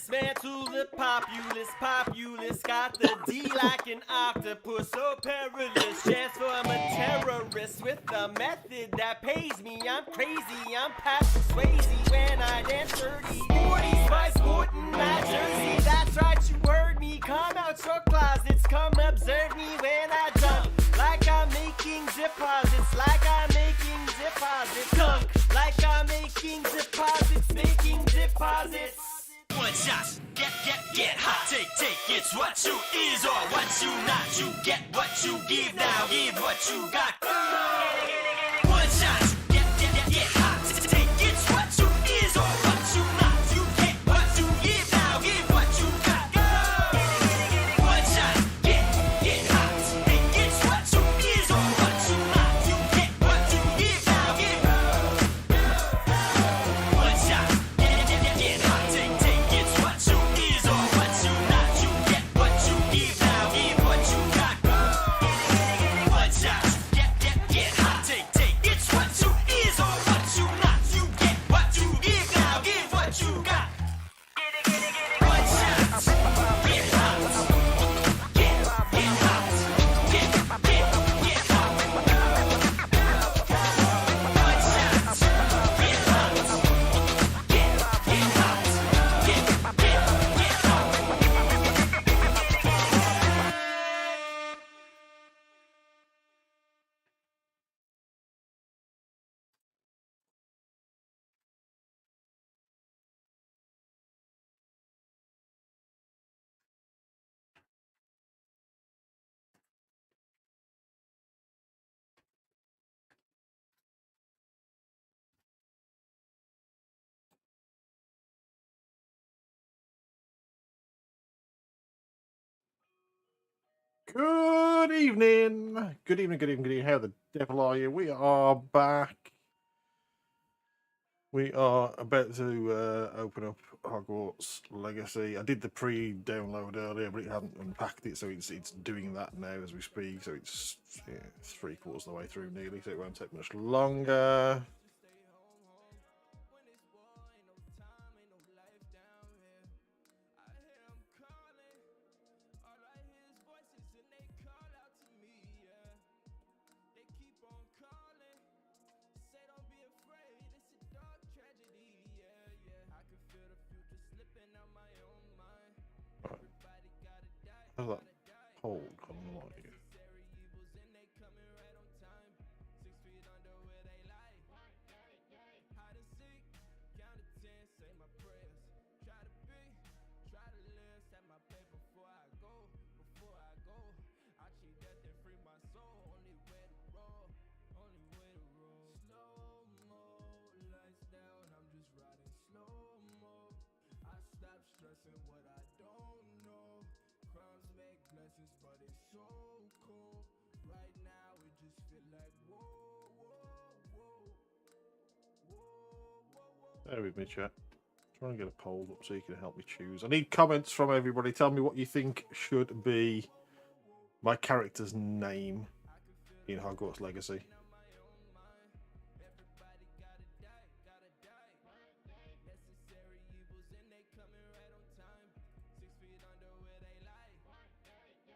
Dismantle the populace got the D like an octopus, so perilous. Chance for I'm a terrorist with a method that pays me. I'm crazy, I'm Patrick Swayze when I dance dirty. 40s by sporting my jersey, that's right, you heard me. Come out your closets, come observe me when I dunk. Like I'm making deposits, like I'm making deposits. Dunk, like I'm making deposits, making deposits. One shot, get hot, take, it's what you is or what you not. You get what you give now, give what you got. One shot, get hot, take, it's what you is or what you not. You get what you give now, give what you got. One shot, get hot, take, it's what you is or what you not. You get what you give now, give. One shot, get hot, take. Good evening. Good evening. How the devil are you? We are back. We are about to open up Hogwarts Legacy. I did the pre-download earlier, but it hadn't unpacked it, so it's doing that now as we speak. So it's 3/4 of the way through nearly, so it won't take much longer. How's that poll coming like? Bear with me, chat. Trying to get a poll up so you can help me choose. I need comments from everybody. Tell me what you think should be my character's name in Hogwarts Legacy.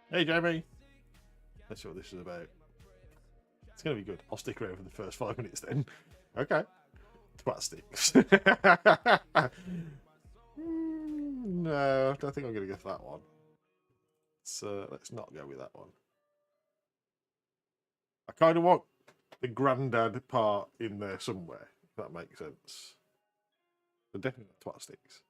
Hey, Jamie. Let's see what this is about. It's going to be good. I'll stick around for the first 5 minutes then. Okay. Twat sticks. No, I don't think I'm going to go for that one. So let's not go with that one. I kind of want the granddad part in there somewhere, if that makes sense. But definitely not twat sticks.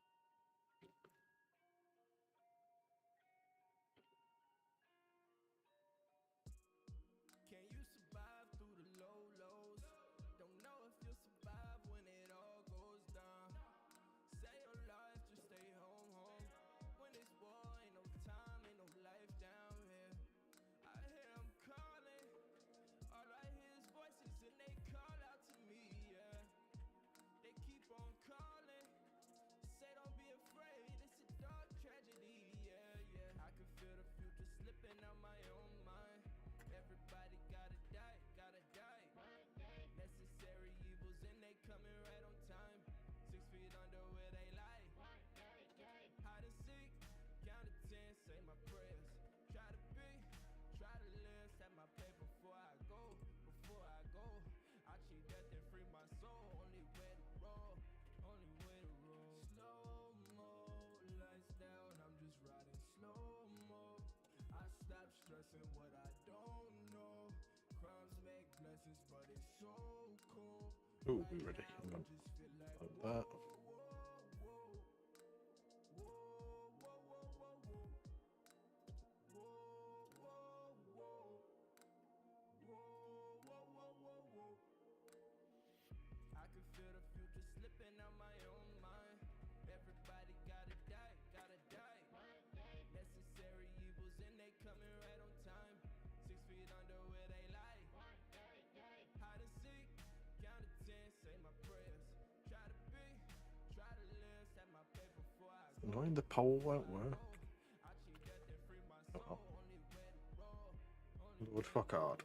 Oh, be ready. Hang on. Like that. Annoying the pole won't work. Oh. Lord fuck hard.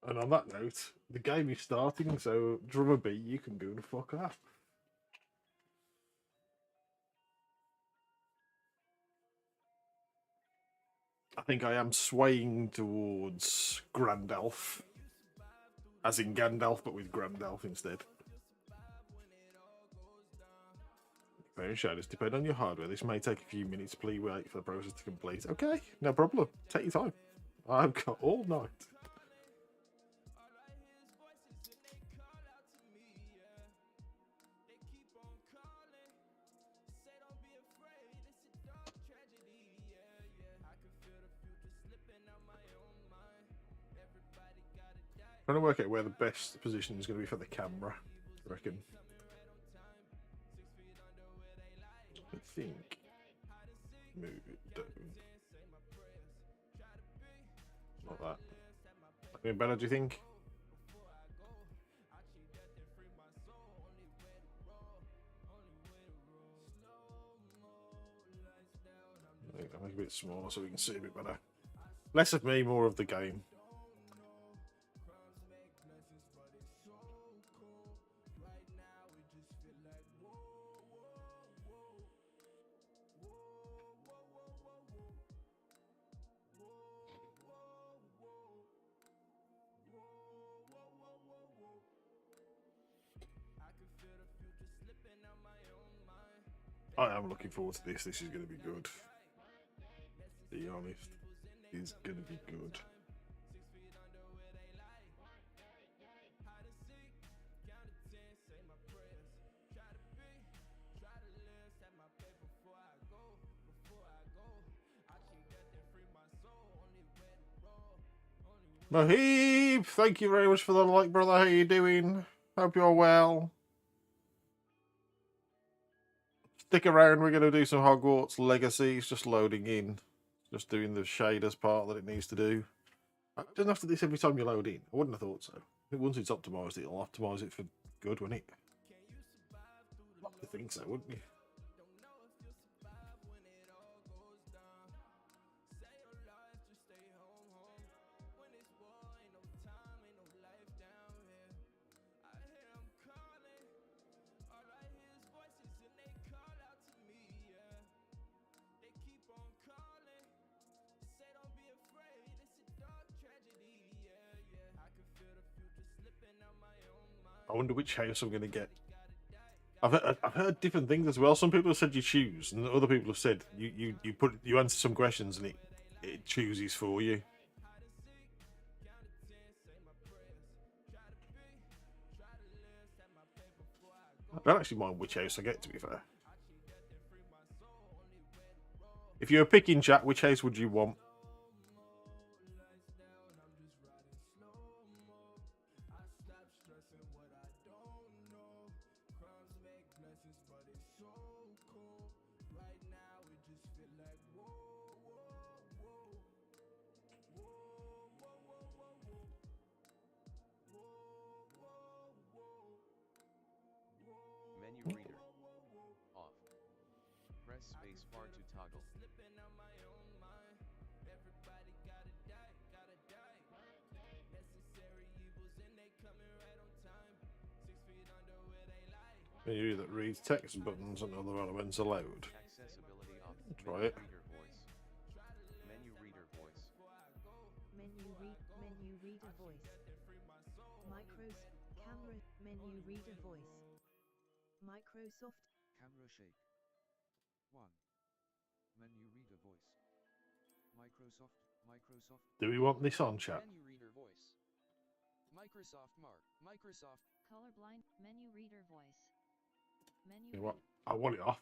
And on that note, the game is starting, so drummer B, you can go the fuck off. I think I am swaying towards Grandalf. As in Gandalf, but with Grandalf instead. Very shadows depend on your hardware. This may take a few minutes. Please wait for the process to complete. Okay, no problem. Take your time. I've got all night. Trying to work out where the best position is going to be for the camera, I reckon. I think. Move it down. Not that. Any better, do you think? I think I'll make it a bit smaller so we can see a bit better. Less of me, more of the game. I am looking forward to this. This is going to be good. To be honest, it's going to be good. Mahib, thank you very much for the like, brother. How you doing? Hope you're well. Stick around, we're going to do some Hogwarts Legacy. It's just loading in. Just doing the shaders part that it needs to do. It doesn't have to do this every time you load in. I wouldn't have thought so. Once it's optimised, it'll optimise it for good, won't it? I'd like to think so, wouldn't you? I wonder which house I'm going to get. I've heard different things as well. Some people have said you choose, and other people have said you answer some questions and it chooses for you. I don't actually mind which house I get, to be fair. If you were picking, chat, which house would you want? Menu reader. Off. Press space bar to toggle. Menu that reads text buttons and other elements allowed. Accessibility off. Try it. Reader voice. Menu reader voice. Menu reader voice. Micros camera menu reader voice. Microsoft Camera shake. 1. Menu reader voice. Microsoft Microsoft. Do we want this on, chat? Menu reader voice. Microsoft Mark. Microsoft. Colorblind, menu reader voice. Menu You know what? read. I want it off.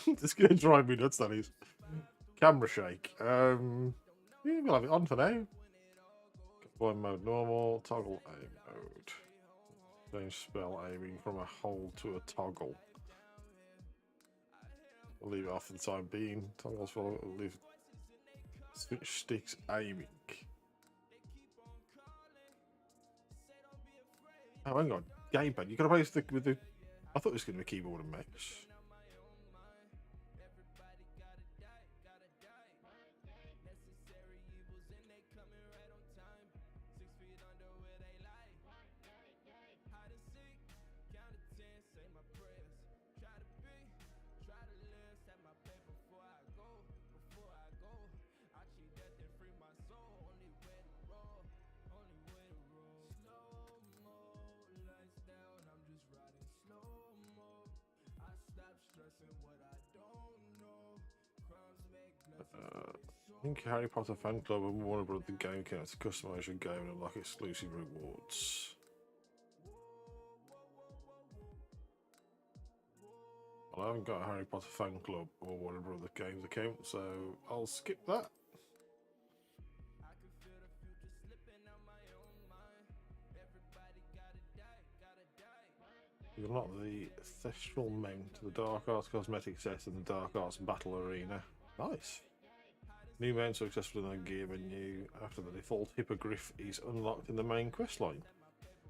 It's gonna drive me nuts, that is. Camera shake. Yeah, we'll have it on for now. Blind mode normal, toggle aim mode. Change spell aiming from a hold to a toggle. We'll leave it off for the time being. Toggles for leave switch sticks aiming. Oh, hang on. Gamepad. You gotta play with the. I thought it was gonna be keyboard and mouse. I think Harry Potter fan club and Warner Bros. The game counts to customize your game and unlock exclusive rewards. Well, I haven't got a Harry Potter fan club or Warner Bros. Games account, so I'll skip that. You unlock the Thestral Mount, the Dark Arts cosmetic set, and the Dark Arts Battle Arena. Nice. New mounts are accessible in the gear menu after the default hippogriff is unlocked in the main questline.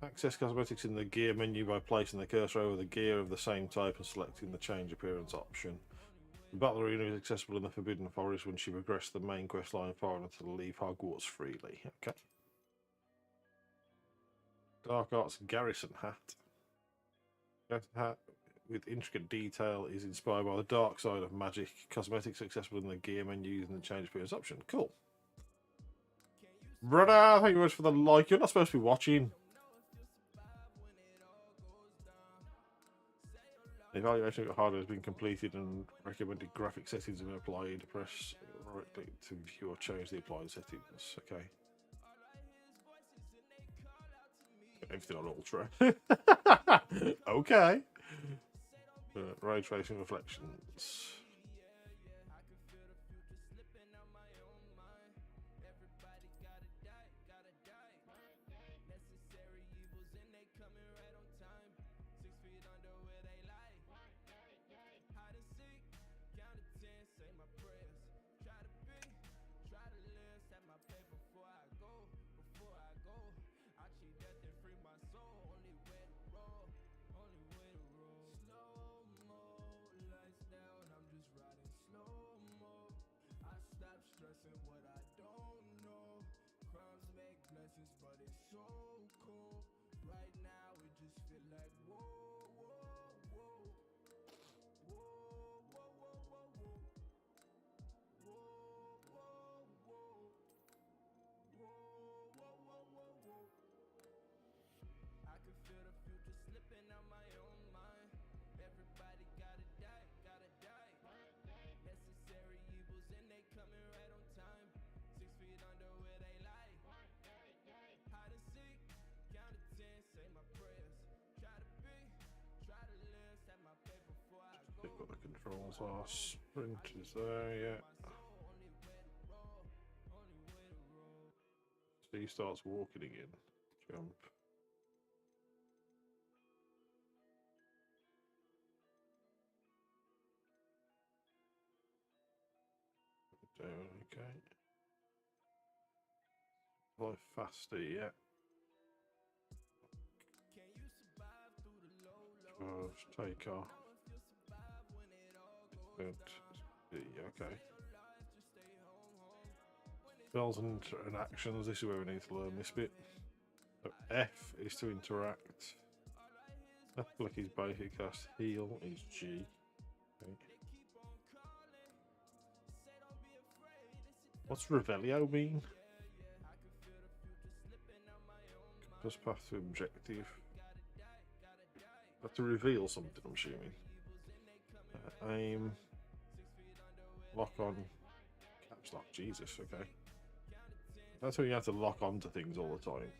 Access cosmetics in the gear menu by placing the cursor over the gear of the same type and selecting the change appearance option. The Battle Arena is accessible in the Forbidden Forest once you progress the main questline far enough to leave Hogwarts freely. Okay. Dark Arts Garrison Hat. Garrison Hat with intricate detail is inspired by the dark side of magic. Cosmetics accessible in the gear menu using the change appearance option. Cool. Brother, thank you very much for the like. You're not supposed to be watching. The evaluation of your hardware has been completed and recommended graphic settings have been applied. Press right click to view or change the applied settings. Okay. Everything on ultra. Okay. Ray tracing reflections. What the controls are. Sprint is there, yeah. So he starts walking again. Jump. Down, okay. Fly faster, yeah. Charge, take off. Okay. Spells and actions. This is where we need to learn this bit. So F is to interact. Left click is basic cast. Heal is G. Okay. What's Revelio mean? Just path to objective. Have to reveal something, I'm assuming. Aim. Lock on. Caps lock. Jesus, okay. That's when you have to lock onto things all the time.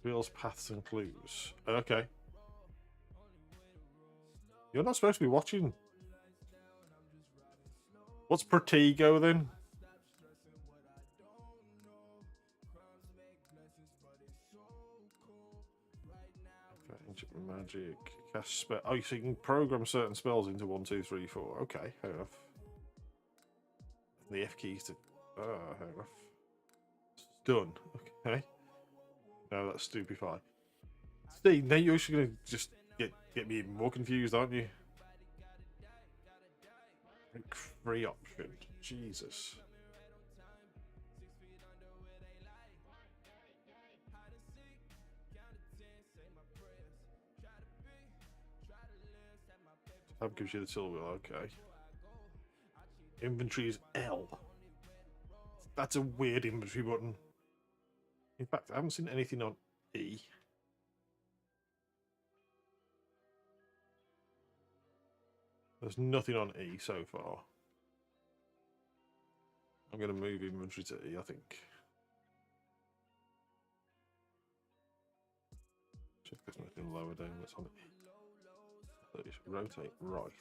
Reveals paths and clues. Okay. You're not supposed to be watching. What's Protego then? Ancient magic. Cast spell. Oh, so you can program certain spells into 1, 2, 3, 4. Okay, fair enough. The F keys to. Ah, fair enough. It's done. Okay. No, that's stupefy. See, now you're actually gonna just get me even more confused, aren't you? Free option. Jesus. Tab gives you the tool wheel, okay. Inventory is L. That's a weird inventory button. In fact, I haven't seen anything on E. There's nothing on E so far. I'm going to move inventory to E, I think. Check there's nothing lower down that's on E. Let's rotate right.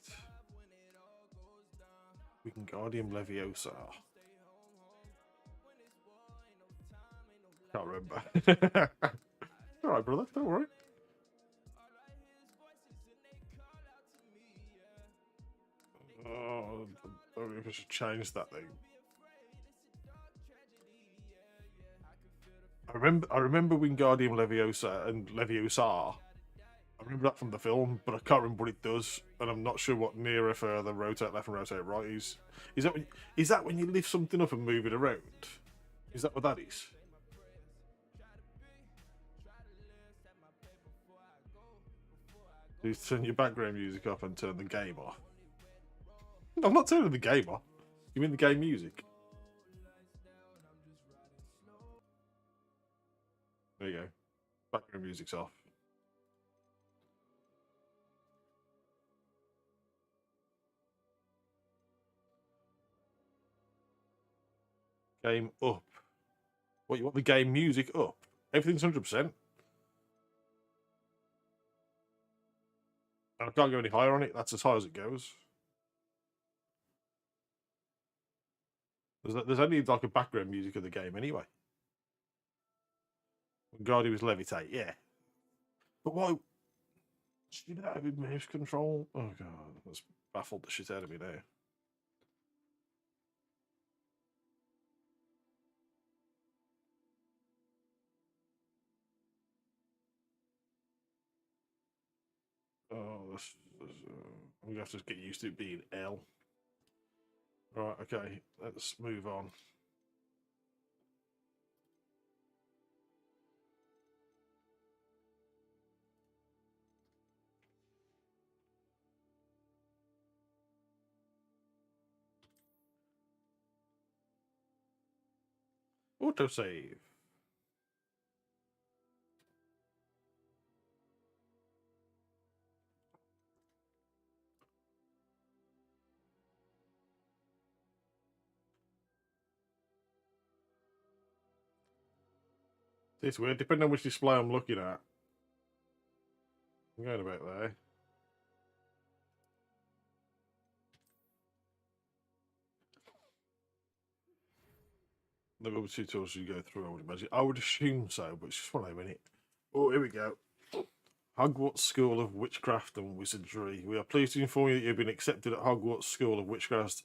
We can Guardian Leviosa. Can't remember. Alright, brother, don't worry. Oh, I don't know if I should change that thing. I remember Wingardium Leviosa and Leviosa. I remember that from the film, but I can't remember what it does, and I'm not sure what nearer, further, rotate left and rotate right is. Is that when you lift something up and move it around? Is that what that is? You turn your background music off and turn the game off. I'm not turning the game off. You mean the game music? There you go. Background music's off. Game up. What, you want the game music up? Everything's 100%. And I can't go any higher on it. That's as high as it goes. There's only like a background music of the game anyway. Guardian was levitate, yeah. But why? Should you do that with mouse control? Oh god, that's baffled the shit out of me now. Oh, I'm gonna have to get used to it being L. Right, okay, let's move on. Autosave. It's weird, depending on which display I'm looking at. I'm going about there. The other tutorials you go through, I would imagine. I would assume so, but it's just one of them, innit? Oh, here we go. Hogwarts School of Witchcraft and Wizardry. We are pleased to inform you that you've been accepted at Hogwarts School of Witchcraft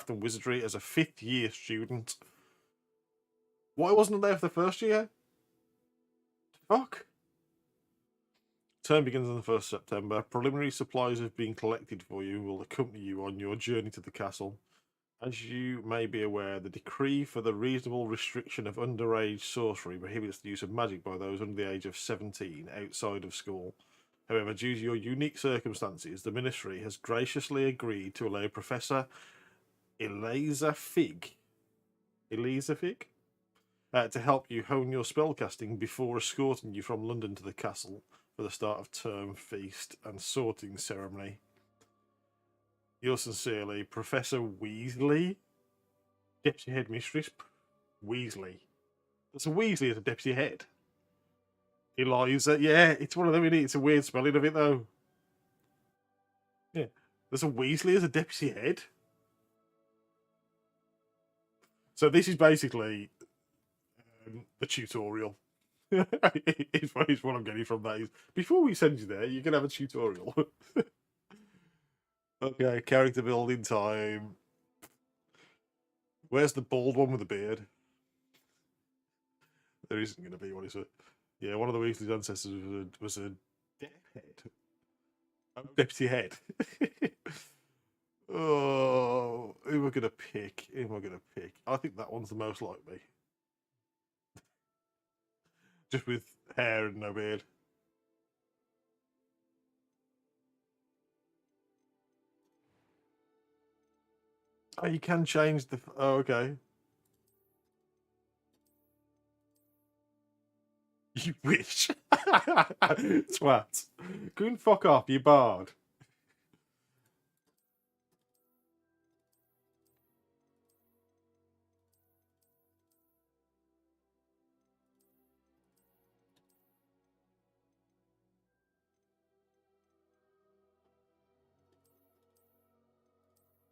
and Wizardry as a 5th year student. Why wasn't I there for the first year? Fuck. Term begins on the 1st September. Preliminary supplies have been collected for you and will accompany you on your journey to the castle. As you may be aware, the decree for the reasonable restriction of underage sorcery prohibits the use of magic by those under the age of 17 outside of school. However, due to your unique circumstances, the Ministry has graciously agreed to allow Professor Eliza Fig to help you hone your spellcasting before escorting you from London to the castle for the start of term feast and sorting ceremony. Yours sincerely, Professor Weasley, Deputy Headmistress Weasley. There's a Weasley as a deputy head. Eliza, yeah, it's one of them. It's a weird spelling of it though. Yeah, there's a Weasley as a deputy head. So this is basically the tutorial. is what I'm getting from that. Is before we send you there, you can have a tutorial. Okay, character building time. Where's the bald one with the beard? There isn't going to be one, is it? Yeah, one of the Weasley's ancestors was a head. Deputy head. Oh, who am I going to pick? Who am I going to pick? I think that one's the most like me. Just with hair and no beard. Oh, you can change the... Oh, okay. You wish. Twat. Go and fuck off, you bard.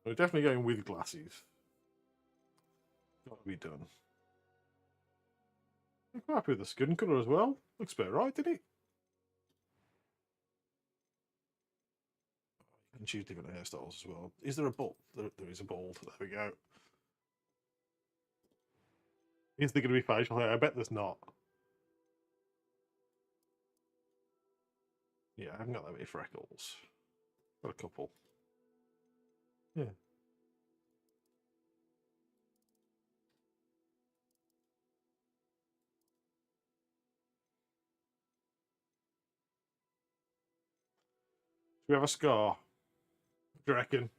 We're definitely going with glasses. Got to be done. I'm happy with the skin colour as well. Looks about right, didn't it? You can choose different hairstyles as well. Is there a bald? There is a bald. There we go. Is there going to be facial hair? I bet there's not. Yeah, I haven't got that many freckles. Got a couple. Yeah. Do we have a scar? What do you reckon?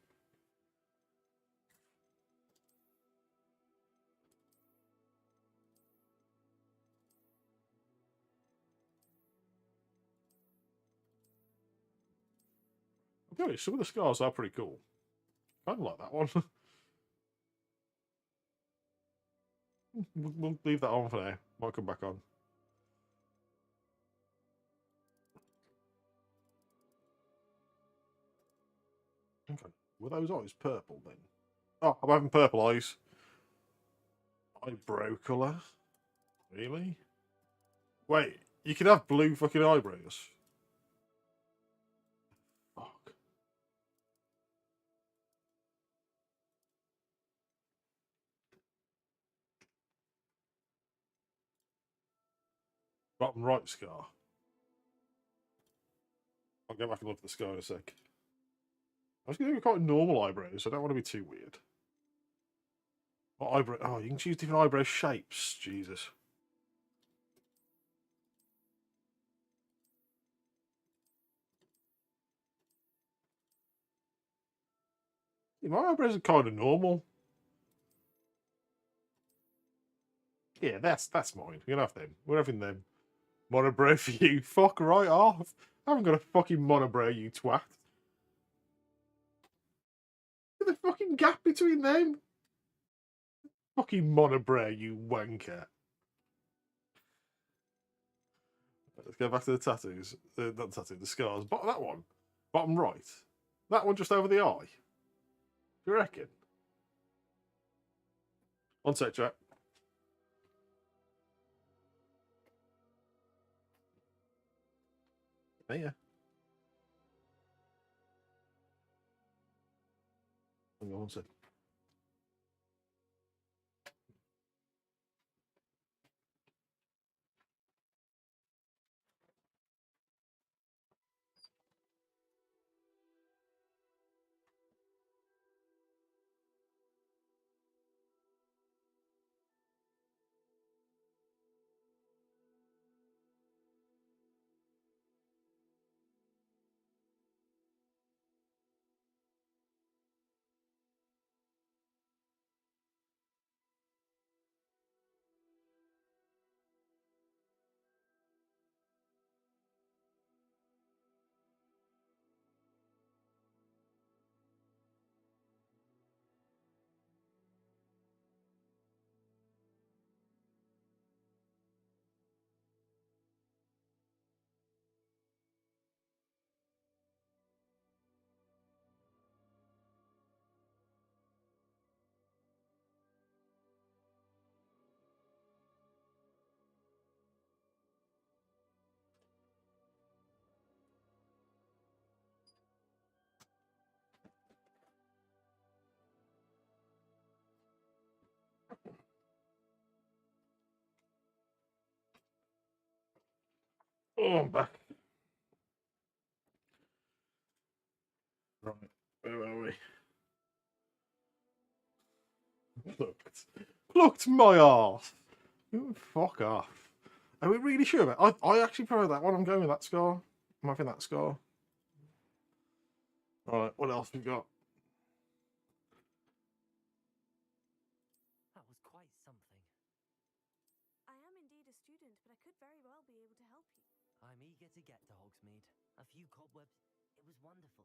I'll be honest, some of the scars are pretty cool. I like that one. We'll leave that on for now. Might come back on. Okay. Were those eyes purple then? Oh, I'm having purple eyes. Eyebrow colour? Really? Wait, you can have blue fucking eyebrows? Fuck. Bottom right scar. I'll go back and look at the scar in a sec. I was going to do quite normal eyebrows. I don't want to be too weird. What eyebrow? Oh, you can choose different eyebrow shapes. Jesus. Yeah, my eyebrows are kind of normal. Yeah, that's mine. You can have them. We're having them. Monobrow for you. Fuck right off. I haven't got a fucking monobrow, you twat. Look at the fucking gap between them. Fucking monobrow, you wanker. Let's go back to the tattoos. Not the tattoo, the scars. But that one. Bottom right. That one just over the eye. Do you reckon? One sec, chat. Yeah. Hang on one sec. Oh, I'm back. Right, where are we? Plucked my arse. Fuck off. Are we really sure about it? I actually prefer that one. I'm going with that score. I'm having that score. Alright, what else we got? That was quite something. I am indeed a student, but I could very well be able to help you. I'm eager to get to Hogsmeade. A few cobwebs. It was wonderful.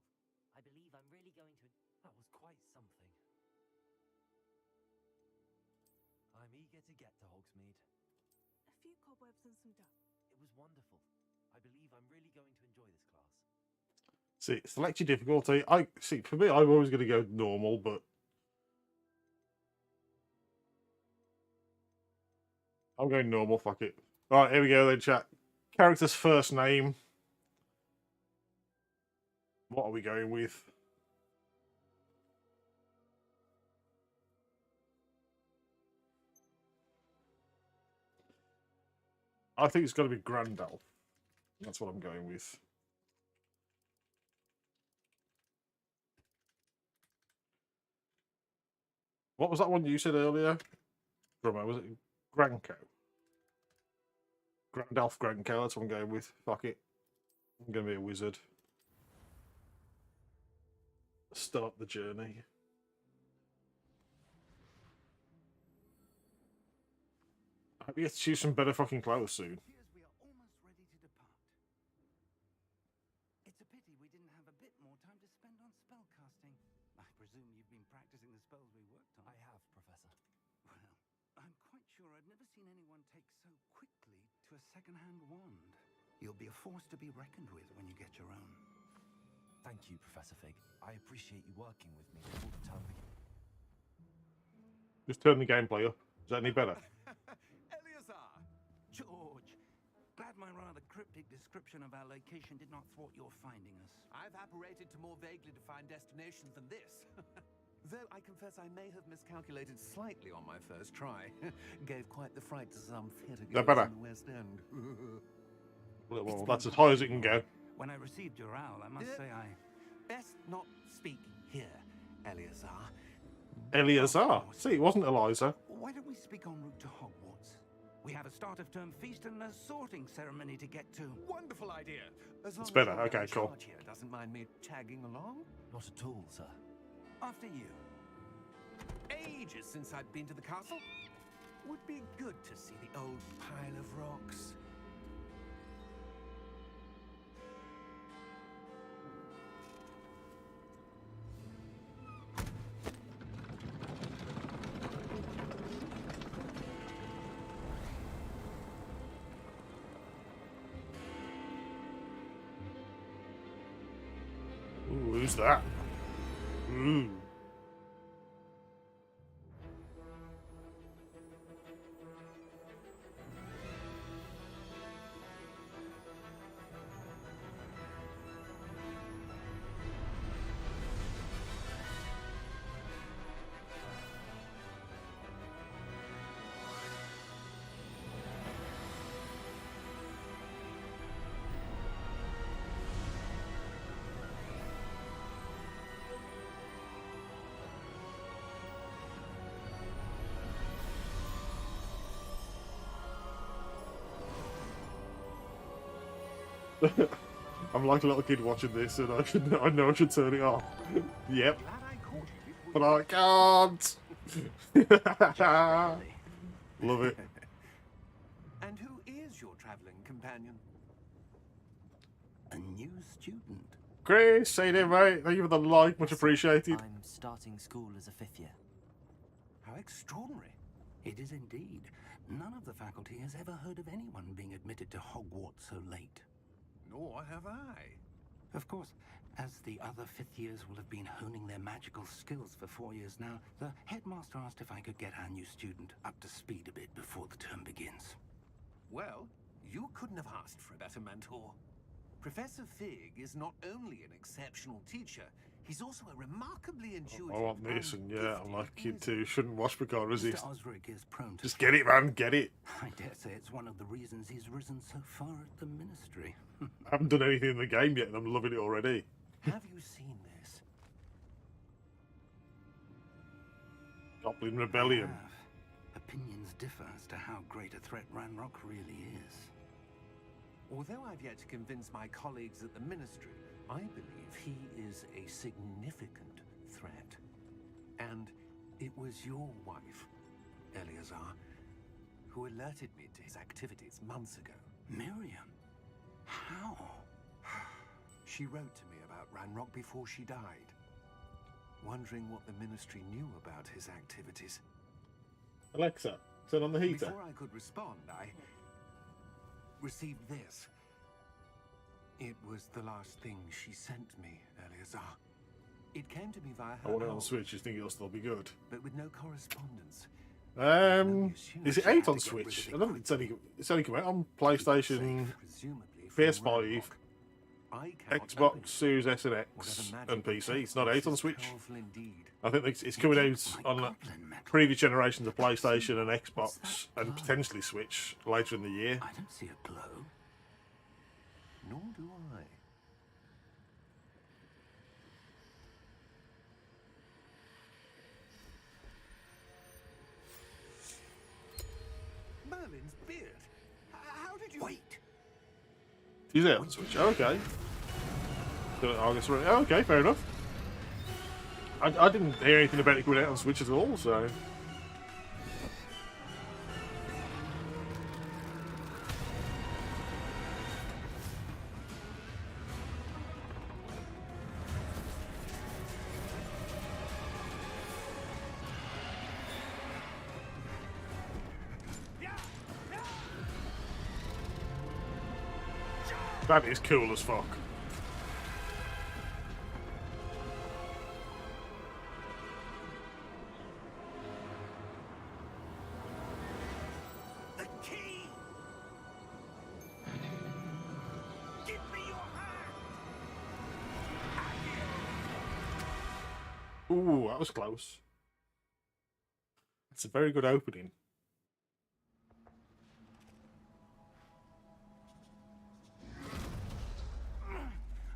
I believe I'm really going to. That was quite something. I'm eager to get to Hogsmeade. A few cobwebs and some dust. It was wonderful. I believe I'm really going to enjoy this class. See, select your difficulty. I see, for me, I'm always going to go normal, but I'm going normal. Fuck it. All right, here we go then, chat. Character's first name. What are we going with? I think it's got to be Grandalf. That's what I'm going with. What was that one you said earlier? Drummer, was it Granco? Grandalf Granco, that's what I'm going with. Fuck it. I'm going to be a wizard. Start the journey. I hope you get to choose some better fucking clothes soon. Appears we are almost ready to depart. It's a pity we didn't have a bit more time to spend on spellcasting. I presume you've been practicing the spells we worked on. I have, Professor. Well, I'm quite sure I've never seen anyone take so quickly to a second-hand wand. You'll be a force to be reckoned with when you get your own. Thank you, Professor Fig. I appreciate you working with me all the time. Just turn the gameplay up. Is that any better? Eleazar! George! Glad my rather cryptic description of our location did not thwart your finding us. I've apparated to more vaguely defined destinations than this. Though I confess I may have miscalculated slightly on my first try. Gave quite the fright to some theatre That goers better? in the West End. Well, that's as high as it can go. When I received your owl, I must say I... Best not speak here, Eleazar. Eleazar. See, it wasn't Eliza. Why don't we speak en route to Hogwarts? We have a start-of-term feast and a sorting ceremony to get to. Wonderful idea. As long It's as better. your Okay, man in cool. charge here doesn't mind me tagging along. Not at all, sir. After you. Ages since I'd been to the castle. Would be good to see the old pile of rocks. Ooh, who's that? Ooh. I'm like a little kid watching this, and I know I should turn it off. Yep, Glad I caught you before but I can't. Love it. And who is your traveling companion? A new student. Chris, say it, mate. Thank you for the like, much appreciated. I'm starting school as a 5th year. How extraordinary. It is indeed. None of the faculty has ever heard of anyone being admitted to Hogwarts so late. Nor have I. Of course, as the other 5th years will have been honing their magical skills for 4 years now, the headmaster asked if I could get our new student up to speed a bit before the term begins. Well, you couldn't have asked for a better mentor. Professor Fig is not only an exceptional teacher, He's also a remarkably intuitive. I want this, and yeah, I'm like kid gifted too. Shouldn't watch, but can't resist. Mr. Osric is prone to... Just get it, man. Get it. I dare say it's one of the reasons he's risen so far at the Ministry. I haven't done anything in the game yet, and I'm loving it already. Have you seen this? Goblin Rebellion. Opinions differ as to how great a threat Ranrock really is. Although I've yet to convince my colleagues at the Ministry, I believe he is a significant threat. And it was your wife, Eleazar, who alerted me to his activities months ago. Miriam? How? She wrote to me about Ranrock before she died, wondering what the Ministry knew about his activities. Alexa, turn on the heater. Before I could respond, I received this. It was the last thing she sent me, Eleazar. It came to me via her I want it on own, Switch. You think it'll still be good? but with no correspondence. Is it 8 on Switch? I don't think it's only come out on PlayStation, Presumably from PS5, Ranrock. I cannot open Xbox it. Series S and X, Whatever magic and PC. protects It's not us 8 on is Switch. powerful indeed. I think it's coming out on previous generations of PlayStation and Xbox, and potentially Switch later in the year. I don't see a glow. Nor do I. Merlin's beard. How did you... Wait! Is it on Switch? Oh, okay. Oh, okay, fair enough. I didn't hear anything about it coming out on Switch at all, so... That is cool as fuck. The key! Give me your hand! Ooh, that was close. It's a very good opening.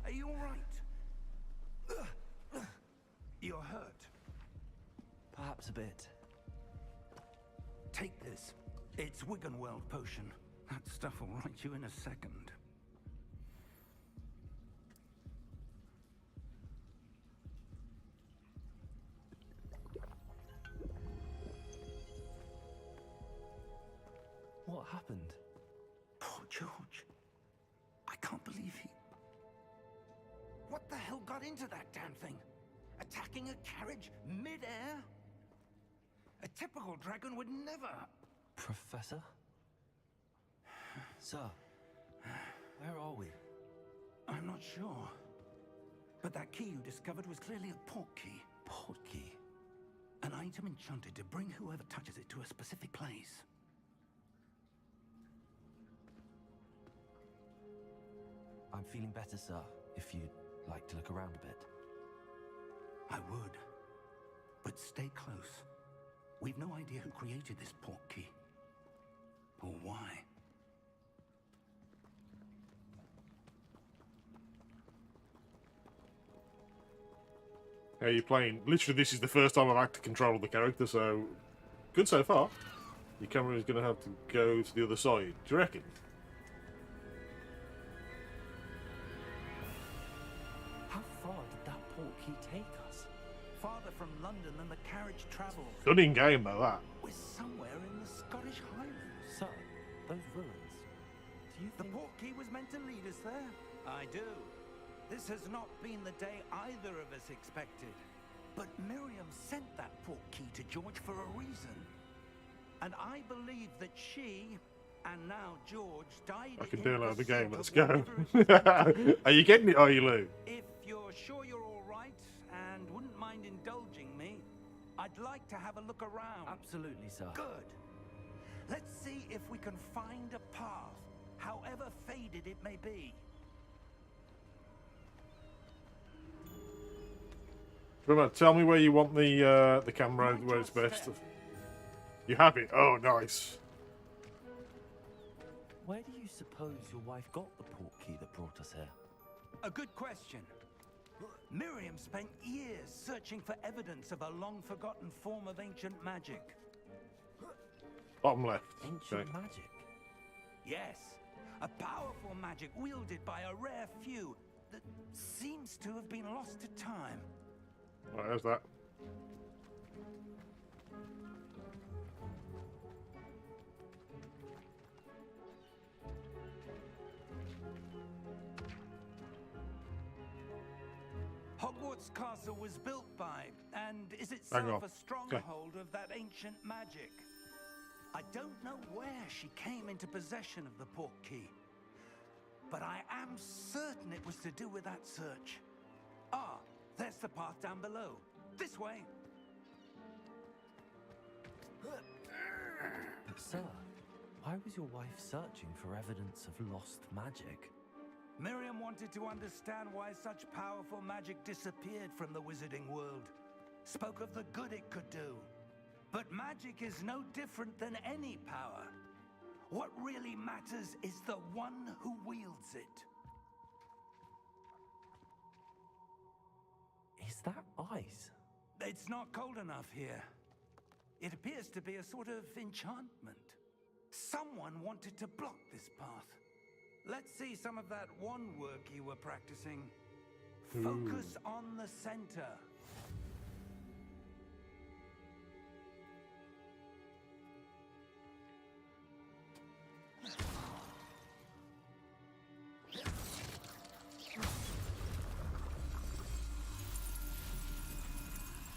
Are you alright? You're hurt. Perhaps a bit. Take this. It's Wiggenweld potion. That stuff will right you in a second. What happened? Poor George. I can't believe he... What the hell got into that damn thing? Attacking a carriage mid-air? A typical dragon would never... Professor? Sir, where are we? I'm not sure. But that key you discovered was clearly a port key. Port key? An item enchanted to bring whoever touches it to a specific place. I'm feeling better, sir, if you'd like to look around a bit. I would. But stay close. We've no idea who created this port key. Or why. How are you playing? Literally, this is the first time I've had to control the character, so good so far. Your camera is going to have to go to the other side. Do you reckon? How far did that port key take us? Farther from London than the carriage travels. Stunning game, though, that. We're somewhere in the Scottish Highlands. Sir, those ruins. Do you The think... port key was meant to lead us there? I do. This has not been the day either of us expected. But Miriam sent that port key to George for a reason. And I believe that she, and now George, died I can in download the game. pursuit Let's of go. whatever it is. Are you getting it, are you, Lou? If you're sure you're all right and wouldn't mind indulging me, I'd like to have a look around. Absolutely, sir. Good. Let's see if we can find a path, however faded it may be. Remember, tell me where you want the camera, where it's best. You have it. Oh, nice. Where do you suppose your wife got the portkey that brought us here? A good question. Miriam spent years searching for evidence of a long-forgotten form of ancient magic. Bottom left. Ancient magic? Yes, a powerful magic wielded by a rare few that seems to have been lost to time. Right, there's that. Hogwarts Castle was built by, and is Hang itself on. a stronghold of that ancient magic. I don't know where she came into possession of the portkey, but I am certain it was to do with that search. Ah, there's the path down below. This way. But sir, why was your wife searching for evidence of lost magic? Miriam wanted to understand why such powerful magic disappeared from the wizarding world. Spoke of the good it could do. But magic is no different than any power. What really matters is the one who wields it. Is that ice? It's not cold enough here. It appears to be a sort of enchantment. Someone wanted to block this path. Let's see some of that wand work you were practicing. Focus on the center.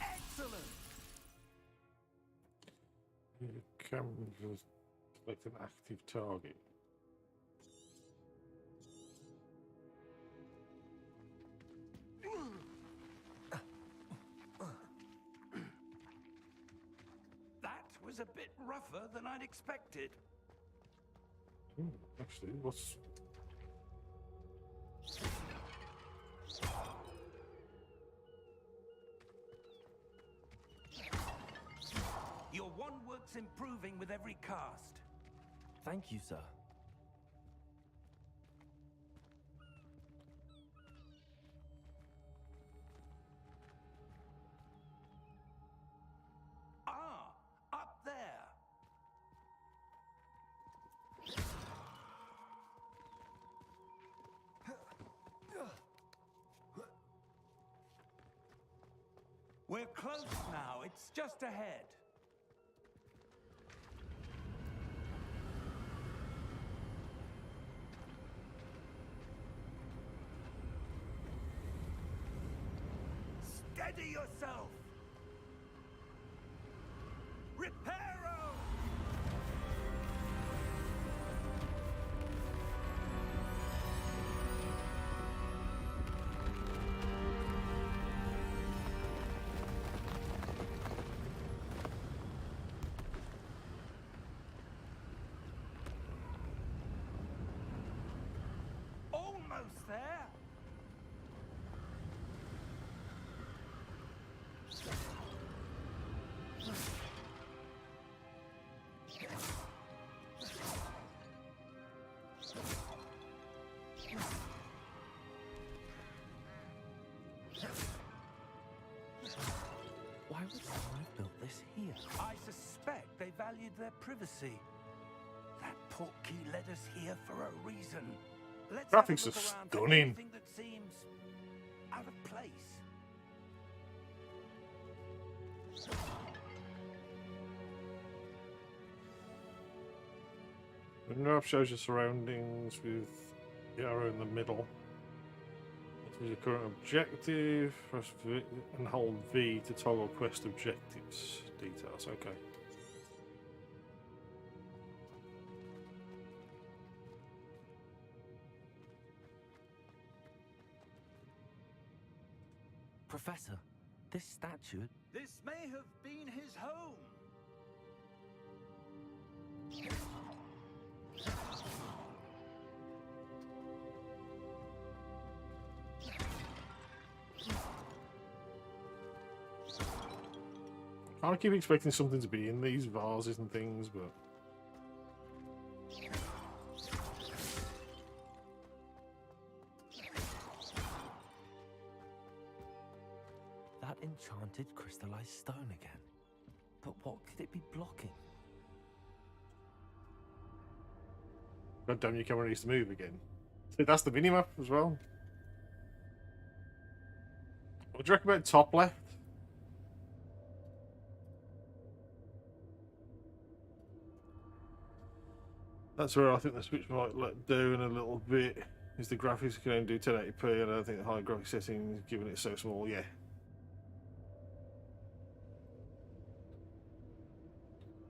Excellent. You can select an active target. That was a bit rougher than I'd expected. Actually, what's... Your wand work's improving with every cast. Thank you, sir. Ah, up there. We're close now. It's just ahead. Steady yourself. Reparo! Almost there. Why would someone have built this here? I suspect they valued their privacy. That portkey led us here for a reason. Let's have a Graphics look are around for stunning. anything that seems out of place. The map shows your surroundings with the arrow in the middle. This is your current objective. Press V and hold V to toggle quest objectives. Details, okay. Professor, this statue... This may have been his home. I keep expecting something to be in these vases and things, but That enchanted crystallized stone again. But what could it be blocking? god damn, your camera needs to move again. See, that's the minimap as well. What do you reckon about top left? That's where I think the Switch might let down a little bit. Is the graphics can only do 1080p, and I think the high graphics setting is giving it so small. Yeah.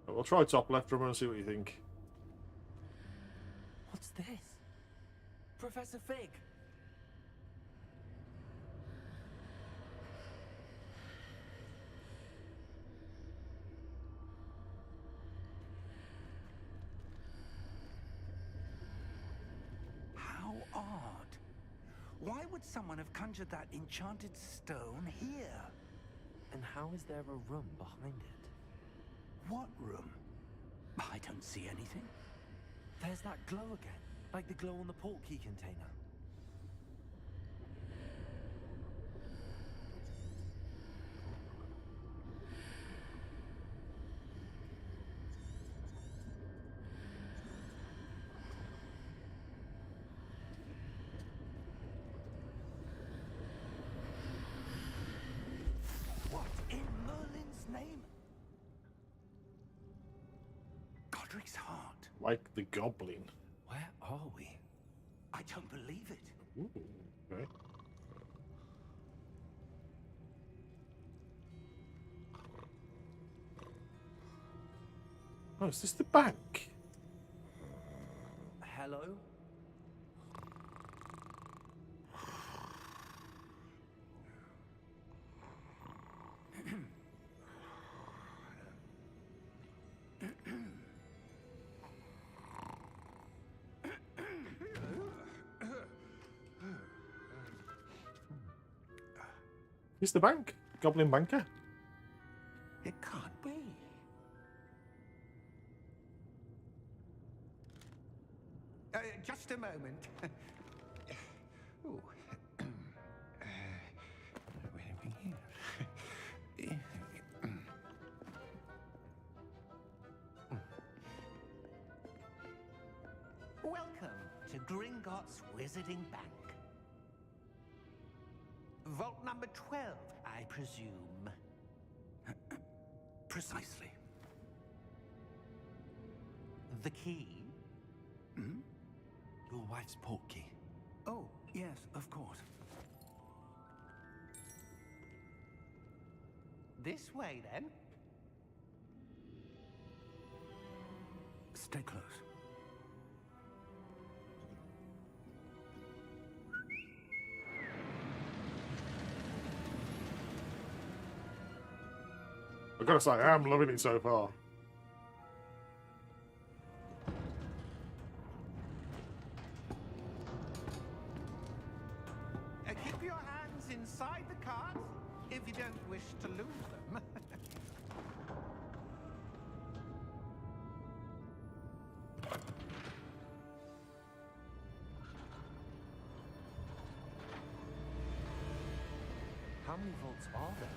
But we'll try top left, drummer, and see what you think. What's this? Professor Fig! How odd. Why would someone have conjured that enchanted stone here? And how is there a room behind it? What room? I don't see anything. There's that glow again, like the glow on the portkey container. What in Merlin's name? Godric's heart. Like the goblin. Where are we? I don't believe it. Ooh, okay. Oh, is this the bank? Hello? Is the bank? Goblin banker? It can't be. Just a moment. Ooh. Where are we here? Welcome to Gringotts Wizarding Bank. Vault number 12, I presume. Precisely. The key? Hmm? Your wife's portkey. Oh, yes, of course. This way, then. Stay close. I've got to say, I am loving it so far. Keep your hands inside the cards if you don't wish to lose them. How many vaults are there?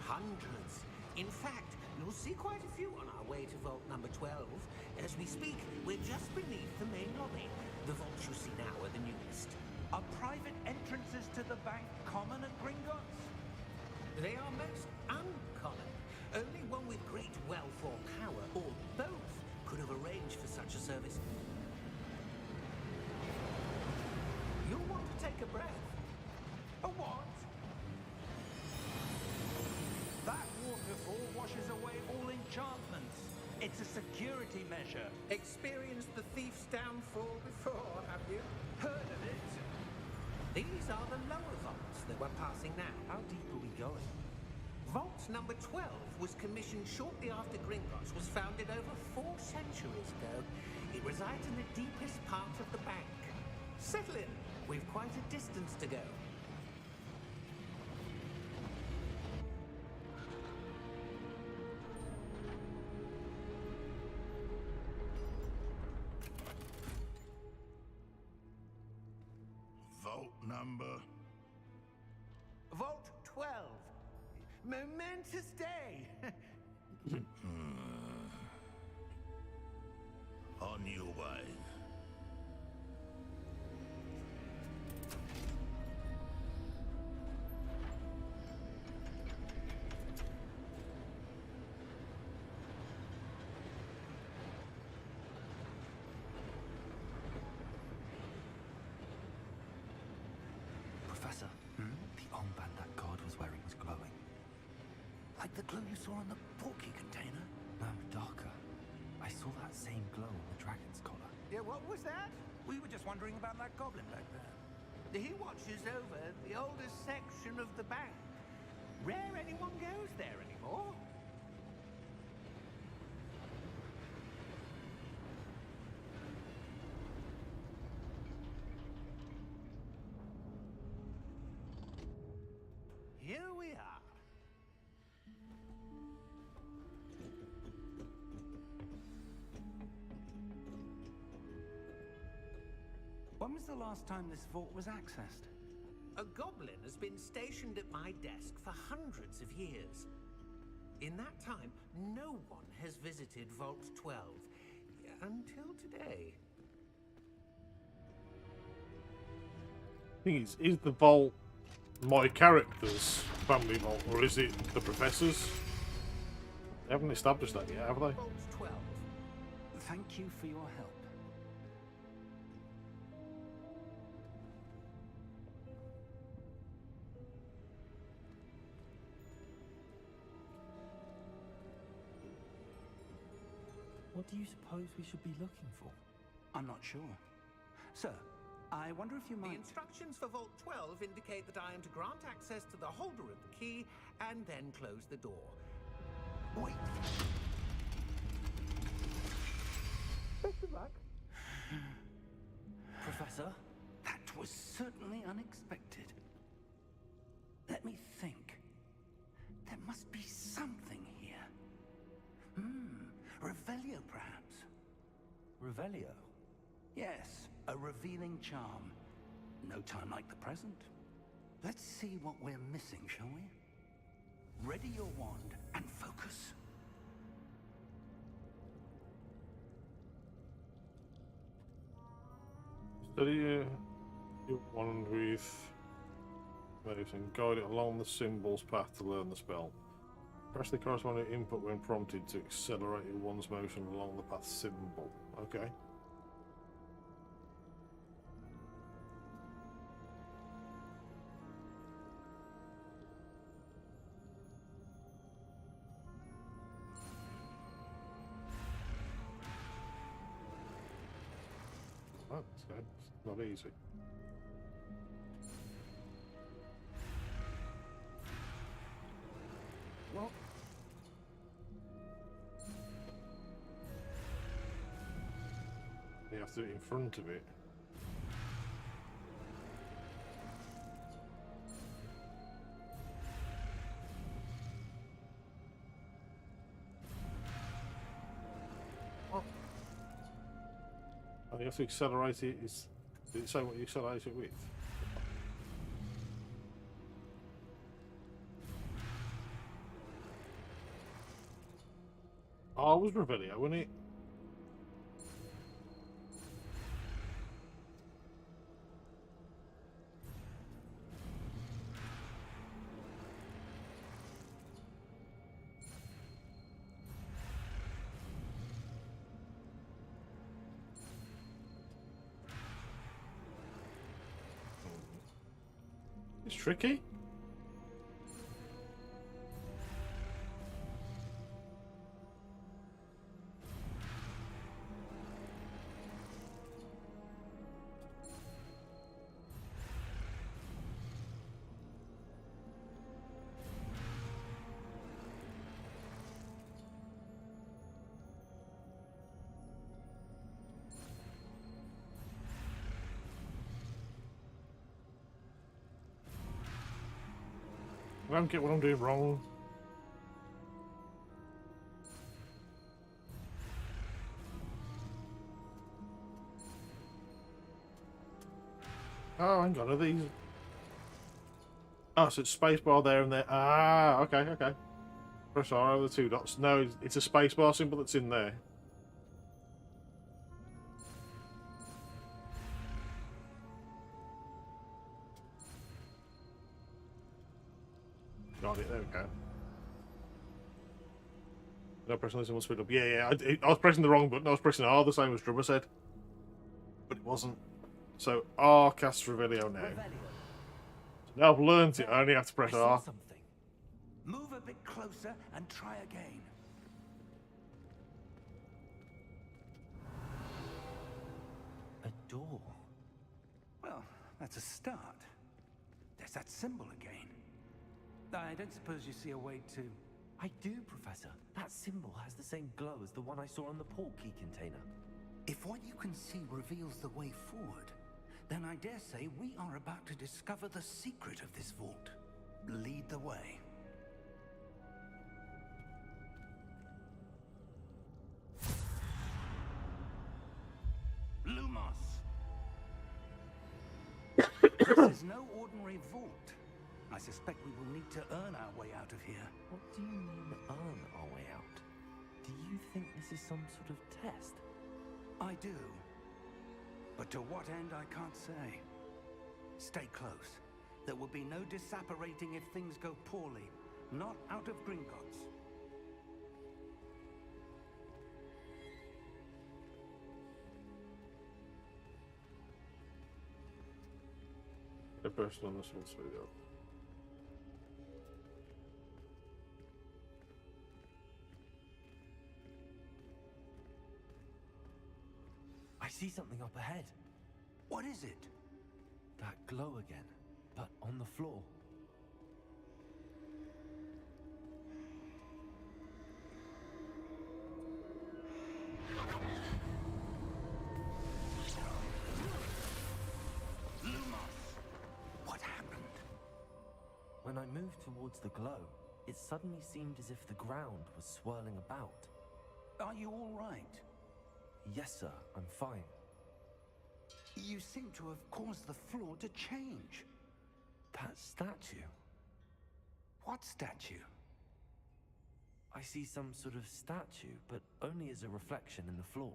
Hundreds. In fact, you'll see quite a few on our way to vault number 12. As we speak, we're just beneath the main lobby. The vaults you see now are the newest. Are private entrances to the bank common at Gringotts? They are most uncommon. Only one with great wealth or power, or both, could have arranged for such a service. You'll want to take a breath. A what? That waterfall washes away all enchantments. It's a security measure. Experienced the thief's downfall before, have you? Heard of it? These are the lower vaults that we're passing now. How deep are we going? Vault number 12 was commissioned shortly after Gringotts was founded over 4 centuries ago. It resides in the deepest part of the bank. Settle in. We've quite a distance to go. number? Vault 12. Momentous day. On your way. Professor, the armband that guard was wearing was glowing. Like the glow you saw on the porky container? No, darker. I saw that same glow on the dragon's collar. Yeah, what was that? We were just wondering about that goblin back there. He watches over the oldest section of the bank. Rare anyone goes there anymore. Here we are. When was the last time this vault was accessed? A goblin has been stationed at my desk for hundreds of years. In that time, no one has visited Vault 12 until today. Thing is the vault my character's family vault, or is it the professor's? They haven't established that yet, have they? Vault 12. Thank you for your help. What do you suppose we should be looking for? I'm not sure. Sir, I wonder if you might... The instructions for Vault 12 indicate that I am to grant access to the holder of the key and then close the door. Wait. Best of luck. Professor, that was certainly unexpected. Let me think. There must be something here. Revelio, perhaps. Revelio? Yes, a revealing charm. No time like the present. Let's see what we're missing, shall we? Ready your wand and focus. Steady your wand with moves and guide it along the symbol's path to learn the spell. Press the corresponding input when prompted to accelerate your wand's motion along the path symbol. Okay. Oh, it's not easy. Well, you have to do it in front of it. Oh, you have to accelerate it. Did it say what you accelerate it with? Oh, it was Revelio, wasn't it? It's tricky. I don't get what I'm doing wrong. Oh, hang on, are these... Oh, so it's spacebar there and there. Ah, okay, okay. Press R over the 2 dots. No, it's a spacebar symbol that's in there. Got it, there we go. No, pressing this one will speed up. Yeah, yeah, I was pressing the wrong button. I was pressing R, the same as Drummer said. But it wasn't. So, R casts Revelio now. So now I've learned it, I only have to press I saw R. something. Move a bit closer and try again. A door. Well, that's a start. There's that symbol again. I don't suppose you see a way to... I do, Professor. That symbol has the same glow as the one I saw on the port key container. If what you can see reveals the way forward, then I dare say we are about to discover the secret of this vault. Lead the way. Lumos! This is no ordinary vault. I suspect we will need to earn our way out of here. What do you mean, earn our way out? Do you think this is some sort of test? I do. But to what end, I can't say. Stay close. There will be no disapparating if things go poorly. Not out of Gringotts. A person on this one speed up. I see something up ahead. What is it? That glow again, but on the floor. What happened? When I moved towards the glow, it suddenly seemed as if the ground was swirling about. Are you all right? Yes, sir, I'm fine. You seem to have caused the floor to change. That statue. What statue? I see some sort of statue, but only as a reflection in the floor.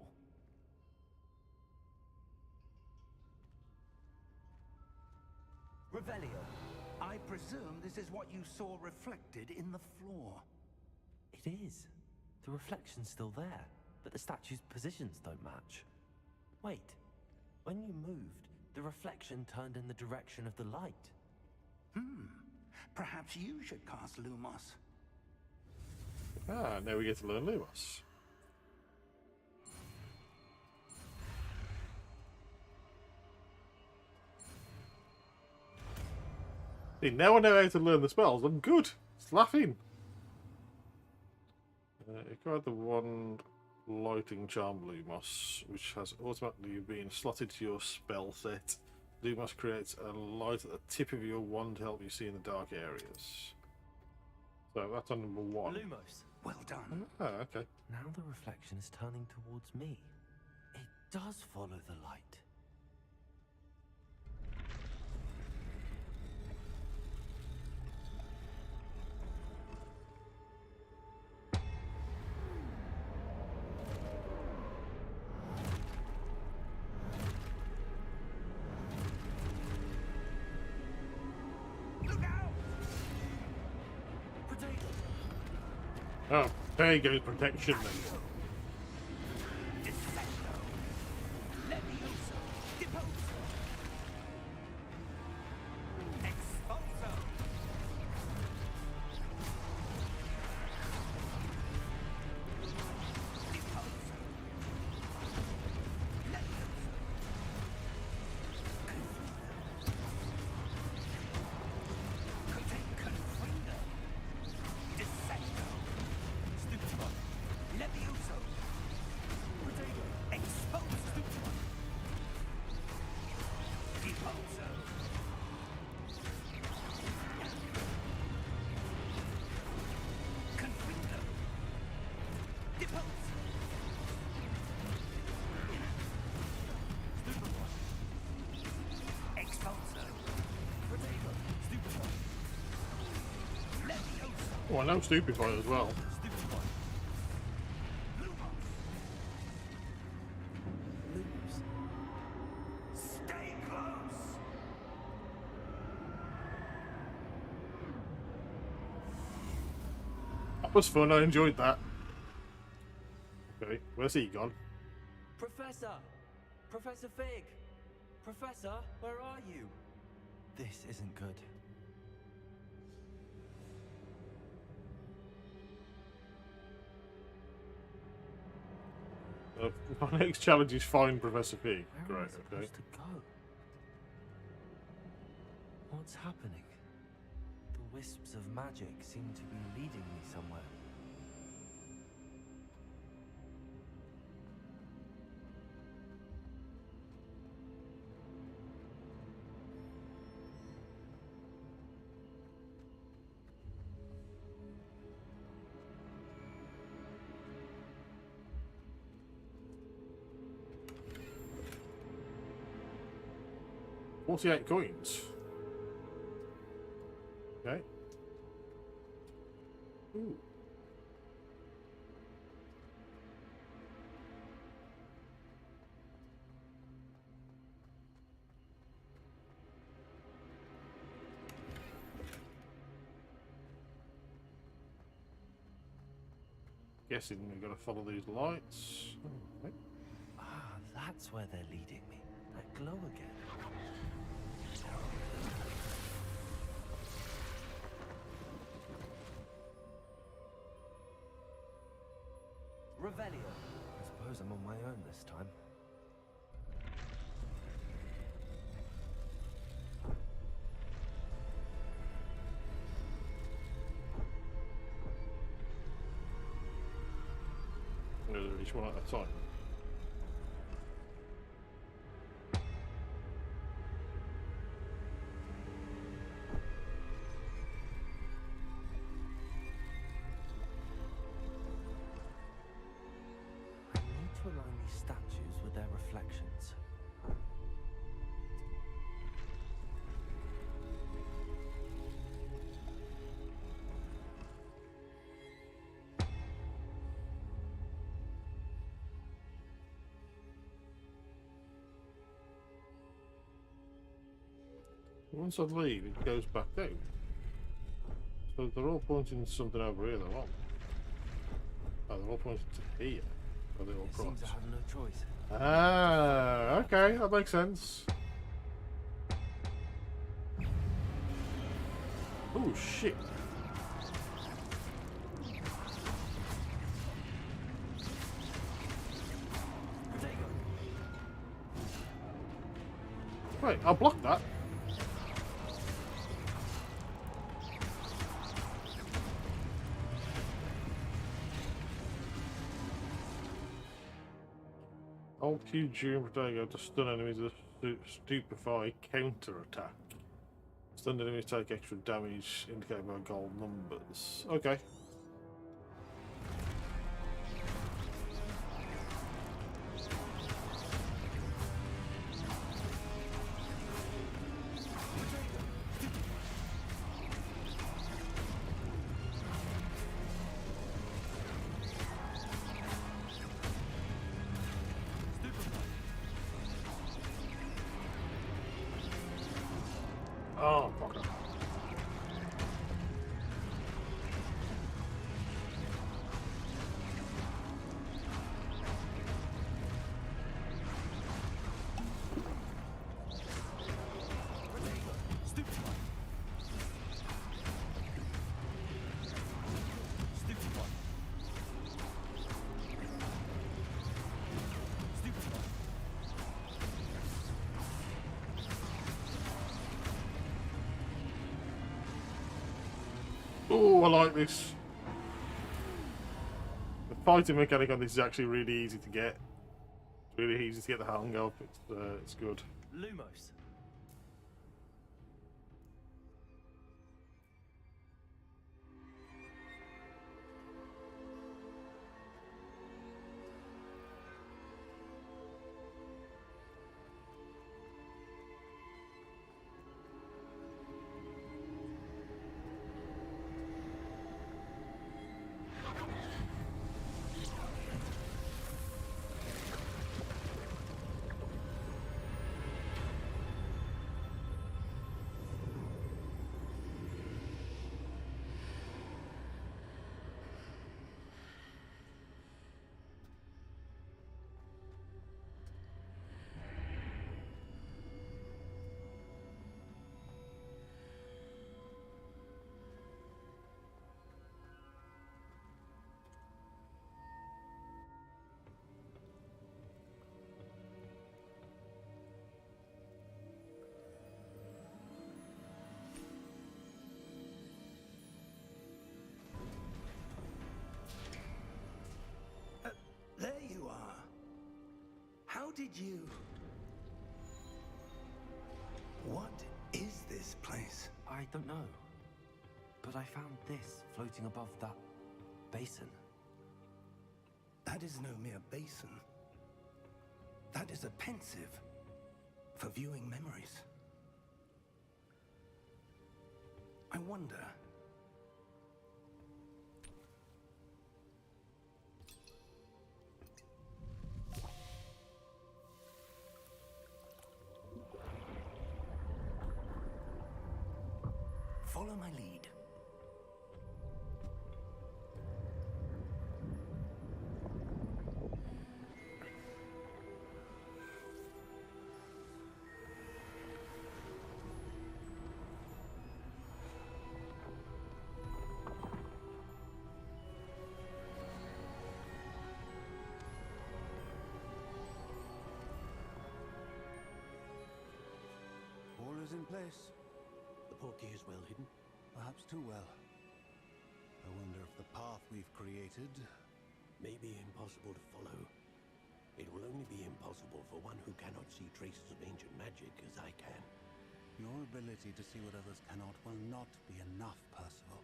Revelio, I presume this is what you saw reflected in the floor. It is. The reflection's still there, but the statue's positions don't match. Wait. When you moved, the reflection turned in the direction of the light. Perhaps you should cast Lumos. Ah, now we get to learn Lumos. See, now I know how to learn the spells. I'm good. It's laughing. Acquire the wand lighting charm Lumos, which has automatically been slotted to your spell set. Lumos creates a light at the tip of your wand to help you see in the dark areas. So that's on number 1. Lumos. Well done. Ah, okay. Now the reflection is turning towards me. It does follow the light. Oh, there you go, protection then. Oh, I know Stupefy as well. Stupefy. Lumos. Stay close! That was fun. I enjoyed that. Okay, where's he gone? Professor! Professor Fig! Professor, where are you? This isn't good. My next challenge is find Professor Fig. Where am I Great, okay. supposed to go? What's happening? The wisps of magic seem to be leading me somewhere. $48 coins. Okay. Ooh. Guessing we've got to follow these lights. Okay. Ah, that's where they're leading me. That glow again. Revelio. I suppose I'm on my own this time. I'm going to do each one at a time. I need to align these statues with their reflections. Once I leave, it goes back down. So they're all pointing to something over here, though, aren't they? Oh, they're all pointing to here. Oh, they're all It seems I crossed. have no choice. Ah, okay, that makes sense. Oh, shit. There you go. Right, I'll block that. Hold Q during Protego to stun enemies with a stupefy counter attack. Stunned enemies take extra damage indicated by gold numbers. Okay. Oh, fucker. Oh, I like this. The fighting mechanic on this is actually really easy to get. It's really easy to get the hang of. It's good. Lumos. did you... What is this place? I don't know. But I found this floating above that basin. That is no mere basin. That is a pensive for viewing memories. I wonder... Follow my lead. All is in place. The portkey is well hidden. Perhaps too well. I wonder if the path we've created... May be impossible to follow. It will only be impossible for one who cannot see traces of ancient magic as I can. Your ability to see what others cannot will not be enough, Percival.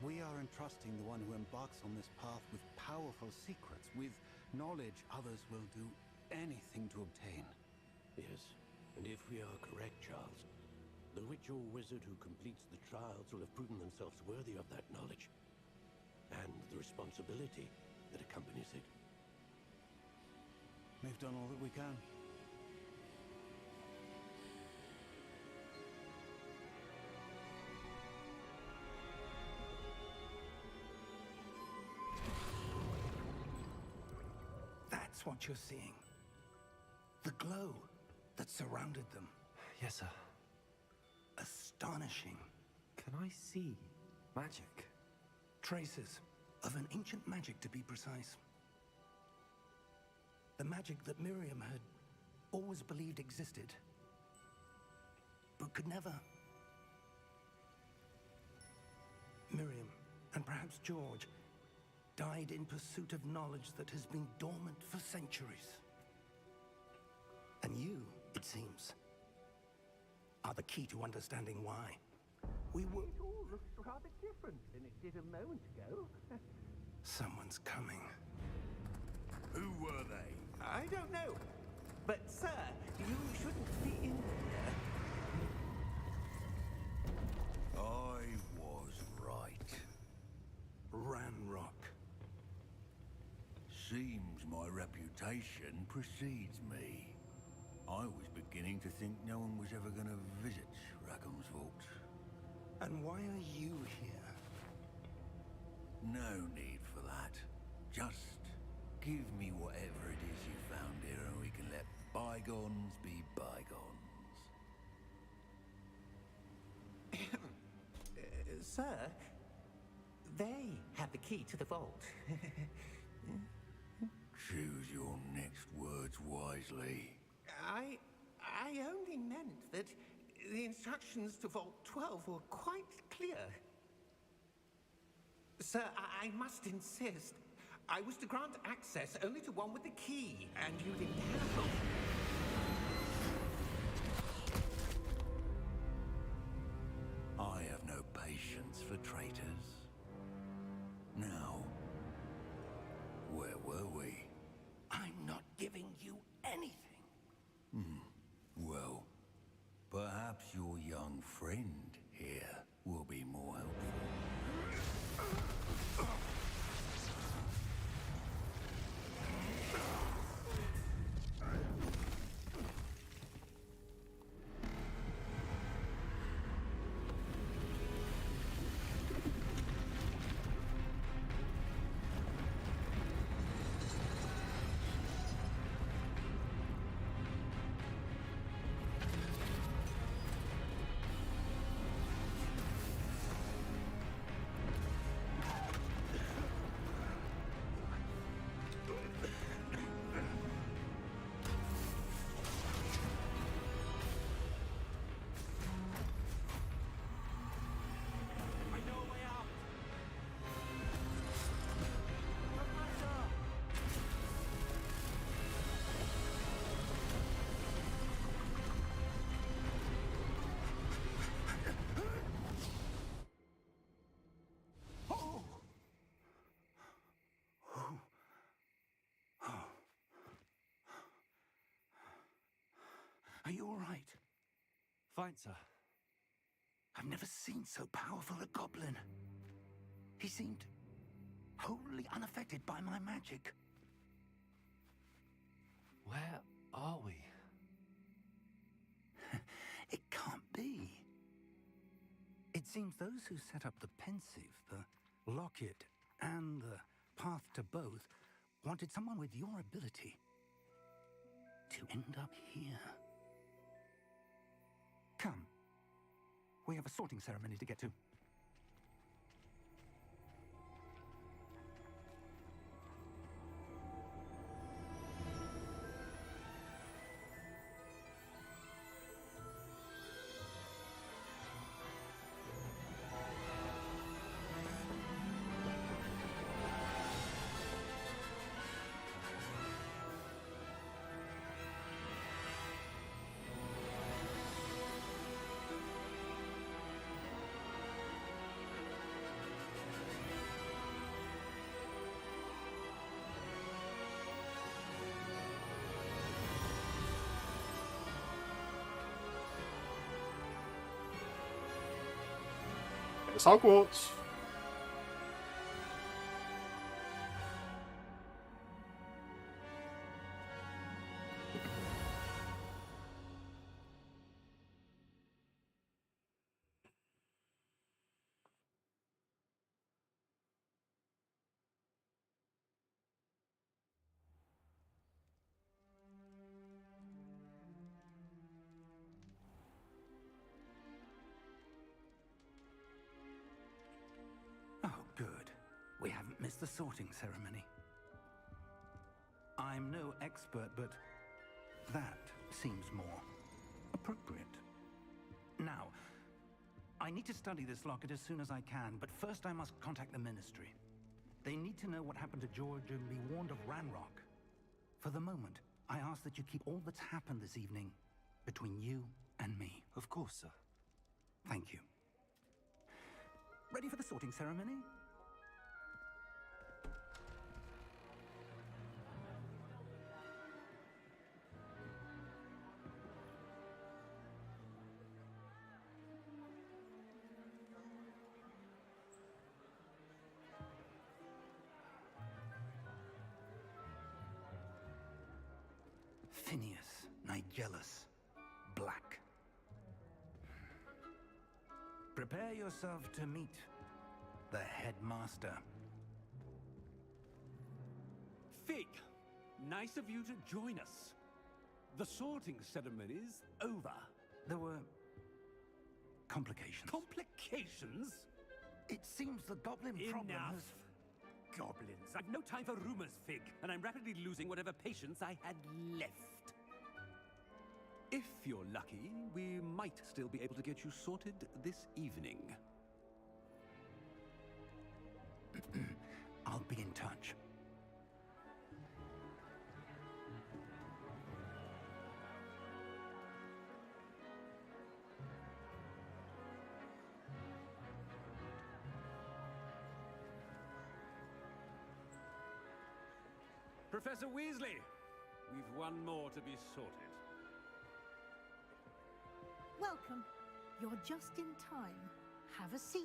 We are entrusting the one who embarks on this path with powerful secrets, with knowledge others will do anything to obtain. Yes, and if we are correct, Charles, the witch or wizard who completes the trials will have proven themselves worthy of that knowledge, and the responsibility that accompanies it. We've done all that we can. That's what you're seeing. The glow that surrounded them. Yes, sir. Astonishing. Can I see magic? Traces of an ancient magic, to be precise. The magic that Miriam had always believed existed, but could never. Miriam, and perhaps George, died in pursuit of knowledge that has been dormant for centuries. And you, it seems, are the key to understanding why. We were... It all looks rather different than it did a moment ago. Someone's coming. Who were they? I don't know. But, sir, you shouldn't be in here. I was right. Ranrock. Seems my reputation precedes me. I was beginning to think no one was ever going to visit Rackham's vault. And why are you here? No need for that. Just give me whatever it is you found here and we can let bygones be bygones. Sir, they have the key to the vault. Choose your next words wisely. I only meant that the instructions to Vault 12 were quite clear. Sir, I must insist. I was to grant access only to one with the key, and you didn't have it. I have no patience for traitors. Now, where were we? I'm not giving you anything. Well, perhaps your young friend here will be more helpful. Fine, sir. I've never seen so powerful a goblin. He seemed wholly unaffected by my magic. Where are we? It can't be. It seems those who set up the pensive, the locket, and the path to both wanted someone with your ability to end up here. Come. We have a sorting ceremony to get to. It's Hogwarts. Oh, good. We haven't missed the sorting ceremony. I'm no expert, but that seems more appropriate. Now, I need to study this locket as soon as I can, but first I must contact the Ministry. They need to know what happened to George and be warned of Ranrock. For the moment, I ask that you keep all that's happened this evening between you and me. Of course, sir. Thank you. Ready for the sorting ceremony? Phineas, Nigellus, Black. Prepare yourself to meet the headmaster. Fig, nice of you to join us. The sorting ceremony's over. There were complications. Complications? It seems the goblin problem Enough. has... Goblins. I've no time for rumors, Fig, and I'm rapidly losing whatever patience I had left. If you're lucky, we might still be able to get you sorted this evening. I'll be in touch. Professor Weasley, we've one more to be sorted. Welcome. You're just in time. Have a seat.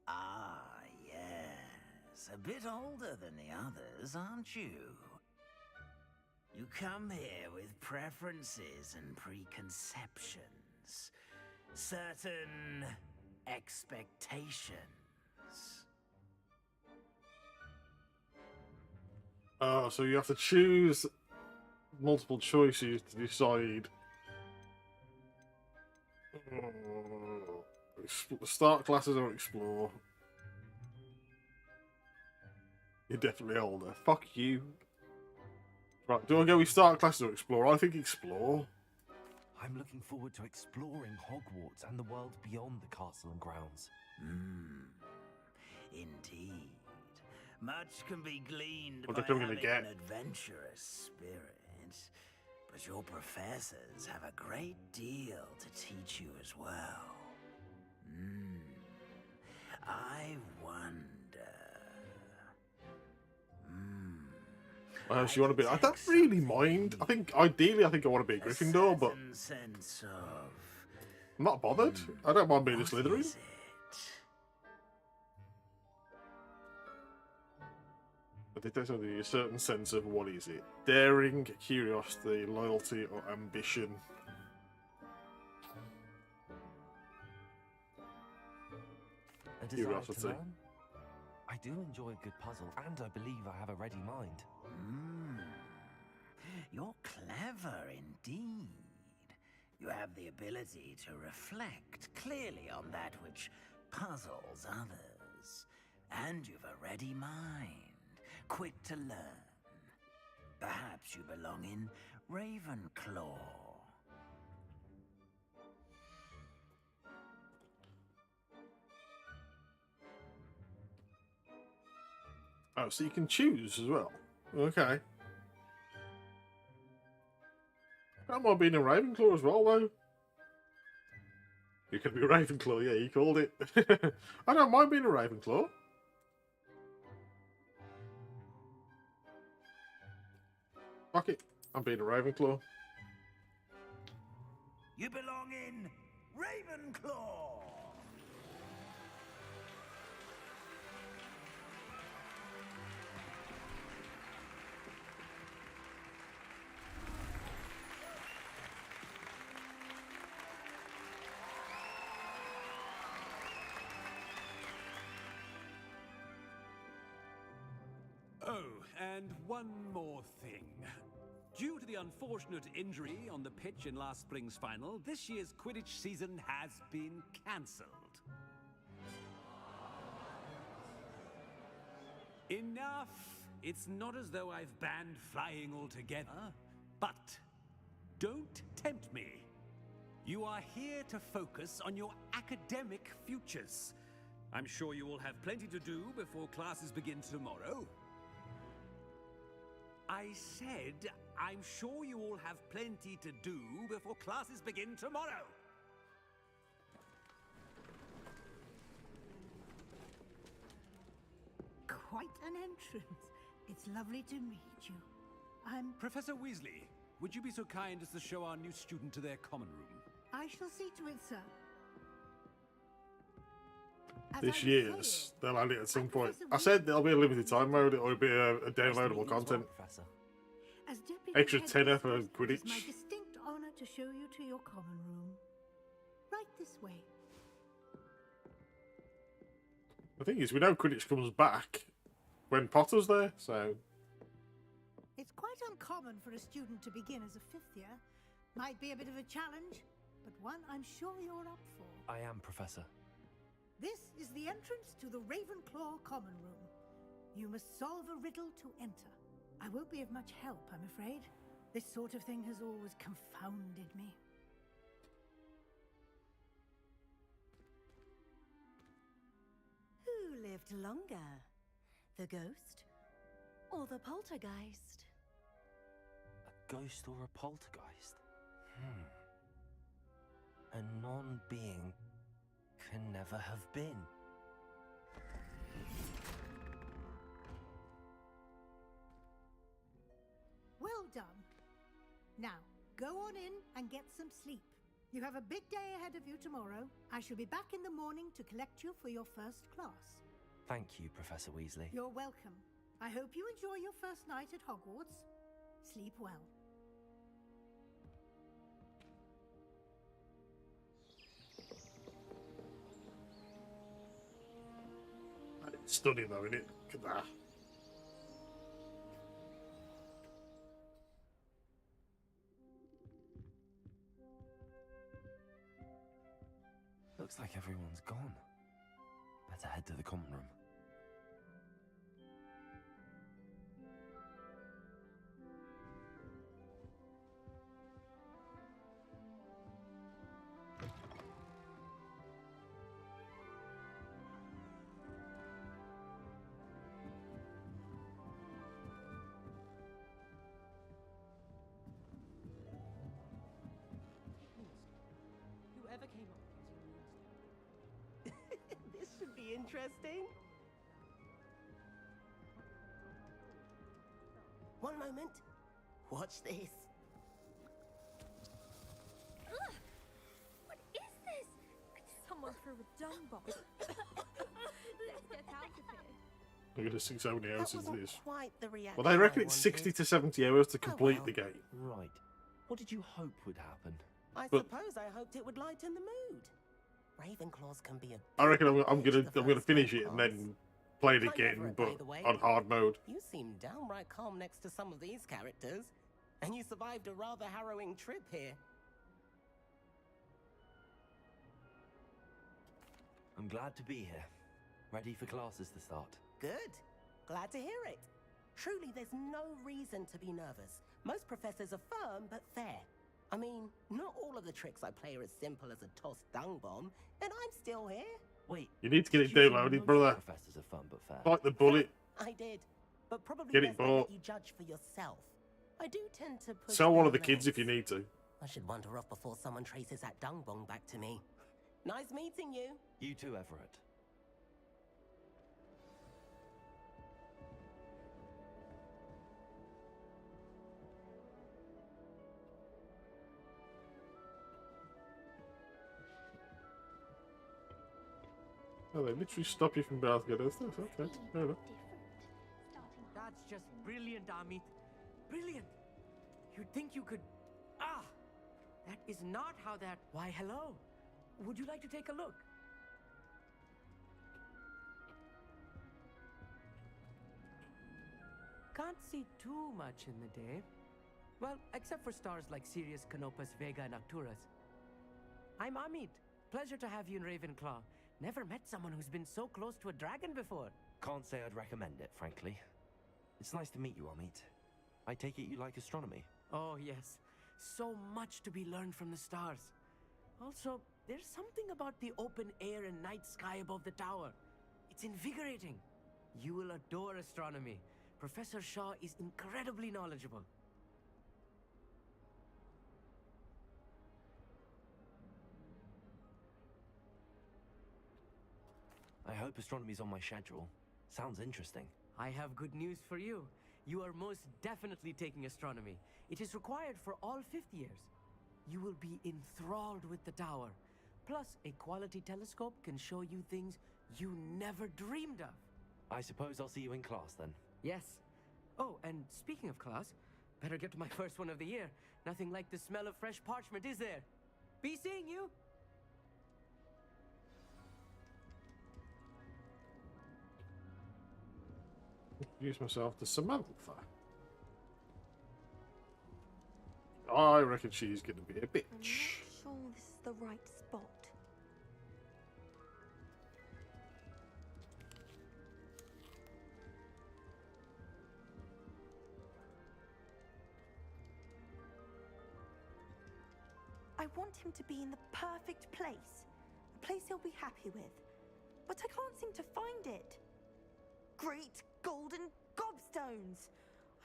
Ah, yes. A bit older than the others, aren't you? You come here with preferences and preconceptions. Certain expectations. Oh, so you have to choose multiple choices to decide. Start classes or explore. You're definitely older. Fuck you. Right, do I go with start classes or explore? I think explore. I'm looking forward to exploring Hogwarts and the world beyond the castle and grounds. Indeed. Much can be gleaned What by are we gonna having get? an adventurous spirit. but your professors have a great deal to teach you as well. I wonder... So you want to be? I don't really mind. I think ideally, I want to be a Gryffindor, but sense of... I'm not bothered. I don't mind being a Slytherin. But it does have a certain sense of what is it? Daring, curiosity, loyalty, or ambition. A desire to learn? I do enjoy a good puzzle, and I believe I have a ready mind. You're clever indeed. You have the ability to reflect clearly on that which puzzles others. And you've a ready mind, quick to learn. Perhaps you belong in Ravenclaw. Oh, so you can choose as well. Okay. I don't mind being a Ravenclaw as well, though. You could be a Ravenclaw, yeah, you called it. I don't mind being a Ravenclaw. Fuck it, I'm being a Ravenclaw. You belong in Ravenclaw! Oh, and one more thing. Due to the unfortunate injury on the pitch in last spring's final, this year's Quidditch season has been cancelled. Enough! It's not as though I've banned flying altogether, but don't tempt me. You are here to focus on your academic futures. I'm sure you will have plenty to do before classes begin tomorrow. I said, I'm sure you all have plenty to do before classes begin tomorrow. Quite an entrance. It's lovely to meet you. I'm... Professor Weasley, would you be so kind as to show our new student to their common room? I shall see to it, sir. As This I year's, was they'll add it at some point. Professor I said there'll be a limited time mode, or it'll be a downloadable content. As deputy Extra tenner headmistress, for it is Quidditch. my distinct honor to show you to your common room. Right this way. The thing is, we know Quidditch comes back when Potter's there, so... It's quite uncommon for a student to begin as a fifth year. Might be a bit of a challenge, but one I'm sure you're up for. I am, Professor. This is the entrance to the Ravenclaw common room. You must solve a riddle to enter. I won't be of much help, I'm afraid. This sort of thing has always confounded me. Who lived longer? The ghost or the poltergeist? A ghost or a poltergeist? A non-being can never have been. Well done. Now, go on in and get some sleep. You have a big day ahead of you tomorrow. I shall be back in the morning to collect you for your first class. Thank you, Professor Weasley. You're welcome. I hope you enjoy your first night at Hogwarts. Sleep well. It's stunning though, isn't it? Look at that. Looks like everyone's gone. Better head to the common room. be interesting. One moment. Watch this. Ugh! What is this? Someone threw a dung bomb. Let's get out of here. Look at this, how many hours is this? Quite the reaction. Well, they reckon it's I wanted. 60 to 70 hours to complete the game. Right. What did you hope would happen? I But- suppose I hoped it would lighten the mood. Ravenclaws can be a. I reckon I'm gonna finish it and then play it I'm again, over it, but by the way. on hard mode. You seem downright calm next to some of these characters, and you survived a rather harrowing trip here. I'm glad to be here. Ready for classes to start. Good. Glad to hear it. Truly, there's no reason to be nervous. Most professors are firm but fair. I mean, not all of the tricks I play are as simple as a tossed dung bomb, and I'm still here. Wait. You need to get it did you say downloaded, most brother. Professors are fun but fair. Bite the bullet. I did, but probably Get it best I bought. let you judge for yourself. I do tend to push Sell one of their the kids if limits. you need to. I should wander off before someone traces that dung bong back to me. Nice meeting you. You too, Everett. Oh, they literally stop you from being able to get stuff. Okay, fair enough. That's just brilliant, Amit. Brilliant. You'd think you could... Ah! That is not how that... Why, hello. Would you like to take a look? Can't see too much in the day. Well, except for stars like Sirius, Canopus, Vega, and Arcturus. I'm Amit. Pleasure to have you in Ravenclaw. Never met someone who's been so close to a dragon before. Can't say I'd recommend it, frankly. It's nice to meet you, Amit. I take it you like astronomy? Oh, yes. So much to be learned from the stars. Also, there's something about the open air and night sky above the tower. It's invigorating. You will adore astronomy. Professor Shaw is incredibly knowledgeable. I hope astronomy's on my schedule. Sounds interesting. I have good news for you. You are most definitely taking astronomy. It is required for all 5th years. You will be enthralled with the tower. Plus, a quality telescope can show you things you never dreamed of. I suppose I'll see you in class then. Yes. Oh, and speaking of class, better get to my first one of the year. Nothing like the smell of fresh parchment, is there? Be seeing you. Introduce myself to Samantha. I reckon she's going to be a bitch. I'm not sure this is the right spot. I want him to be in the perfect place. A place he'll be happy with. But I can't seem to find it. Great golden gobstones!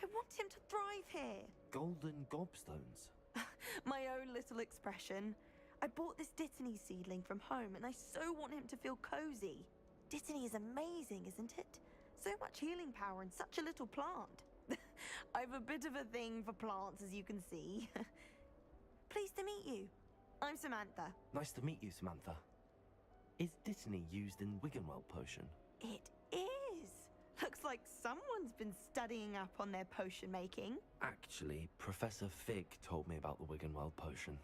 I want him to thrive here. Golden gobstones? My own little expression. I bought this Dittany seedling from home and I so want him to feel cozy. Dittany is amazing, isn't it? So much healing power in such a little plant. I've a bit of a thing for plants, as you can see. Pleased to meet you. I'm Samantha. Nice to meet you, Samantha. Is Dittany used in Wiggenweld potion? It is. Looks like someone's been studying up on their potion making. Actually, Professor Fig told me about the Wiggenweld potion.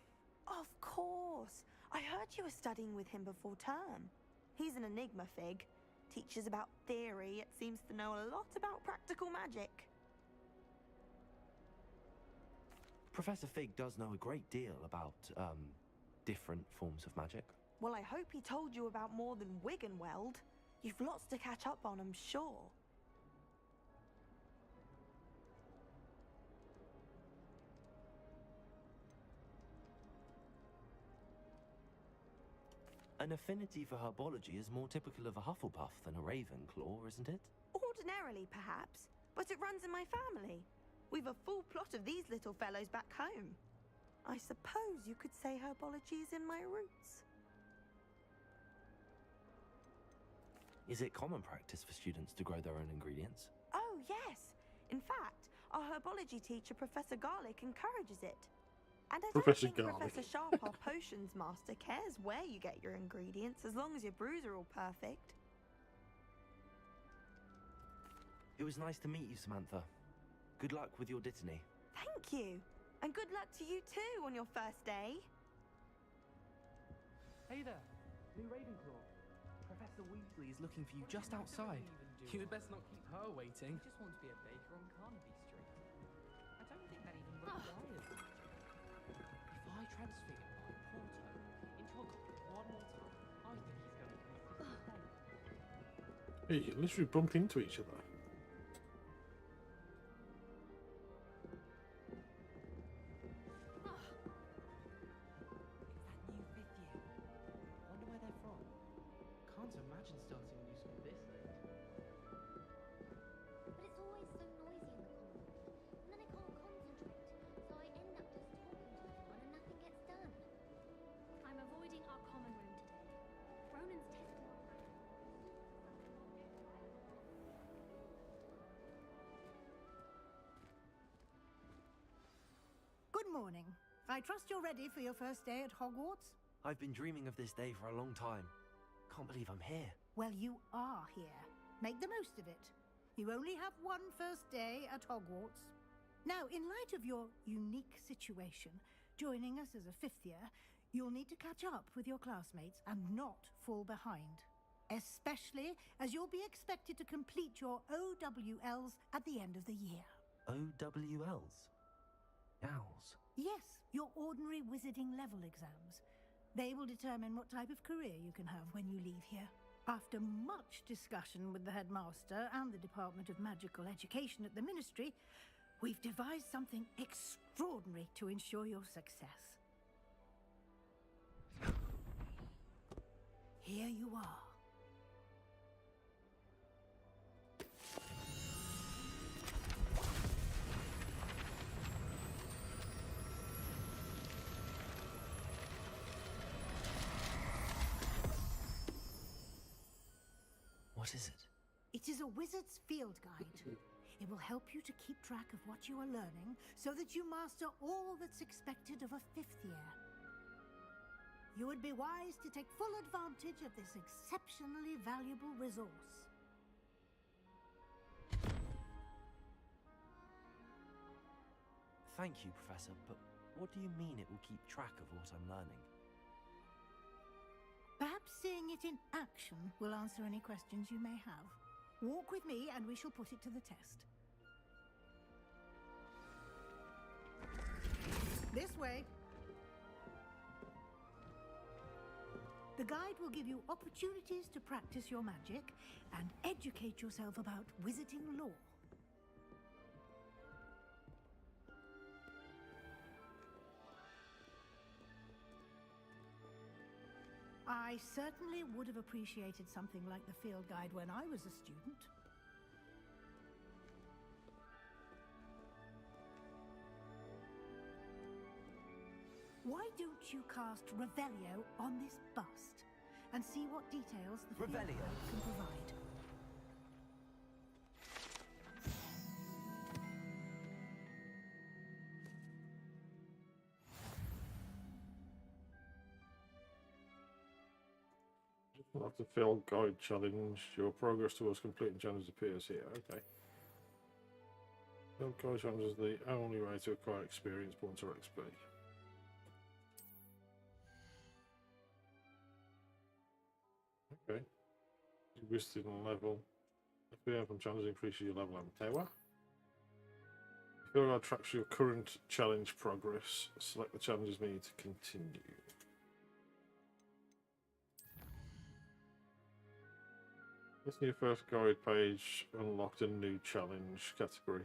Of course. I heard you were studying with him before term. He's an enigma, Fig. Teaches about theory, yet seems to know a lot about practical magic. Professor Fig does know a great deal about, different forms of magic. Well, I hope he told you about more than Wiggenweld. You've lots to catch up on, I'm sure. An affinity for herbology is more typical of a Hufflepuff than a Ravenclaw, isn't it? Ordinarily, perhaps, but it runs in my family. We've a full plot of these little fellows back home. I suppose you could say herbology is in my roots. Is it common practice for students to grow their own ingredients? Oh, yes. In fact, our herbology teacher, Professor Garlic, encourages it. And I don't Professor think Garlic. Professor Sharp, our potions master, cares where you get your ingredients as long as your brews are all perfect. It was nice to meet you, Samantha. Good luck with your dittany. Thank you. And good luck to you too on your first day. Hey there, new Ravenclaw. Professor Weasley is looking for you just outside. You had best not keep her waiting. I just want to be a baker on Carnaby Street. I don't think that even requires that. If I transfigured my Porto into a goblin one more time, I think he's going to consider. Hey, you literally bump into each other. Wonder where they're from. Can't imagine starting a new school this late. But it's always so noisy in the common room, and then I can't concentrate, so I end up just talking to everyone and nothing gets done. I'm avoiding our common room today. Ronan's testing our Good morning. I trust you're ready for your first day at Hogwarts? I've been dreaming of this day for a long time. Can't believe I'm here. Well, you are here. Make the most of it. You only have one first day at Hogwarts. Now, in light of your unique situation, joining us as a fifth year, you'll need to catch up with your classmates and not fall behind. Especially as you'll be expected to complete your OWLs at the end of the year. OWLs? Owls? Yes, your ordinary wizarding level exams. They will determine what type of career you can have when you leave here. After much discussion with the headmaster and the Department of Magical Education at the Ministry, we've devised something extraordinary to ensure your success. Here you are. What is it? It is a wizard's field guide. It will help you to keep track of what you are learning so that you master all that's expected of a fifth year. You would be wise to take full advantage of this exceptionally valuable resource. Thank you, Professor, but what do you mean it will keep track of what I'm learning? Perhaps seeing it in action will answer any questions you may have. Walk with me and we shall put it to the test. This way. The guide will give you opportunities to practice your magic and educate yourself about wizarding lore. I certainly would have appreciated something like the field guide when I was a student. Why don't you cast Revelio on this bust and see what details the field guide can provide? Like the field guide challenge, your progress towards completing challenges appears here. Okay. Field guide challenge is the only way to acquire experience points or XP. Okay. Wisdom level. If from challenge increases your level and power. If field guide tracks your current challenge progress, select the challenges needed to continue. This new first guide page unlocked a new challenge category.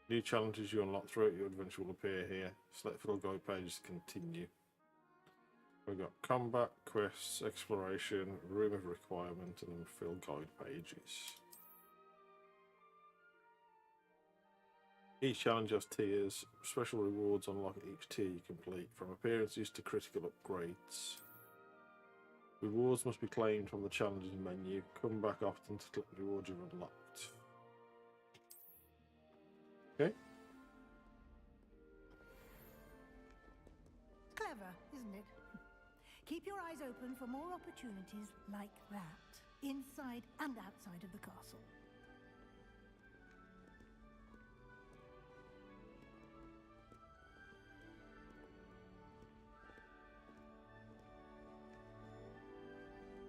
New challenges you unlock throughout your adventure will appear here. Select field guide pages to continue. We've got combat, quests, exploration, room of requirement, and field guide pages. Each challenge has tiers. Special rewards unlock each tier you complete, from appearances to critical upgrades. Rewards must be claimed from the challenges menu. Come back often to collect rewards you've unlocked. Okay. Clever, isn't it? Keep your eyes open for more opportunities like that, inside and outside of the castle.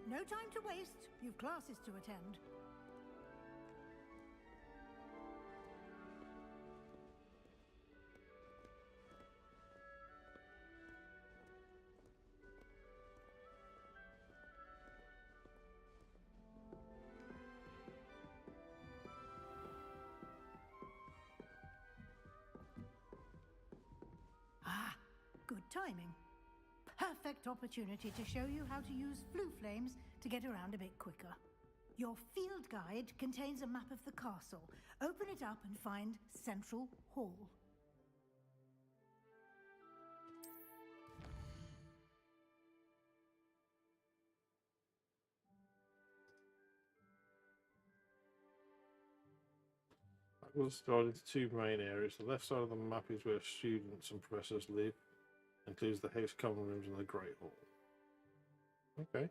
No time to waste. You've classes to attend. Ah, good timing. Perfect opportunity to show you how to use flue flames to get around a bit quicker. Your field guide contains a map of the castle. Open it up and find Central Hall. That was divided into two main areas. The left side of the map is where students and professors live. Includes the house common rooms and the Great Hall. Okay.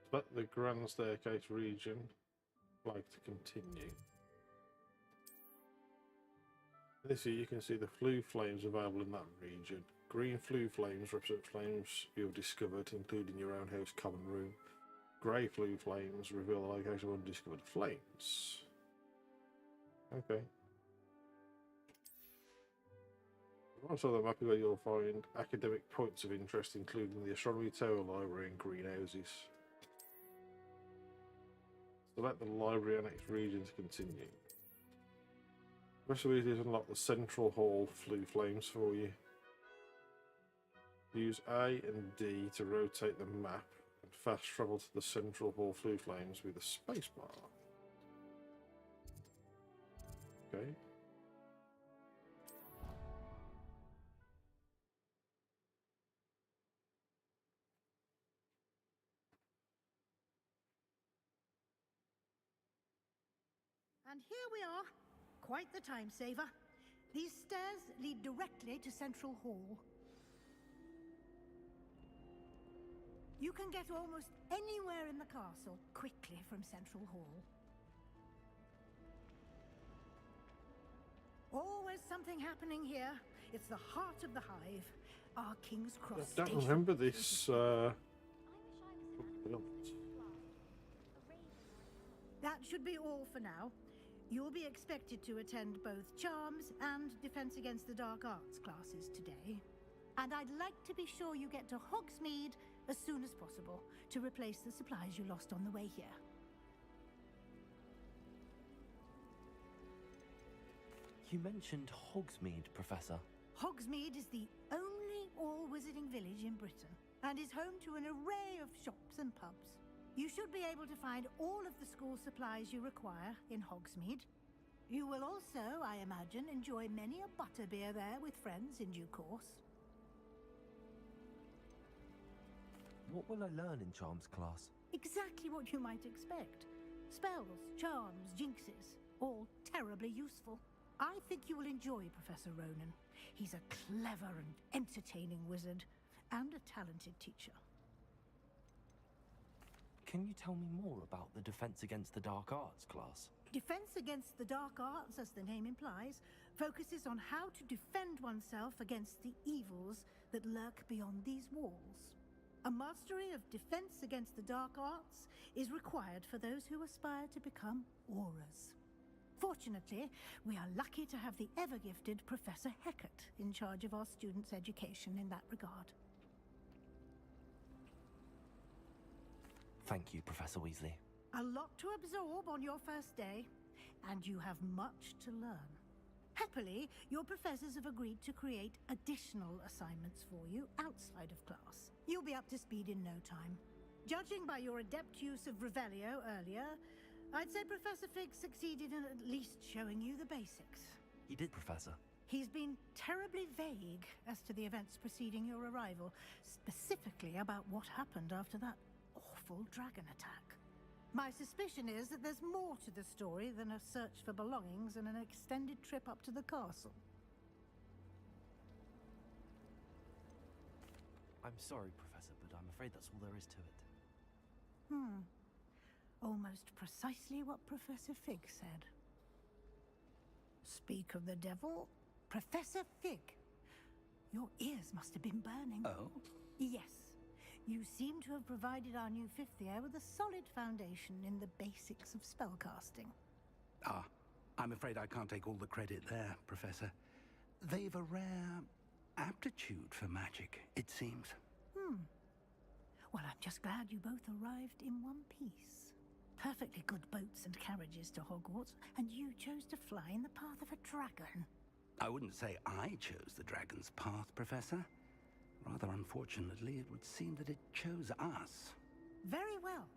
Select the Grand Staircase region. Like to continue. This here you can see the flue flames available in that region. Green flue flames represent flames you have discovered, including your own house common room. Grey flue flames reveal the location of undiscovered flames. Okay. Also, the map is where you'll find academic points of interest, including the Astronomy Tower Library and greenhouses. Select the library annex region to continue. Professor Weasley has unlocked the Central Hall flue flames for you. Use A and D to rotate the map and fast travel to the Central Hall flue flames with a spacebar. Okay. And here we are. Quite the time saver. These stairs lead directly to Central Hall. You can get almost anywhere in the castle quickly from Central Hall. Always something happening here. It's the heart of the hive. Our King's Cross I don't station. remember this. That should be all for now. You'll be expected to attend both Charms and Defense Against the Dark Arts classes today. And I'd like to be sure you get to Hogsmeade as soon as possible to replace the supplies you lost on the way here. You mentioned Hogsmeade, Professor. Hogsmeade is the only all-wizarding village in Britain and is home to an array of shops and pubs. You should be able to find all of the school supplies you require in Hogsmeade. You will also, I imagine, enjoy many a butterbeer there with friends in due course. What will I learn in Charms class? Exactly what you might expect. Spells, charms, jinxes, all terribly useful. I think you will enjoy Professor Ronan. He's a clever and entertaining wizard, and a talented teacher. Can you tell me more about the Defense Against the Dark Arts class? Defense Against the Dark Arts, as the name implies, focuses on how to defend oneself against the evils that lurk beyond these walls. A mastery of Defense Against the Dark Arts is required for those who aspire to become Aurors. Fortunately, we are lucky to have the ever-gifted Professor Hecat in charge of our students' education in that regard. Thank you, Professor Weasley. A lot to absorb on your first day, and you have much to learn. Happily, your professors have agreed to create additional assignments for you outside of class. You'll be up to speed in no time. Judging by your adept use of Revelio earlier, I'd say Professor Fig succeeded in at least showing you the basics. He did, Professor. He's been terribly vague as to the events preceding your arrival, specifically about what happened after that awful dragon attack. My suspicion is that there's more to the story than a search for belongings and an extended trip up to the castle. I'm sorry, Professor, but I'm afraid that's all there is to it. Almost precisely what Professor Fig said. Speak of the devil, Professor Fig. Your ears must have been burning. Oh? Yes. You seem to have provided our new fifth year with a solid foundation in the basics of spellcasting. Ah, I'm afraid I can't take all the credit there, Professor. They've a rare aptitude for magic, it seems. Well, I'm just glad you both arrived in one piece. Perfectly good boats and carriages to Hogwarts, and you chose to fly in the path of a dragon. I wouldn't say I chose the dragon's path, Professor. Rather unfortunately, it would seem that it chose us. Very well.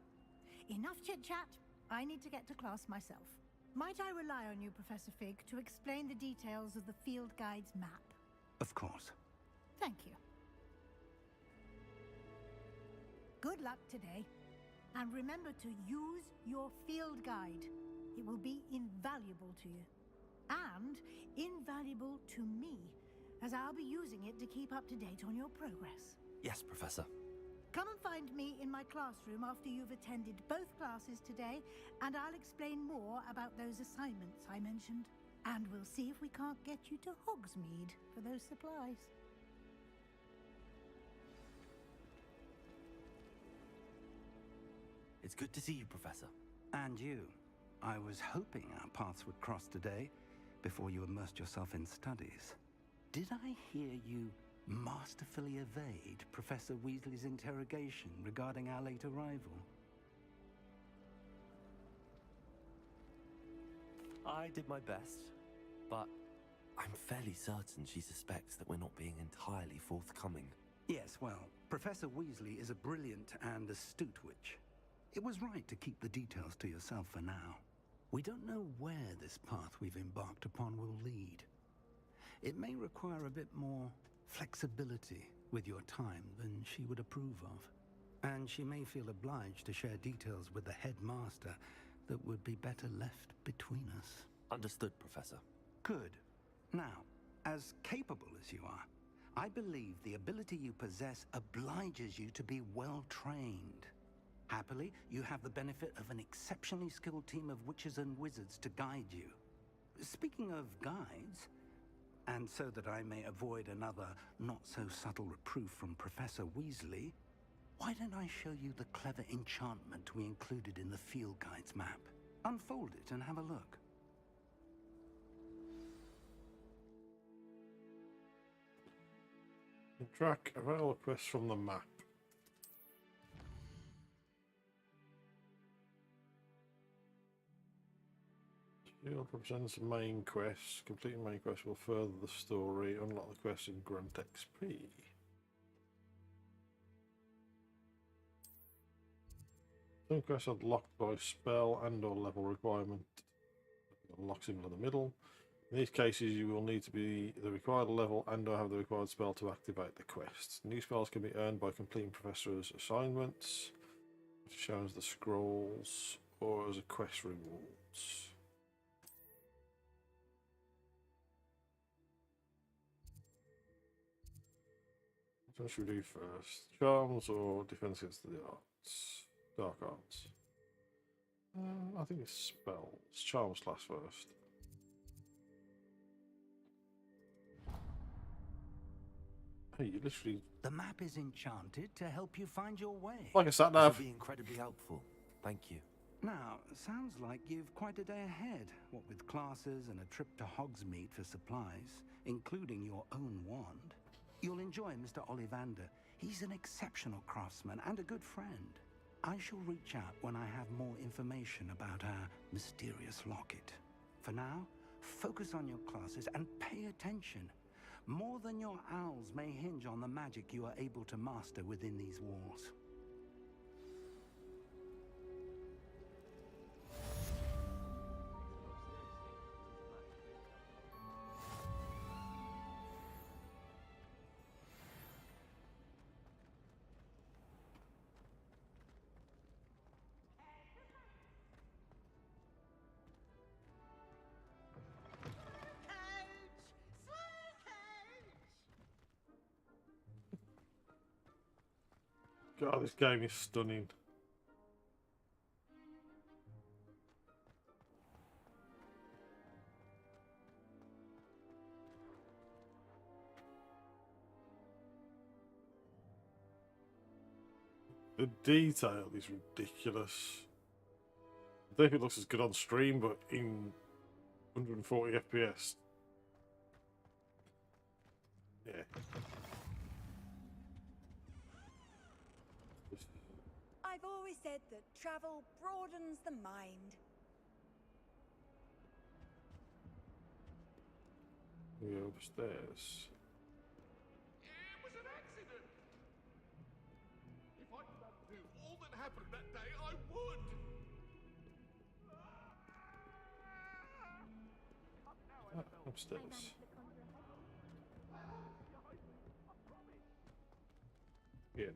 Enough chit-chat. I need to get to class myself. Might I rely on you, Professor Fig, to explain the details of the field guide's map? Of course. Thank you. Good luck today. And remember to use your field guide. It will be invaluable to you. And invaluable to me, as I'll be using it to keep up to date on your progress. Yes, Professor. Come and find me in my classroom after you've attended both classes today, and I'll explain more about those assignments I mentioned. And we'll see if we can't get you to Hogsmeade for those supplies. It's good to see you, Professor. And you. I was hoping our paths would cross today, before you immersed yourself in studies. Did I hear you masterfully evade Professor Weasley's interrogation regarding our late arrival? I did my best, but I'm fairly certain she suspects that we're not being entirely forthcoming. Yes, well, Professor Weasley is a brilliant and astute witch. It was right to keep the details to yourself for now. We don't know where this path we've embarked upon will lead. It may require a bit more flexibility with your time than she would approve of. And she may feel obliged to share details with the headmaster that would be better left between us. Understood, Professor. Good. Now, as capable as you are, I believe the ability you possess obliges you to be well trained. Happily, you have the benefit of an exceptionally skilled team of witches and wizards to guide you. Speaking of guides, and so that I may avoid another not-so-subtle reproof from Professor Weasley, why don't I show you the clever enchantment we included in the field guide's map? Unfold it and have a look. Track available quests from the map. Field represents the main quest. Completing main quest will further the story. Unlock the quest and grant XP. Some quests are locked by spell and or level requirement. Lock symbol in the middle. In these cases, you will need to be the required level and or have the required spell to activate the quest. New spells can be earned by completing professor's assignments, which shows the scrolls, or as a quest rewards. What should we do first? Charms or defense against the arts? Dark arts. I think it's spells. Charms class first. Hey, you literally... The map is enchanted to help you find your way. Like a sat This nav. will be incredibly helpful. Thank you. Now, sounds like you've quite a day ahead, what with classes and a trip to Hogsmeade for supplies, including your own wand. You'll enjoy Mr. Ollivander. He's an exceptional craftsman and a good friend. I shall reach out when I have more information about our mysterious locket. For now, focus on your classes and pay attention. More than your owls may hinge on the magic you are able to master within these walls. God, this game is stunning. The detail is ridiculous. I don't think it looks as good on stream, but in 140 FPS. Yeah. I've always said that travel broadens the mind. We're upstairs. It was an accident. If I could undo all that happened that day, I would. Upstairs. Yeah.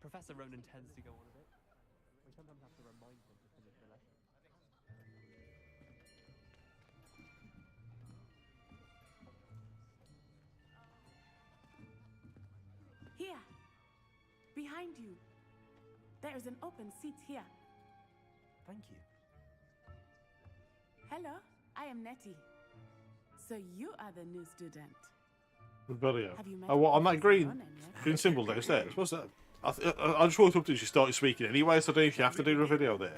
Professor Ronan tends to go on a bit. We sometimes have to remind him to finish the lesson. Here, behind you. There is an open seat here. Thank you. Hello, I am Nettie. So you are the new student. Video. Have you met Oh, what on that Professor green Ronan yet? green symbol downstairs? What's that? I just walked up to you. She started speaking anyway, so I don't know if you have to do a video there.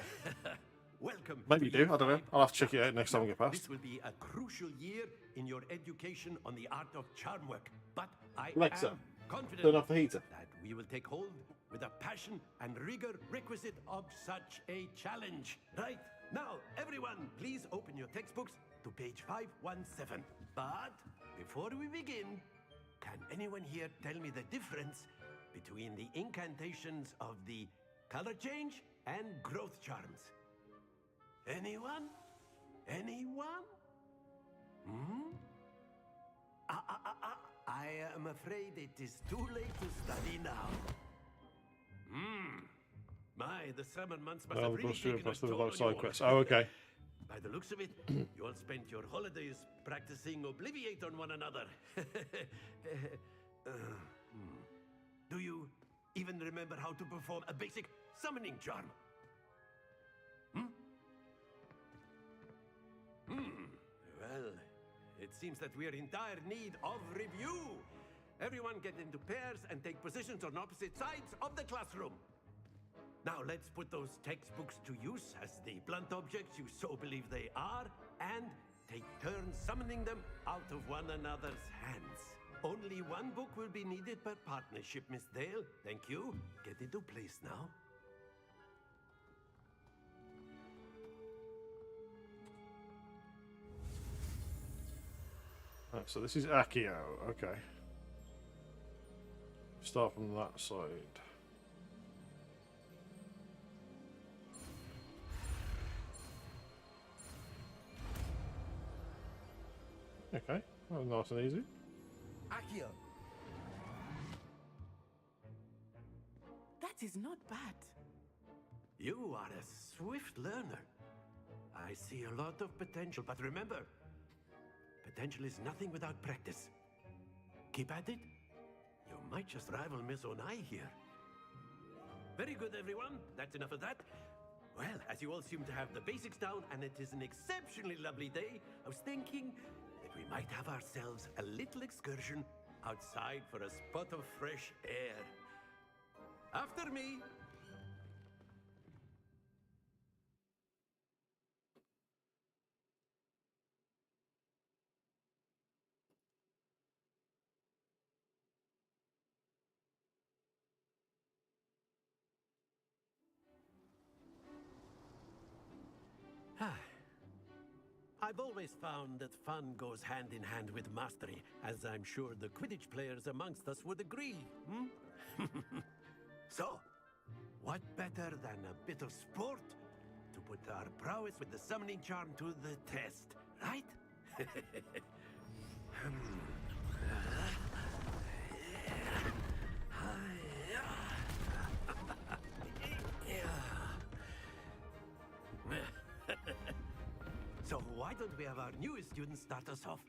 Welcome. Maybe you do. I don't know. I'll have to check it out next time I get past. This will be a crucial year in your education on the art of charm work, but I Alexa, am confident turn off the heater. that we will take hold with a passion and rigor requisite of such a challenge. Right, now, everyone, please open your textbooks to page 517. But before we begin, can anyone here tell me the difference between the incantations of the color change and growth charms? Anyone? Anyone? Hmm? I am afraid it is too late to study now. My, the summer months must have really taken a toll on you side all. quests. Oh, okay. By the looks of it, you all spent your holidays practicing Obliviate on one another. Do you even remember how to perform a basic summoning charm? Well, it seems that we are in dire need of review. Everyone get into pairs and take positions on opposite sides of the classroom. Now let's put those textbooks to use as the blunt objects you so believe they are, and take turns summoning them out of one another's hands. Only one book will be needed per partnership, Miss Dale. Thank you. Get into place now. Right, so this is Accio. Okay. Start from that side. Okay, well, nice and easy. Accio. That is not bad. You are a swift learner. I see a lot of potential, but remember, potential is nothing without practice. Keep at it. You might just rival Miss Onai here. Very good, everyone. That's enough of that. Well, as you all seem to have the basics down, and it is an exceptionally lovely day, I was thinking that we might have ourselves a little excursion outside for a spot of fresh air. After me. I've always found that fun goes hand in hand with mastery, as I'm sure the Quidditch players amongst us would agree. So, what better than a bit of sport to put our prowess with the summoning charm to the test, right? So why don't we have our newest student start us off?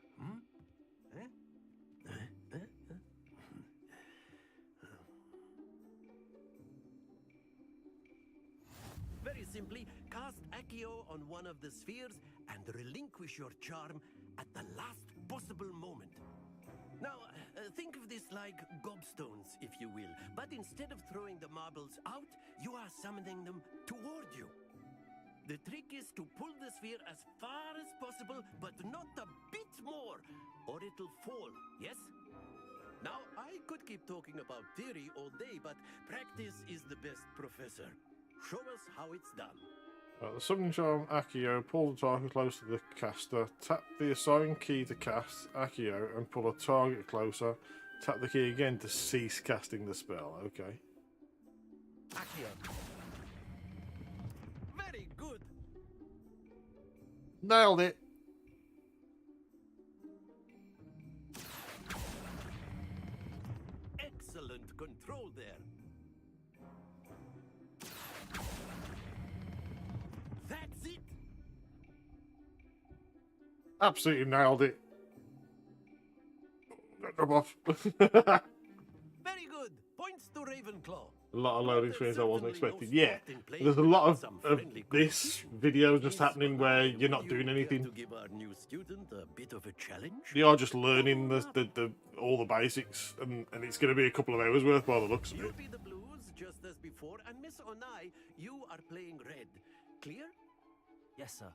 simply cast Accio on one of the spheres and relinquish your charm at the last possible moment. Now, think of this like gobstones, if you will, but instead of throwing the marbles out, you are summoning them toward you. The trick is to pull the sphere as far as possible, but not a bit more, or it'll fall, yes? Now, I could keep talking about theory all day, but practice is the best professor. Show us how it's done. The summon charm Accio, pull the target close to the caster, tap the assigned key to cast Accio and pull a target closer, tap the key again to cease casting the spell. Okay. Accio. Very good. Nailed it. Excellent control there. That's it. Absolutely nailed it. Drop off. Very good. Points to Ravenclaw. A lot of loading screens I wasn't expecting. Yeah, there's a lot of this video just happening where you're not doing anything. To give our new student a bit of a challenge. You are just learning the all the basics, and it's going to be a couple of hours worth by the looks of it. You'll be the blues just as before, and Miss Onai, you are playing red. Clear? Yes, sir.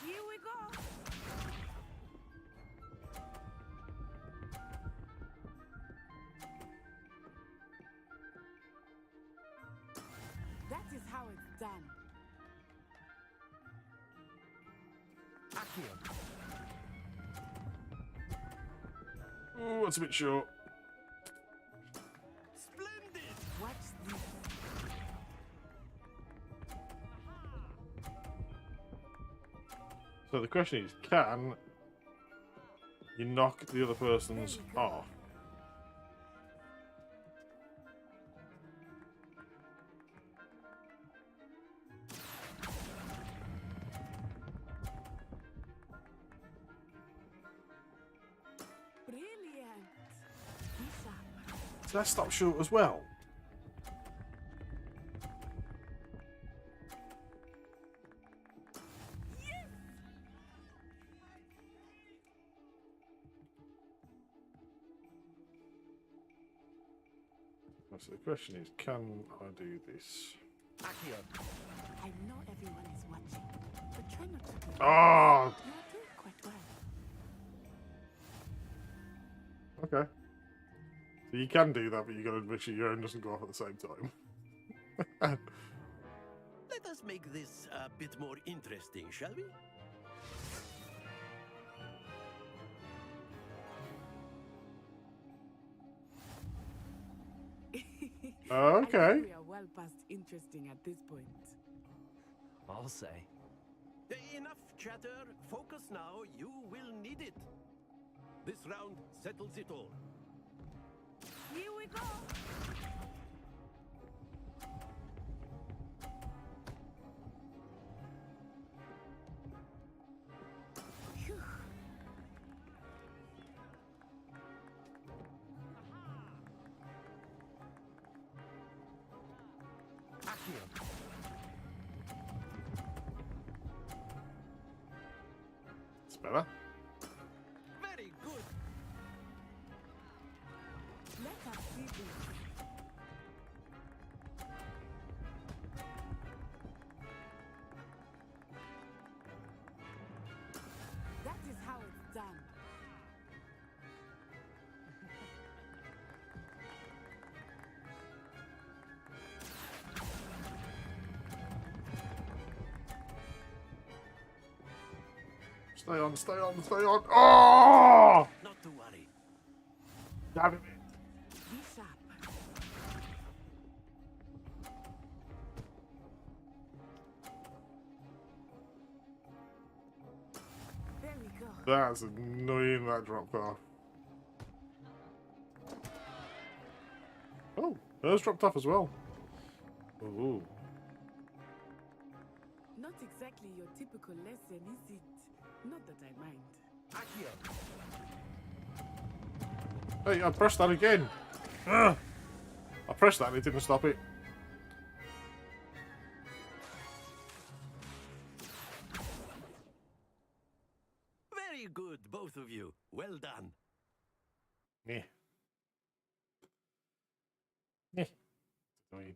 Here we go. That is how it's done. Oh, that's a bit short. Splendid. Watch this. So the question is, can you knock the other person's off? Brilliant. So that stops short as well. So the question is, can I do this? I know everyone is watching, but try not to do it. Ah! You're doing quite well. Okay. So you can do that, but you got to make sure your own doesn't go off at the same time. Let us make this a bit more interesting, shall we? Okay. I think we are well past interesting at this point. I'll say. Enough chatter. Focus now. You will need it. This round settles it all. Here we go. Phew. It's better. Very good. Let us see this. That is how it's done. Stay on, stay on, stay on. Oh! Not to worry. Damn it. Be sharp. There we go. That's annoying, that dropped off. Oh, hers dropped off as well. Ooh. Not exactly your typical lesson, is it? Not that I mind. Hey, I pressed that again. Ugh. I pressed that and it didn't stop it. Very good, both of you. Well done. Yeah. Yeah. Annoying.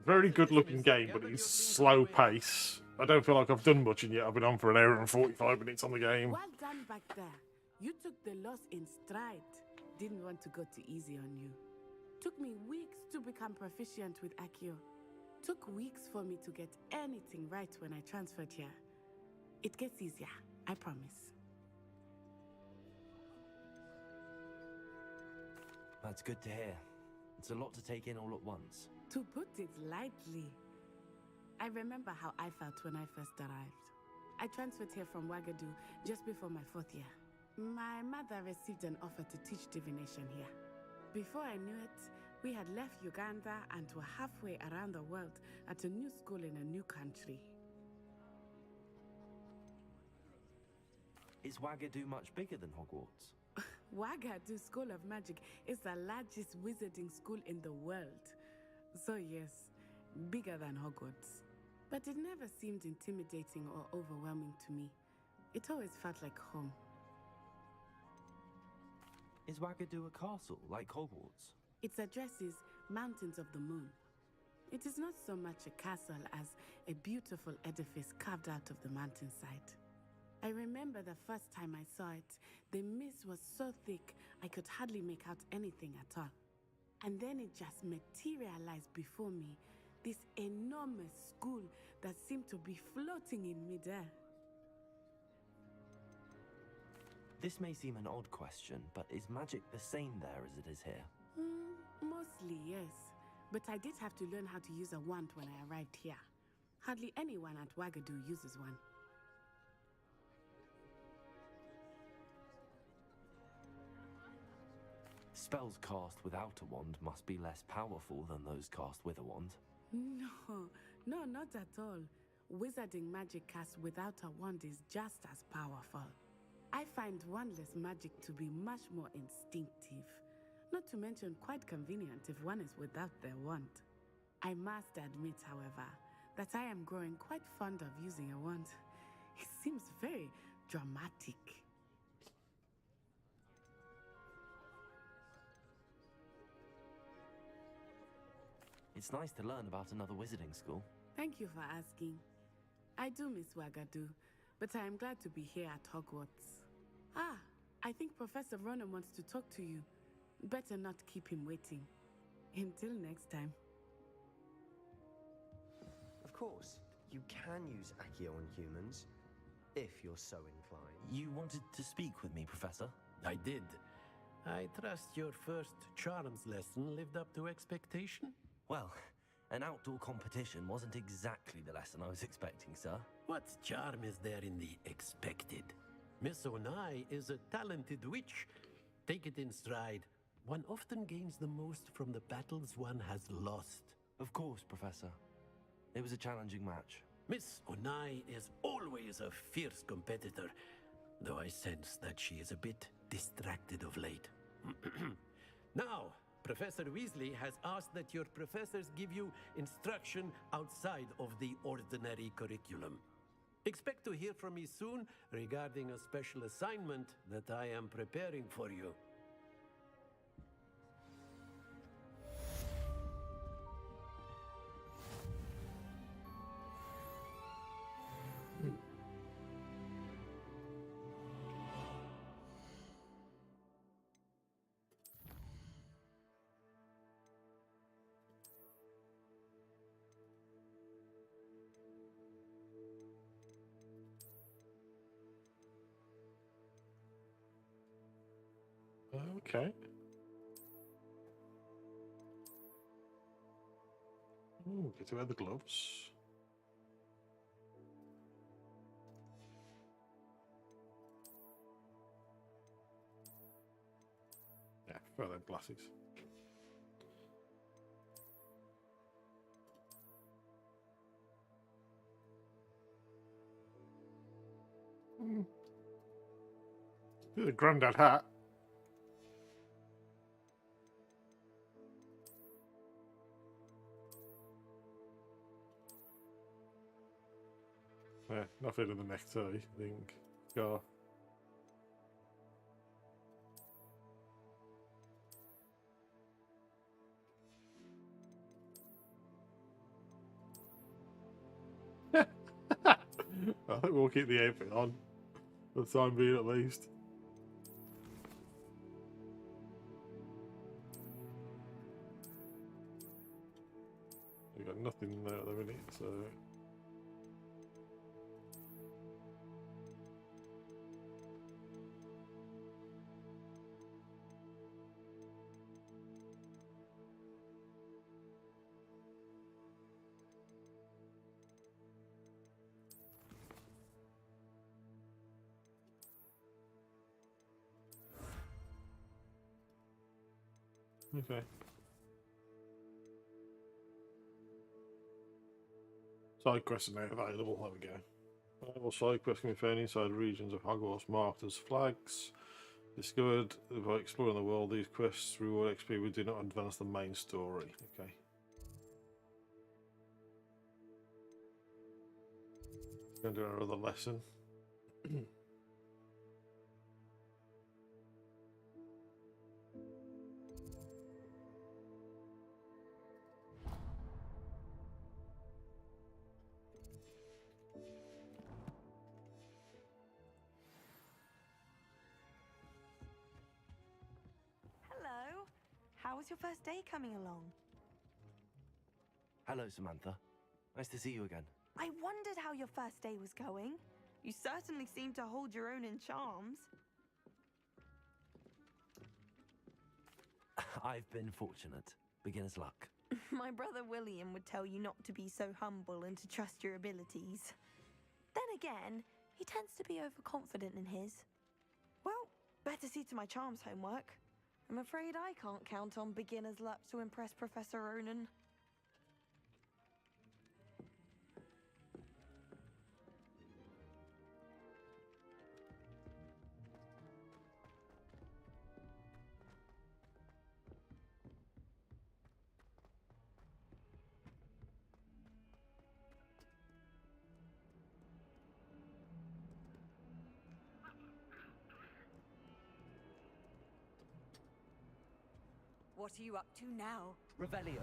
Very good looking game, but it's slow pace. I don't feel like I've done much, and yet I've been on for an hour and 45 minutes on the game. Well done back there. You took the loss in stride. Didn't want to go too easy on you. Took me weeks to become proficient with Accio. Took weeks for me to get anything right when I transferred here. It gets easier, I promise. That's good to hear. It's a lot to take in all at once. To put it lightly, I remember how I felt when I first arrived. I transferred here from Wagadu just before my 4th year. My mother received an offer to teach divination here. Before I knew it, we had left Uganda and were halfway around the world at a new school in a new country. Is Wagadu much bigger than Hogwarts? Wagadu School of Magic is the largest wizarding school in the world. So yes, bigger than Hogwarts. But it never seemed intimidating or overwhelming to me. It always felt like home. Is Wagadu a castle, like Hogwarts? Its address is Mountains of the Moon. It is not so much a castle as a beautiful edifice carved out of the mountainside. I remember the first time I saw it, the mist was so thick I could hardly make out anything at all. And then it just materialized before me, this enormous school that seemed to be floating in midair. This may seem an odd question, but is magic the same there as it is here? Mostly, yes. But I did have to learn how to use a wand when I arrived here. Hardly anyone at Wagadu uses one. Spells cast without a wand must be less powerful than those cast with a wand. No, not at all. Wizarding magic cast without a wand is just as powerful. I find wandless magic to be much more instinctive. Not to mention quite convenient if one is without their wand. I must admit, however, that I am growing quite fond of using a wand. It seems very dramatic. It's nice to learn about another wizarding school. Thank you for asking. I do miss Wagadu, but I am glad to be here at Hogwarts. Ah, I think Professor Ronan wants to talk to you. Better not keep him waiting. Until next time. Of course, you can use Accio on humans, if you're so inclined. You wanted to speak with me, Professor? I did. I trust your first charms lesson lived up to expectation? Well, an outdoor competition wasn't exactly the lesson I was expecting, sir. What charm is there in the expected? Miss Onai is a talented witch. Take it in stride. One often gains the most from the battles one has lost. Of course, Professor. It was a challenging match. Miss Onai is always a fierce competitor, though I sense that she is a bit distracted of late. Now, Professor Weasley has asked that your professors give you instruction outside of the ordinary curriculum. Expect to hear from me soon regarding a special assignment that I am preparing for you. Okay. Ooh, get to wear the gloves. Yeah, prefer them glasses. The granddad hat. Yeah, nothing in the necktie, I think. Scarf. I think we'll keep the outfit on for the time being, at least. We got nothing there at the minute, so. Okay. Side quests are now available. There we go. All side quests can be found inside regions of Hogwarts marked as flags. Discovered by exploring the world, these quests reward XP but do not advance the main story. Okay. Going to do another lesson. Hello. How was your first day coming along? Hello, Samantha. Nice to see you again. I wondered how your first day was going. You certainly seem to hold your own in charms. I've been fortunate. Beginner's luck. My brother William would tell you not to be so humble and to trust your abilities. Then again, he tends to be overconfident in his. Well, better see to my charms homework. I'm afraid I can't count on beginner's luck to impress Professor Ronan. What are you up to now? Revelio.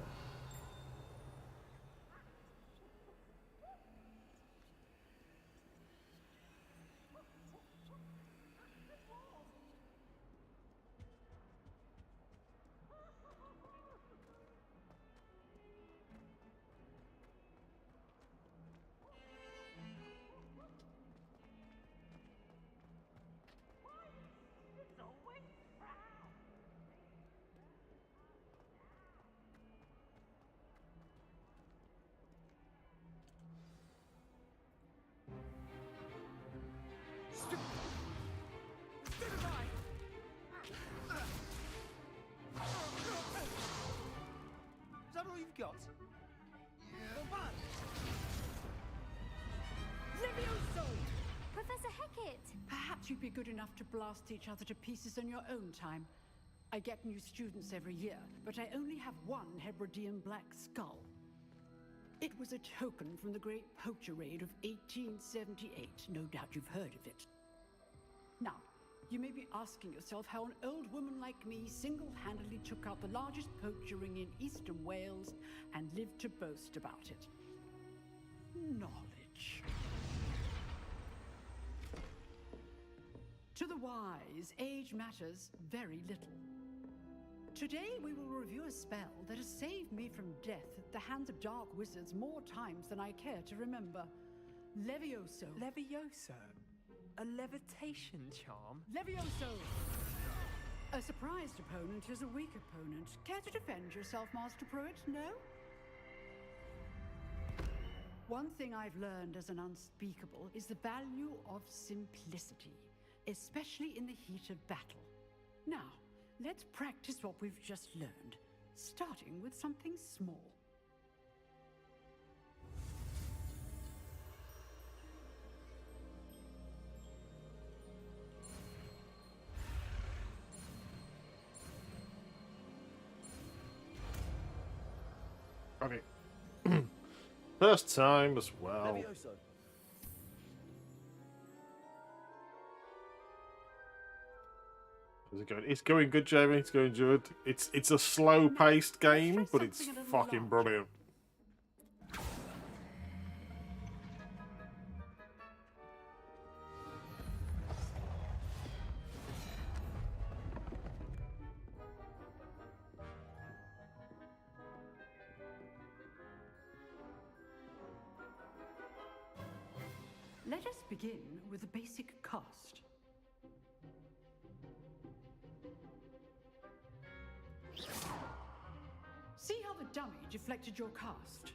Is that all you've got? Levioso! Professor Hecat! Perhaps you'd be good enough to blast each other to pieces on your own time. I get new students every year, but I only have one Hebridean black skull. It was a token from the Great Poacher Raid of 1878. No doubt you've heard of it. Now, you may be asking yourself how an old woman like me single-handedly took out the largest poacher ring in eastern Wales and lived to boast about it. Knowledge. To the wise, age matters very little. Today we will review a spell that has saved me from death at the hands of dark wizards more times than I care to remember. Levioso. Levioso? A levitation charm? Levioso! A surprised opponent is a weak opponent. Care to defend yourself, Master Pruitt? No? One thing I've learned as an unspeakable is the value of simplicity, especially in the heat of battle. Now, let's practice what we've just learned, starting with something small. Okay. First time as well. Levioso. How's it going? It's going good, Jamie. It's going good. It's a slow-paced game, but it's fucking brilliant. Let us begin with the basic cast. See how the dummy deflected your cast?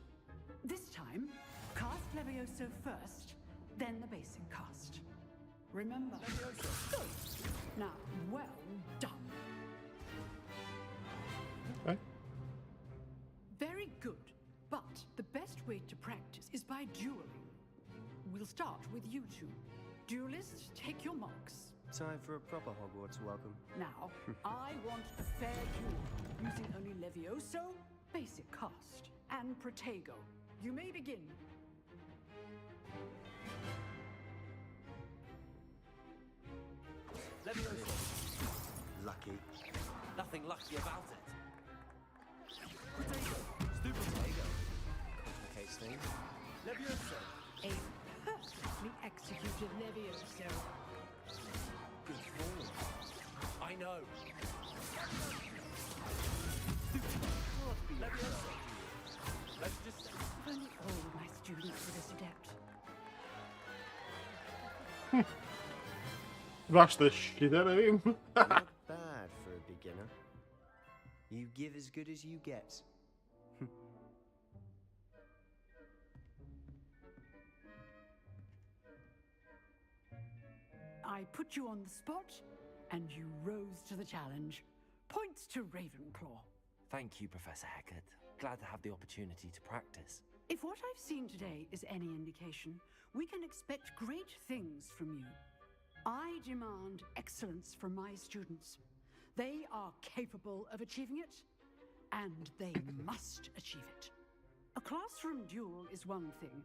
This time, cast Levioso first, then the basic cast. Remember? Good. Now, well done. Okay. Very good, but the best way to practice is by dueling. We'll start with you two. Duelists, take your marks. Time for a proper Hogwarts welcome. Now, I want a fair duel, using only Levioso, basic cast, and Protego. You may begin. Levioso. Lucky. Nothing lucky about it. Potato. Stupid potato. Complicates things. Levioso. A perfectly executed Levioso. Good form. I know. Levioso. Let's just... If only all my students were this adept. Rush the shit out of him. Not bad for a beginner. You give as good as you get. I put you on the spot, and you rose to the challenge. Points to Ravenclaw. Thank you, Professor Hecat. Glad to have the opportunity to practice. If what I've seen today is any indication, we can expect great things from you. I demand excellence from my students. They are capable of achieving it, and they must achieve it. A classroom duel is one thing,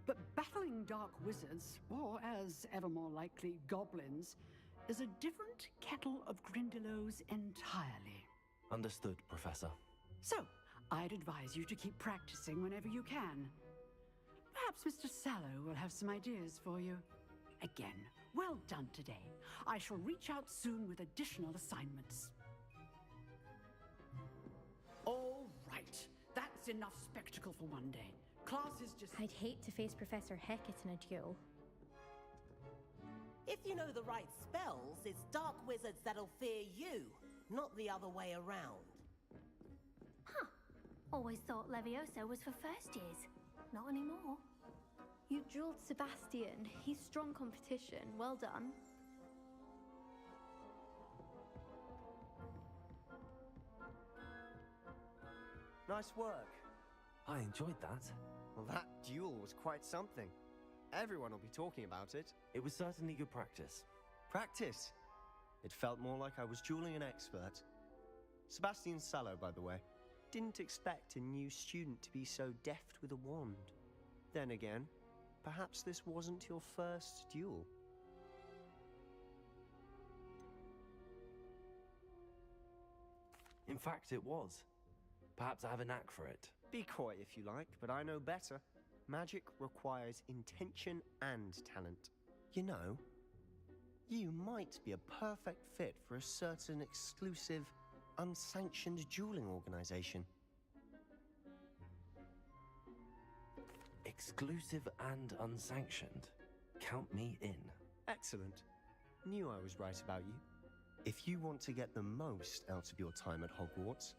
but battling dark wizards, or as ever more likely, goblins, is a different kettle of Grindylows entirely. Understood, Professor. So, I'd advise you to keep practicing whenever you can. Perhaps Mr. Sallow will have some ideas for you. Again, well done today. I shall reach out soon with additional assignments. All right, that's enough spectacle for one day. Class is just... I'd hate to face Professor Hecat in a duel. If you know the right spells, it's dark wizards that'll fear you, not the other way around. Huh. Always thought Levioso was for first years. Not anymore. You drilled Sebastian. He's strong competition. Well done. Nice work. I enjoyed that. Well, that duel was quite something. Everyone will be talking about it. It was certainly good practice. Practice? It felt more like I was dueling an expert. Sebastian Sallow, by the way. Didn't expect a new student to be so deft with a wand. Then again, perhaps this wasn't your first duel. In fact, it was. Perhaps I have a knack for it. Be coy if you like, but I know better. Magic requires intention and talent. You know, you might be a perfect fit for a certain exclusive, unsanctioned dueling organization. Exclusive and unsanctioned. Count me in. Excellent. Knew I was right about you. If you want to get the most out of your time at Hogwarts,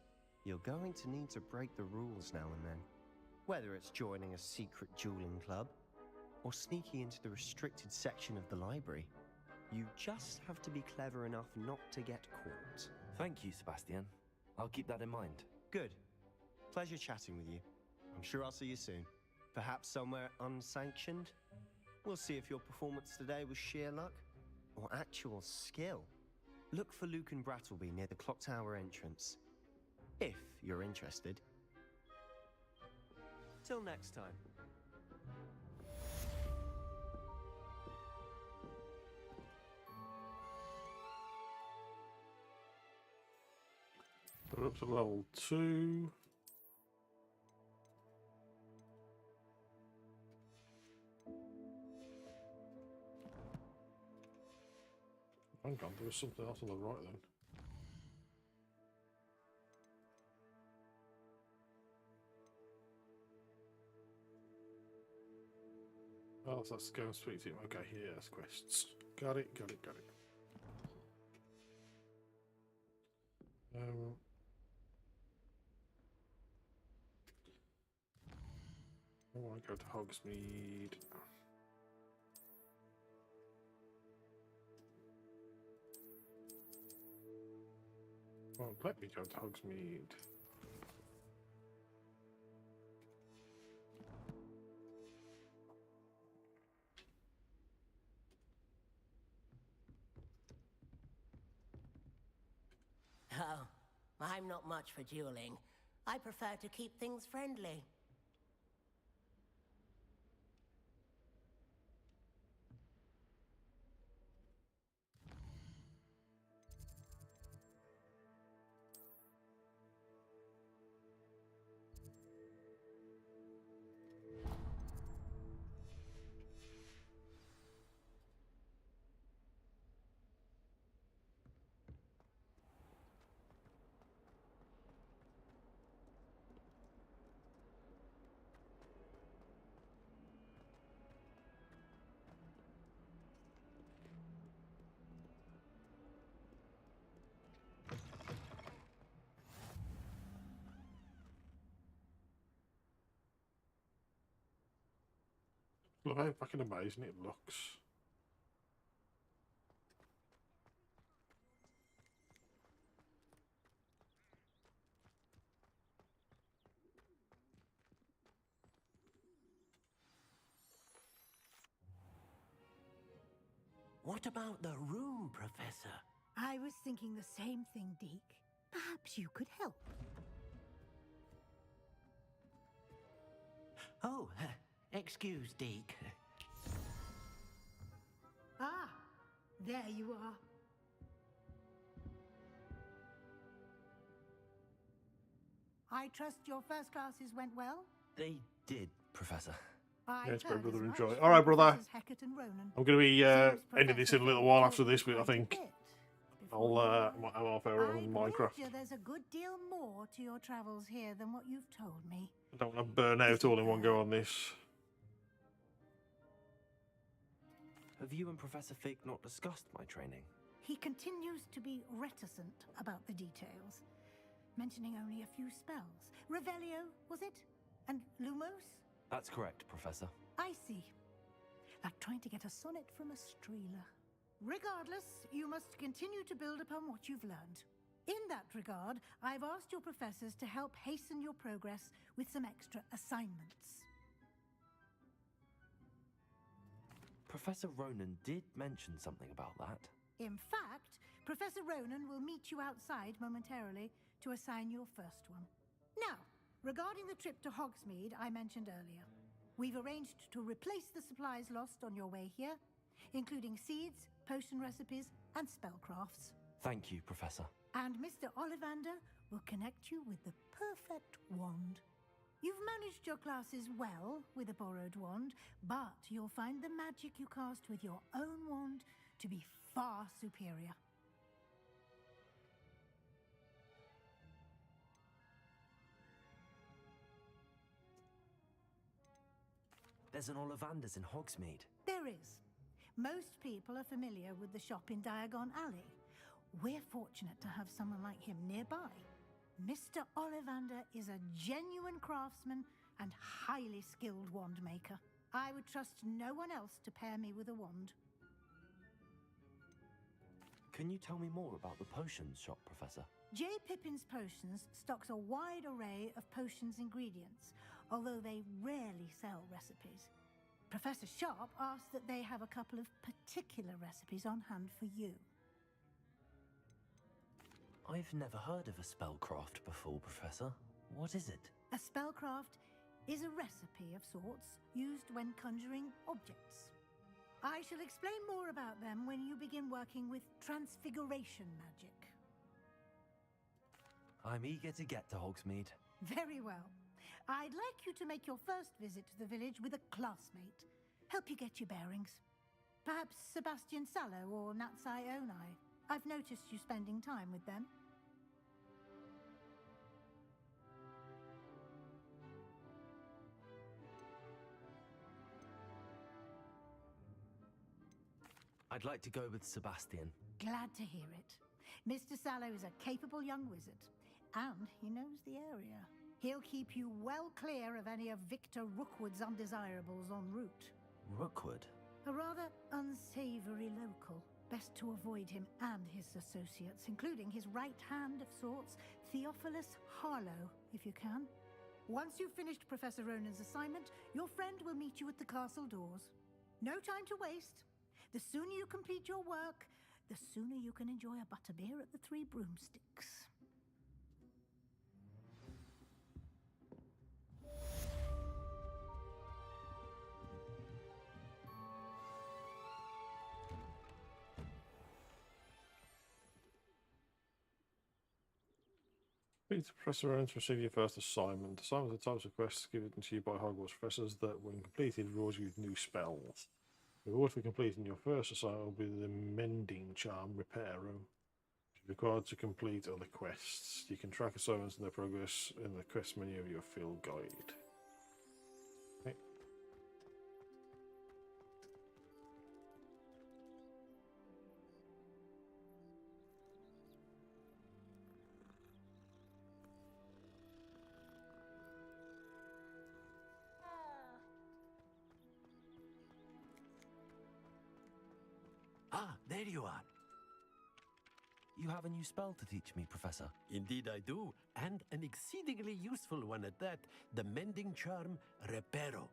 you're going to need to break the rules now and then. Whether it's joining a secret dueling club, or sneaking into the restricted section of the library, you just have to be clever enough not to get caught. Thank you, Sebastian. I'll keep that in mind. Good. Pleasure chatting with you. I'm sure I'll see you soon. Perhaps somewhere unsanctioned? We'll see if your performance today was sheer luck, or actual skill. Look for Luke and Brattleby near the Clock Tower entrance. If you're interested. Till next time. We're up to level 2. Hang on, there was something else on the right then. Oh, so let's go and speak to him. Okay, yes, quests. Got it. I want to go to Hogsmeade. Well, let me go to Hogsmeade. Oh, I'm not much for dueling. I prefer to keep things friendly. Look how fucking amazing it looks. What about the room, Professor? I was thinking the same thing, Deke. Perhaps you could help. Oh, excuse, Deke. Ah, there you are. I trust your first classes went well? They did, Professor. I Yes, my heard brother, as much enjoy. from All right, brother. Professors Hackett and Ronan. I'm going to be Seems ending this in a little while after this, but I think I'll I'm half hour on I'd Minecraft. wager there's a good deal more to your travels here than what you've told me. I don't want to burn out all in one go on this. Have you and Professor Fig not discussed my training? He continues to be reticent about the details, mentioning only a few spells. Revelio, was it? And Lumos? That's correct, Professor. I see. Like trying to get a sonnet from a streeler. Regardless, you must continue to build upon what you've learned. In that regard, I've asked your professors to help hasten your progress with some extra assignments. Professor Ronan did mention something about that. In fact, Professor Ronan will meet you outside momentarily to assign your first one. Now, regarding the trip to Hogsmeade I mentioned earlier, we've arranged to replace the supplies lost on your way here, including seeds, potion recipes, and spellcrafts. Thank you, Professor. And Mr. Ollivander will connect you with the perfect wand. You've managed your classes well with a borrowed wand, but you'll find the magic you cast with your own wand to be far superior. There's an Ollivander's in Hogsmeade. There is. Most people are familiar with the shop in Diagon Alley. We're fortunate to have someone like him nearby. Mr. Ollivander is a genuine craftsman and highly skilled wand maker. I would trust no one else to pair me with a wand. Can you tell me more about the potions shop, Professor? J. Pippin's Potions stocks a wide array of potions ingredients, although they rarely sell recipes. Professor Sharp asked that they have a couple of particular recipes on hand for you. I've never heard of a spellcraft before, Professor. What is it? A spellcraft is a recipe of sorts used when conjuring objects. I shall explain more about them when you begin working with transfiguration magic. I'm eager to get to Hogsmeade. Very well. I'd like you to make your first visit to the village with a classmate. Help you get your bearings. Perhaps Sebastian Sallow or Natsai Onai. I've noticed you spending time with them. I'd like to go with Sebastian. Glad to hear it. Mr. Sallow is a capable young wizard, and he knows the area. He'll keep you well clear of any of Victor Rookwood's undesirables en route. Rookwood? A rather unsavory local. Best to avoid him and his associates, including his right hand of sorts, Theophilus Harlow, if you can. Once you've finished Professor Ronan's assignment, your friend will meet you at the castle doors. No time to waste. The sooner you complete your work, the sooner you can enjoy a butterbeer at the Three Broomsticks. Speak to Professor Rowan to receive your first assignment. Assignments are types of quests given to you by Hogwarts professors that, when completed, rewards you with new spells. The reward for completing your first assignment will be the Mending Charm Repair Room. You're required to complete other quests. You can track assignments and their progress in the quest menu of your field guide. Okay. Ah, there you are. You have a new spell to teach me, Professor. Indeed I do, and an exceedingly useful one at that. The Mending Charm Reparo.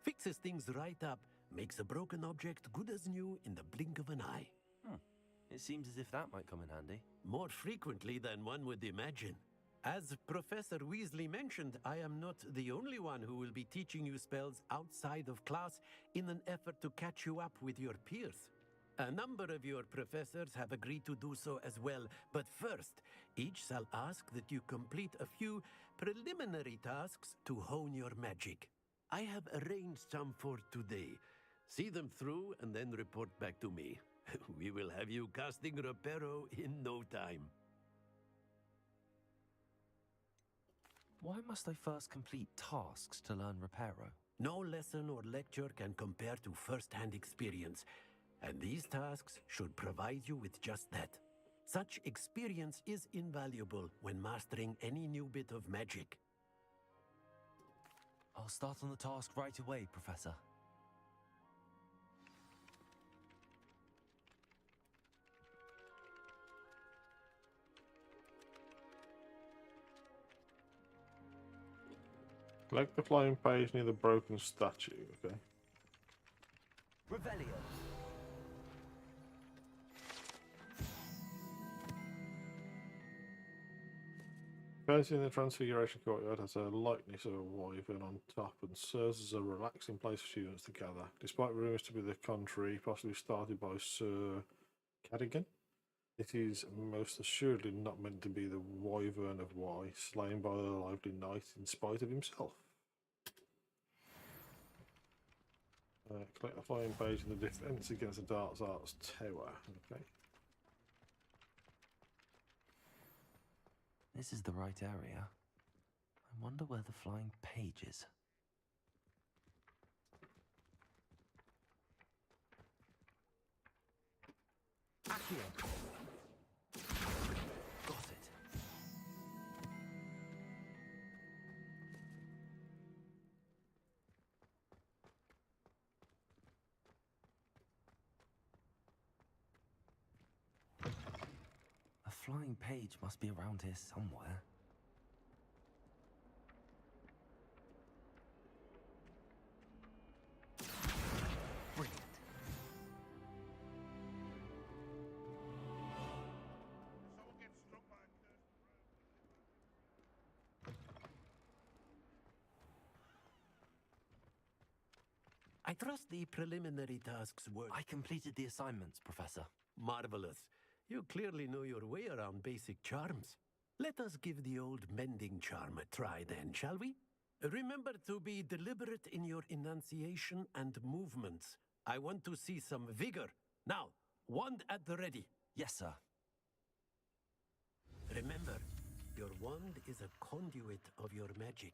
Fixes things right up, makes a broken object good as new in the blink of an eye. It seems as if that might come in handy. More frequently than one would imagine. As Professor Weasley mentioned, I am not the only one who will be teaching you spells outside of class in an effort to catch you up with your peers. A number of your professors have agreed to do so as well, but first, each shall ask that you complete a few preliminary tasks to hone your magic. I have arranged some for today. See them through and then report back to me. We will have you casting Reparo in no time. Why must I first complete tasks to learn Reparo? No lesson or lecture can compare to first-hand experience. And these tasks should provide you with just that. Such experience is invaluable when mastering any new bit of magic. I'll start on the task right away, Professor. Collect the flying page near the broken statue, okay? Revelio. Facing the Transfiguration Courtyard has a likeness of a wyvern on top and serves as a relaxing place for students to gather. Despite rumours to be the contrary, possibly started by Sir Cadogan, it is most assuredly not meant to be the wyvern of Wye, slain by the lively knight in spite of himself. Collect the flying page in the defence against the Dark Arts Tower. Okay. This is the right area. I wonder where the flying page is. Accio. Got it. A flying page must be around here somewhere. Brilliant. I trust the preliminary tasks were... I completed the assignments, Professor. Marvelous. You clearly know your way around basic charms. Let us give the old mending charm a try then, shall we? Remember to be deliberate in your enunciation and movements. I want to see some vigor. Now, wand at the ready. Yes, sir. Remember, your wand is a conduit of your magic.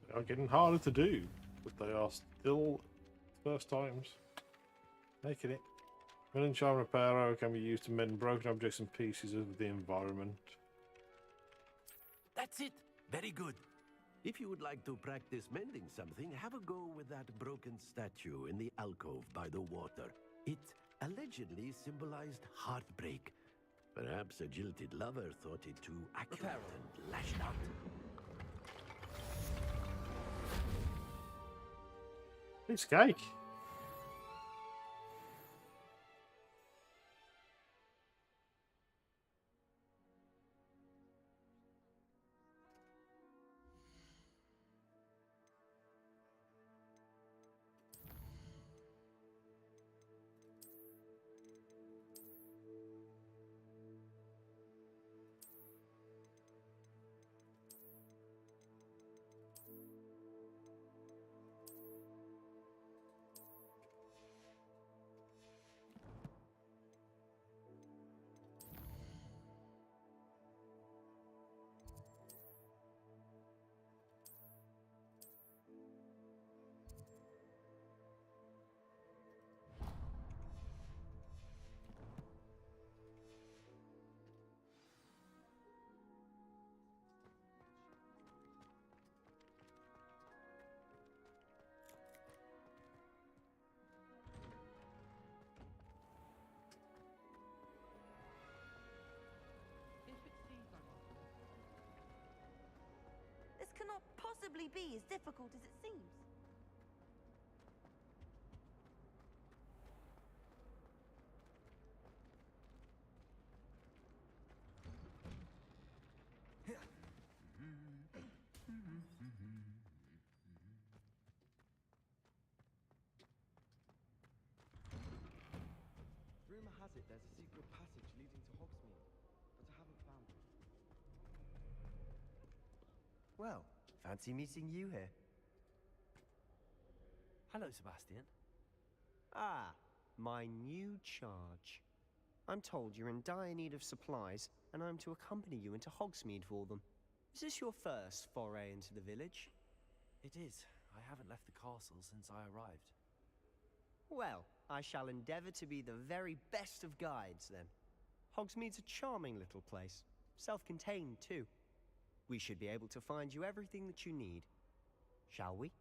They are getting harder to do, but they are still first times making it. Mending charm repair arrow can be used to mend broken objects and pieces of the environment. That's it. Very good. If you would like to practice mending something, have a go with that broken statue in the alcove by the water. It allegedly symbolized heartbreak. Perhaps a jilted lover thought it too accurate and lashed out. It's cake. This cannot possibly be as difficult as it seems. Rumor has it there's a secret passage leading to Hogsmeade, but I haven't found it. Well, fancy meeting you here. Hello, Sebastian. Ah, my new charge. I'm told you're in dire need of supplies, and I'm to accompany you into Hogsmeade for them. Is this your first foray into the village? It is. I haven't left the castle since I arrived. Well, I shall endeavour to be the very best of guides, then. Hogsmeade's a charming little place. Self-contained, too. We should be able to find you everything that you need. Shall we?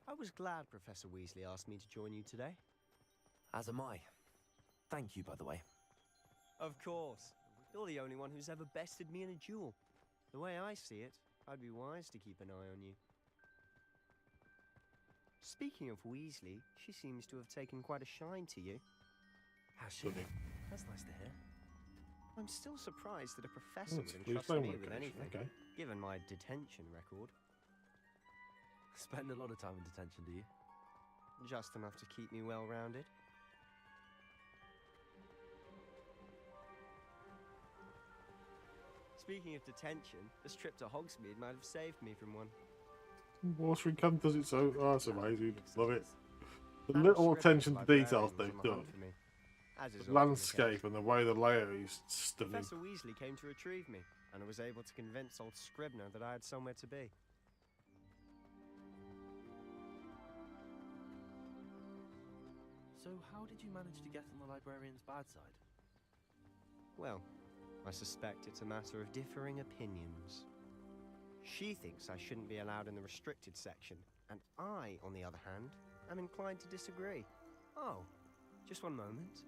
I was glad Professor Weasley asked me to join you today. As am I. Thank you, by the way. Of course. You're the only one who's ever bested me in a duel. The way I see it, I'd be wise to keep an eye on you. Speaking of Weasley, she seems to have taken quite a shine to you. Has she? That's nice to hear. I'm still surprised that a professor It's would blue entrust flame me with location, anything, okay. given my detention record. Spend a lot of time in detention, do you? Just enough to keep me well-rounded. Speaking of detention, this trip to Hogsmeade might have saved me from one. Watering Camp does it so. Oh, that's amazing. Love it. The little attention to details they've done. As is The often the case. landscape and the way the layout is stunning. Professor Weasley came to retrieve me, and I was able to convince old Scribner that I had somewhere to be. So how did you manage to get on the librarian's bad side? Well, I suspect it's a matter of differing opinions. She thinks I shouldn't be allowed in the restricted section, and I, on the other hand, am inclined to disagree. Oh, just one moment.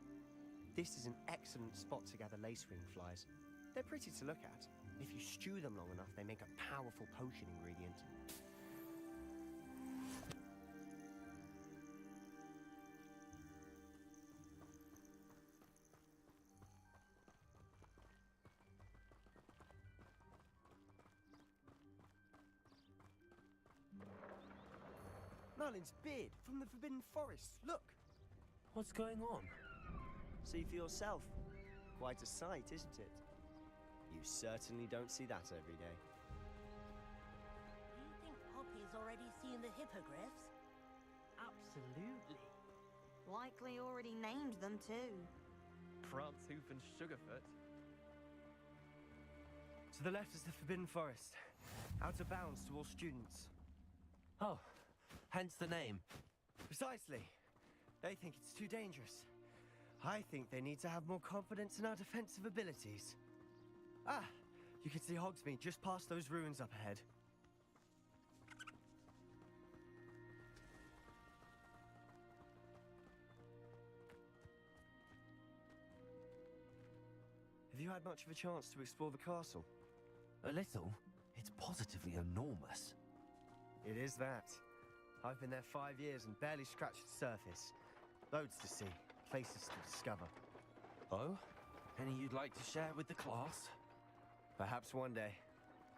This is an excellent spot to gather lacewing flies. They're pretty to look at. If you stew them long enough, they make a powerful potion ingredient. Merlin's beard from the Forbidden Forest. Look! What's going on? See for yourself. Quite a sight, isn't it? You certainly don't see that every day. Do you think Poppy's already seen the hippogriffs? Absolutely. Likely already named them too. Prance, Hoof, and Sugarfoot. To the left is the Forbidden Forest. Out of bounds to all students. Oh, hence the name. Precisely. They think it's too dangerous. I think they need to have more confidence in our defensive abilities. Ah, you can see Hogsmeade just past those ruins up ahead. Have you had much of a chance to explore the castle? A little. It's positively enormous. It is that. I've been there 5 years and barely scratched the surface. Loads to see, places to discover. Oh? Any you'd like to share with the class? Perhaps one day.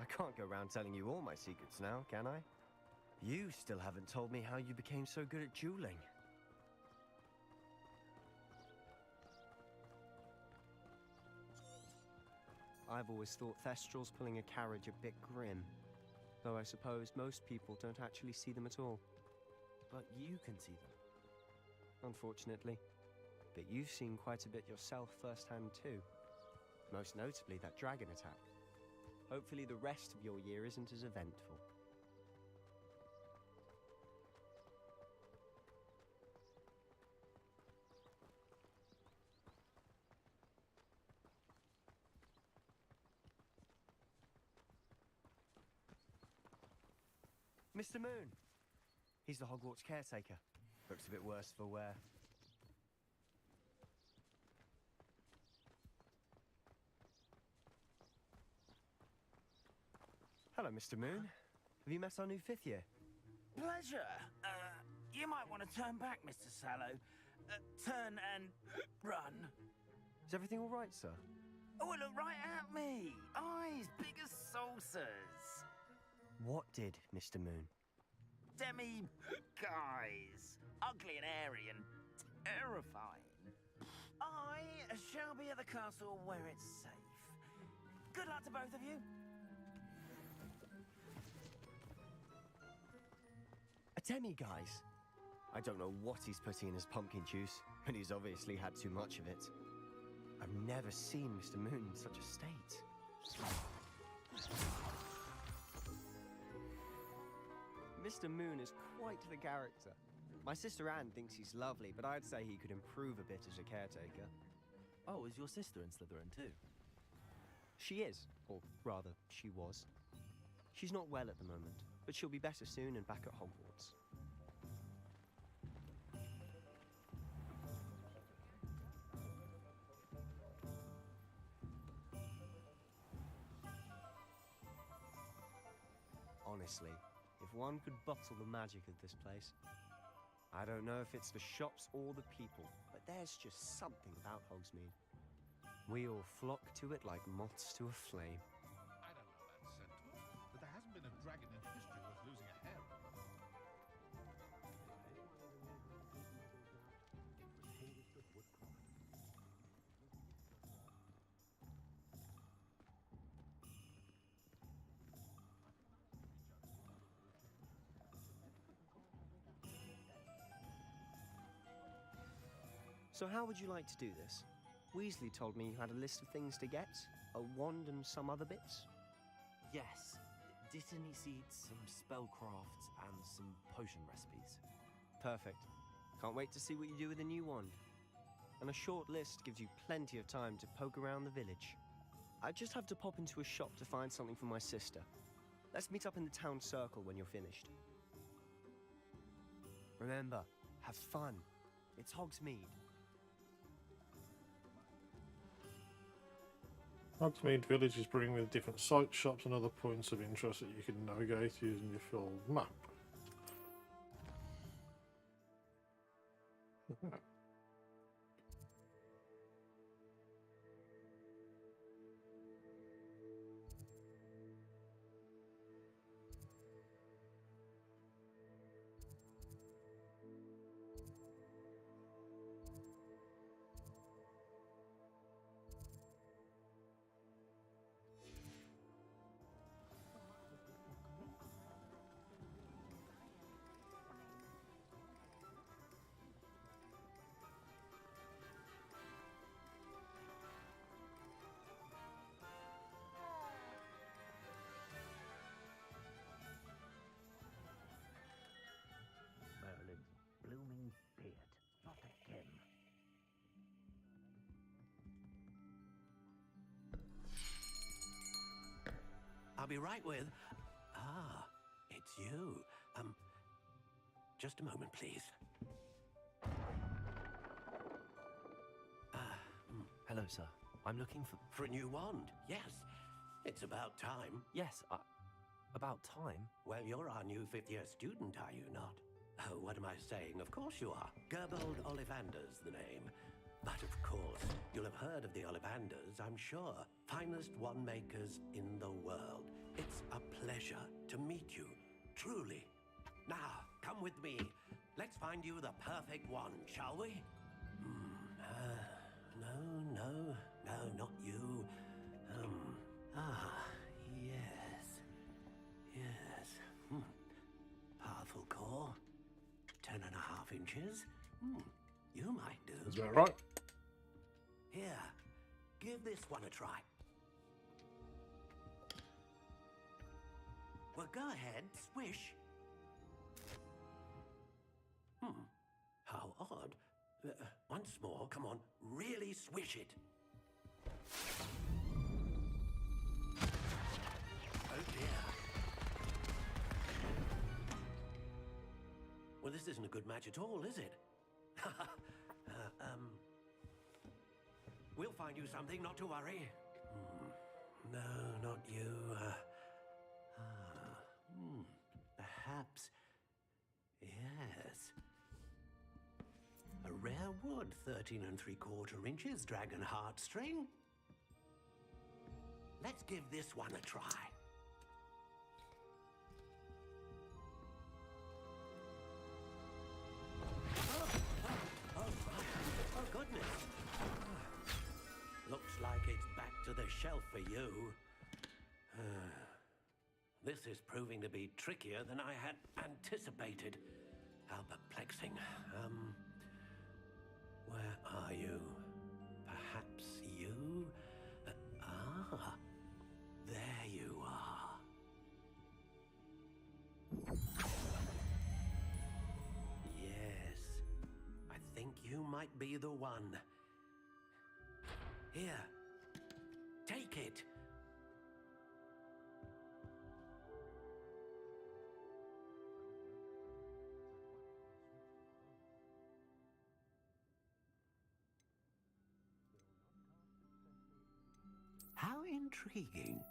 I can't go around telling you all my secrets now, can I? You still haven't told me how you became so good at dueling. I've always thought Thestrals pulling a carriage a bit grim. Though I suppose most people don't actually see them at all. But you can see them. Unfortunately. But you've seen quite a bit yourself firsthand too. Most notably that dragon attack. Hopefully the rest of your year isn't as eventful. Mr. Moon! He's the Hogwarts caretaker. Looks a bit worse for wear. Hello, Mr. Moon. Have you met our new 5th year? Pleasure. You might want to turn back, Mr. Sallow. Turn and run. Is everything all right, sir? Oh, look right at me. Eyes big as saucers. What did, Mr. Moon? Guys. Ugly and airy and terrifying. I shall be at the castle where it's safe. Good luck to both of you. A guys. I don't know what he's putting in his pumpkin juice, but he's obviously had too much of it. I've never seen Mr. Moon in such a state. Mr. Moon is quite the character. My sister Anne thinks he's lovely, but I'd say he could improve a bit as a caretaker. Oh, is your sister in Slytherin too? She is, or rather, she was. She's not well at the moment, but she'll be better soon and back at Hogwarts. Honestly, if one could bottle the magic of this place. I don't know if it's the shops or the people, but there's just something about Hogsmeade. We all flock to it like moths to a flame. I don't know that sentiment, but there hasn't been a dragon in history worth losing a hair over. So how would you like to do this? Weasley told me you had a list of things to get, a wand and some other bits. Yes, Dittany seeds, some spellcrafts, and some potion recipes. Perfect. Can't wait to see what you do with the new wand. And a short list gives you plenty of time to poke around the village. I just have to pop into a shop to find something for my sister. Let's meet up in the town circle when you're finished. Remember, have fun. It's Hogsmeade. Hogsmeade Village is bringing with different sites, shops, and other points of interest that you can navigate using your full map. Merlin's blooming beard, not again. I'll be right with... Ah, it's you. Just a moment, please. Hello, sir. I'm looking for... For a new wand, yes. It's about time. Yes, about time? Well, you're our new fifth-year student, are you not? Oh, what am I saying? Of course you are. Gerbold Ollivander's the name. But of course, you'll have heard of the Ollivanders, I'm sure. Finest wand makers in the world. It's a pleasure to meet you, truly. Now, come with me. Let's find you the perfect wand, shall we? No, not you. Yes. Powerful core. 10.5 inches. You might do. Is that right? Here, give this one a try. Well, go ahead, swish. How odd. Once more, come on, really swish it. Oh dear. Well, this isn't a good match at all, is it? We'll find you something, not to worry. No, not you. Perhaps. Yes. A rare wood, 13 3/4 inches, dragon heartstring. Let's give this one a try. Oh, goodness. Looks like it's back to the shelf for you. This is proving to be trickier than I had anticipated. How perplexing. Where are you? Perhaps you? There you are. Yes, I think you might be the one. Here, take it. How intriguing.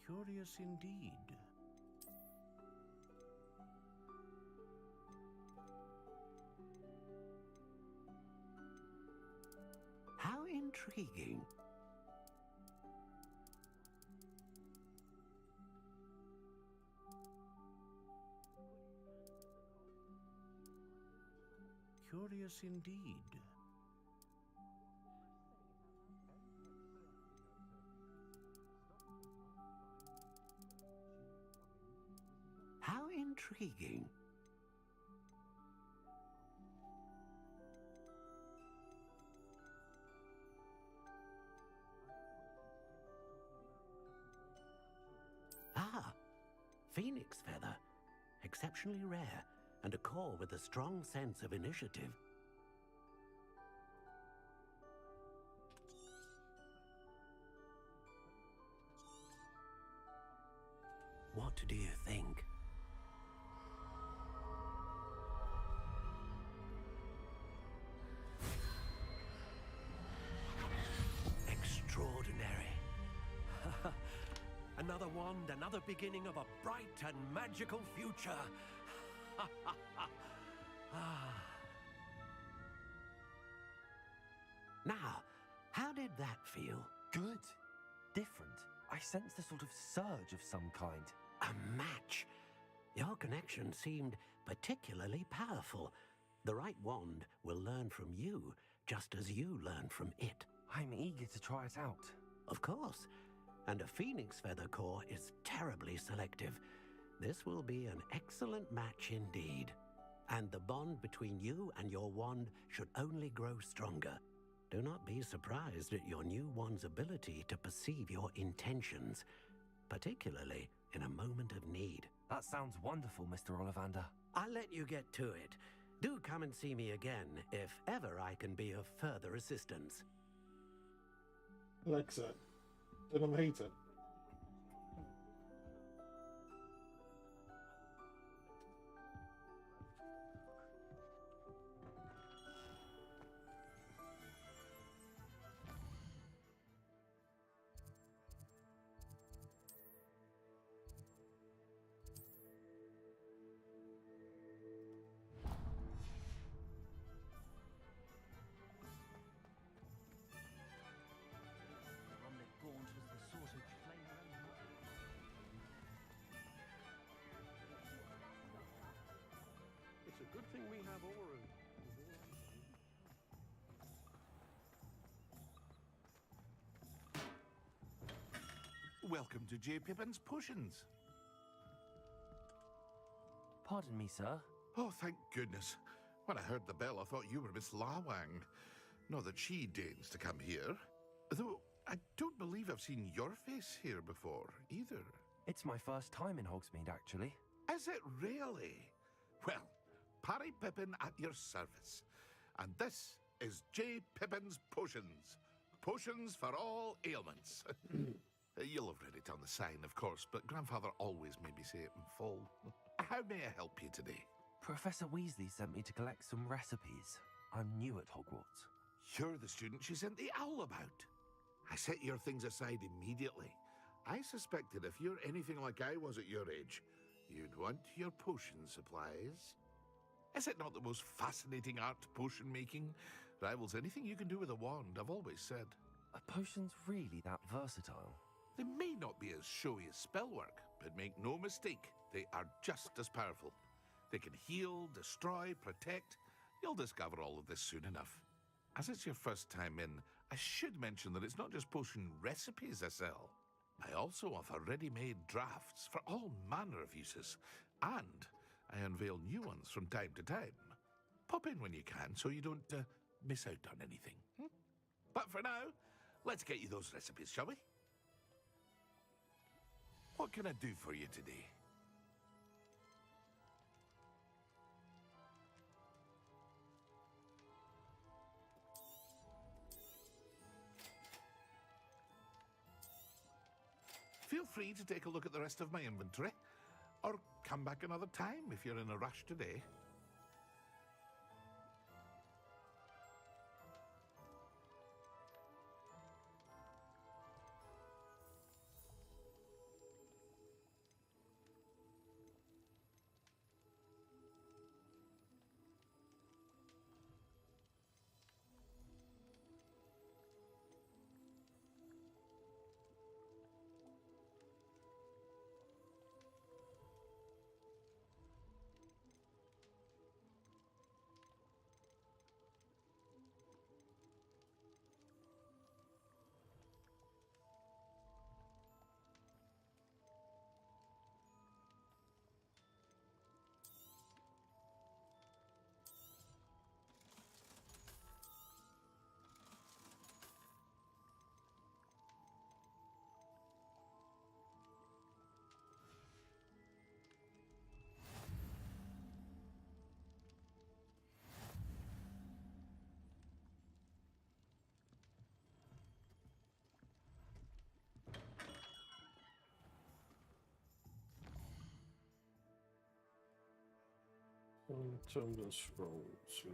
Curious indeed. How intriguing. Curious indeed. Intriguing. Ah, phoenix feather. Exceptionally rare, and a core with a strong sense of initiative. What do you think? Extraordinary. Another wand, another beginning of a bright and magical future. Now, how did that feel? Good. Different. I sensed a sort of surge of some kind. A match. Your connection seemed particularly powerful. The right wand will learn from you, just as you learn from it. I'm eager to try it out. Of course. And a phoenix feather core is terribly selective. This will be an excellent match indeed. And the bond between you and your wand should only grow stronger. Do not be surprised at your new wand's ability to perceive your intentions, particularly in a moment of need. That sounds wonderful, Mr. Ollivander. I'll let you get to it. Do come and see me again if ever I can be of further assistance. Alexa, turn on the heater. It's a good thing we have Oru. Welcome to J. Pippin's Potions. Pardon me, sir. Oh, thank goodness. When I heard the bell, I thought you were Miss Lawang. Not that she deigns to come here. Though, I don't believe I've seen your face here before, either. It's my first time in Hogsmeade, actually. Is it really? Well, Parry Pippin at your service. And this is J. Pippin's Potions. Potions for all ailments. You'll have read it on the sign, of course, but Grandfather always made me say it in full. How may I help you today? Professor Weasley sent me to collect some recipes. I'm new at Hogwarts. You're the student she sent the owl about. I set your things aside immediately. I suspected if you're anything like I was at your age, you'd want your potion supplies. Is it not the most fascinating art, potion making? Rivals anything you can do with a wand, I've always said. Are potions really that versatile? They may not be as showy as spellwork, but make no mistake, they are just as powerful. They can heal, destroy, protect. You'll discover all of this soon enough. As it's your first time in, I should mention that it's not just potion recipes I sell. I also offer ready-made drafts for all manner of uses, and I unveil new ones from time to time. Pop in when you can so you don't miss out on anything. But for now, let's get you those recipes, shall we? What can I do for you today? Feel free to take a look at the rest of my inventory, or come back another time if you're in a rush today. Tumblr scrolls.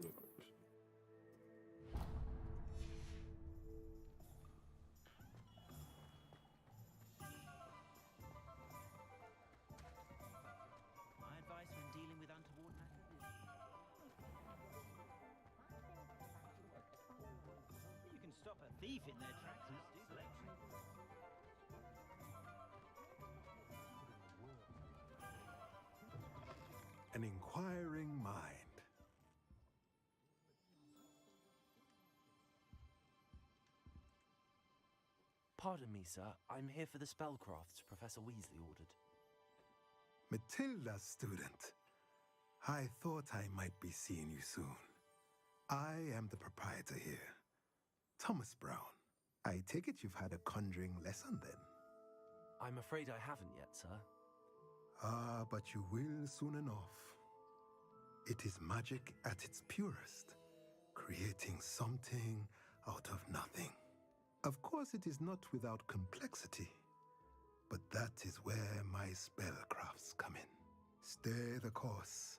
My advice when dealing with untoward matters is... You can stop a thief in their tracks and steal electric. An inquiring mind. Pardon me, sir. I'm here for the spellcrafts Professor Weasley ordered. Matilda's student. I thought I might be seeing you soon. I am the proprietor here, Thomas Brown. I take it you've had a conjuring lesson then? I'm afraid I haven't yet, sir. Ah, but you will soon enough. It is magic at its purest, creating something out of nothing. Of course, it is not without complexity, but that is where my spellcrafts come in. Stay the course,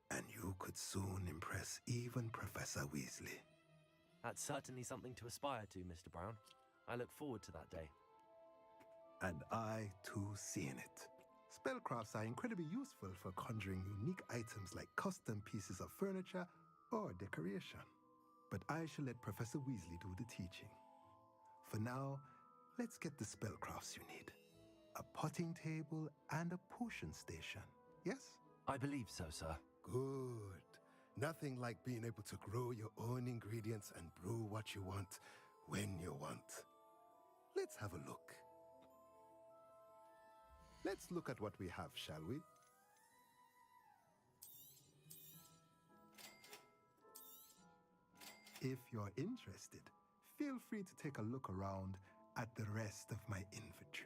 and you could soon impress even Professor Weasley. That's certainly something to aspire to, Mr. Brown. I look forward to that day. And I, too, seeing it. Spellcrafts are incredibly useful for conjuring unique items like custom pieces of furniture or decoration. But I shall let Professor Weasley do the teaching. For now, let's get the spellcrafts you need. A potting table and a potion station, yes? I believe so, sir. Good. Nothing like being able to grow your own ingredients and brew what you want when you want. Let's have a look. Let's look at what we have, shall we? If you're interested, feel free to take a look around at the rest of my inventory.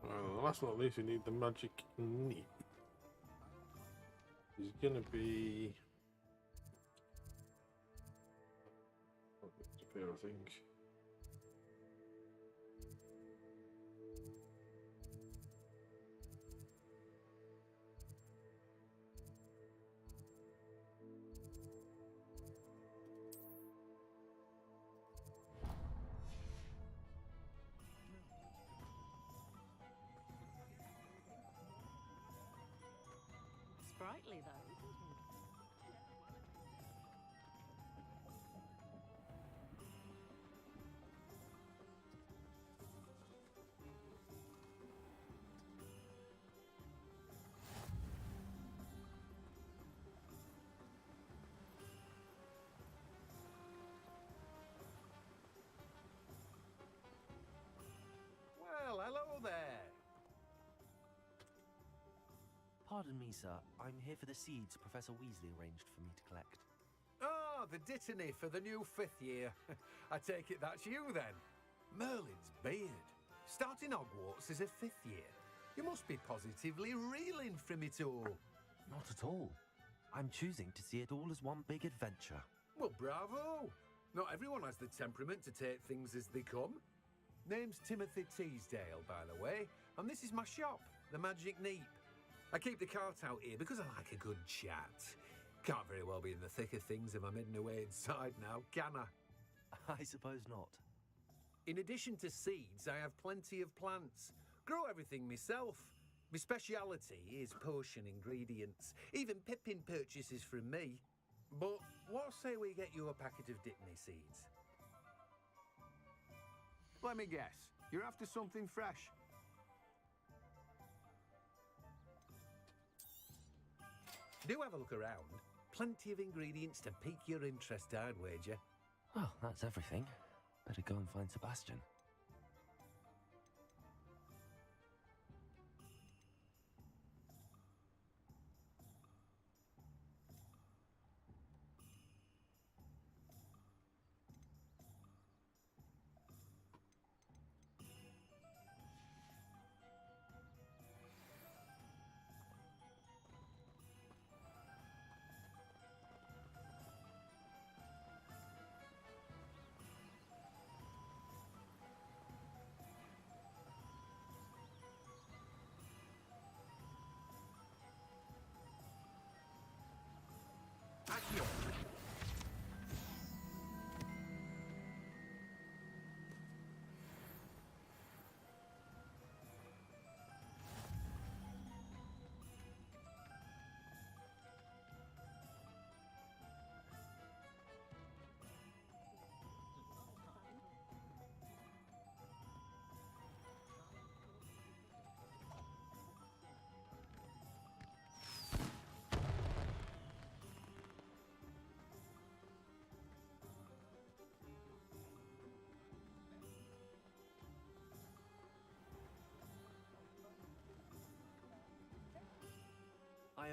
Well, last but not least, we need the magic neep. It's gonna be... Oh, it's up here, I think. Sprightly, though, isn't it? Well, hello there. Pardon me, sir. I'm here for the seeds Professor Weasley arranged for me to collect. Ah, the dittany for the new 5th year. I take it that's you then. Merlin's beard. Starting Hogwarts as a 5th year. You must be positively reeling from it all. Not at all. I'm choosing to see it all as one big adventure. Well, bravo. Not everyone has the temperament to take things as they come. Name's Timothy Teasdale, by the way, and this is my shop, the Magic Neep. I keep the cart out here because I like a good chat. Can't very well be in the thick of things if I'm hidden away inside now, can I? I suppose not. In addition to seeds, I have plenty of plants. Grow everything myself. My speciality is potion ingredients. Even Pippin purchases from me. But what say we get you a packet of Dittany seeds? Let me guess. You're after something fresh. Do have a look around. Plenty of ingredients to pique your interest, I'd wager. Well, that's everything. Better go and find Sebastian.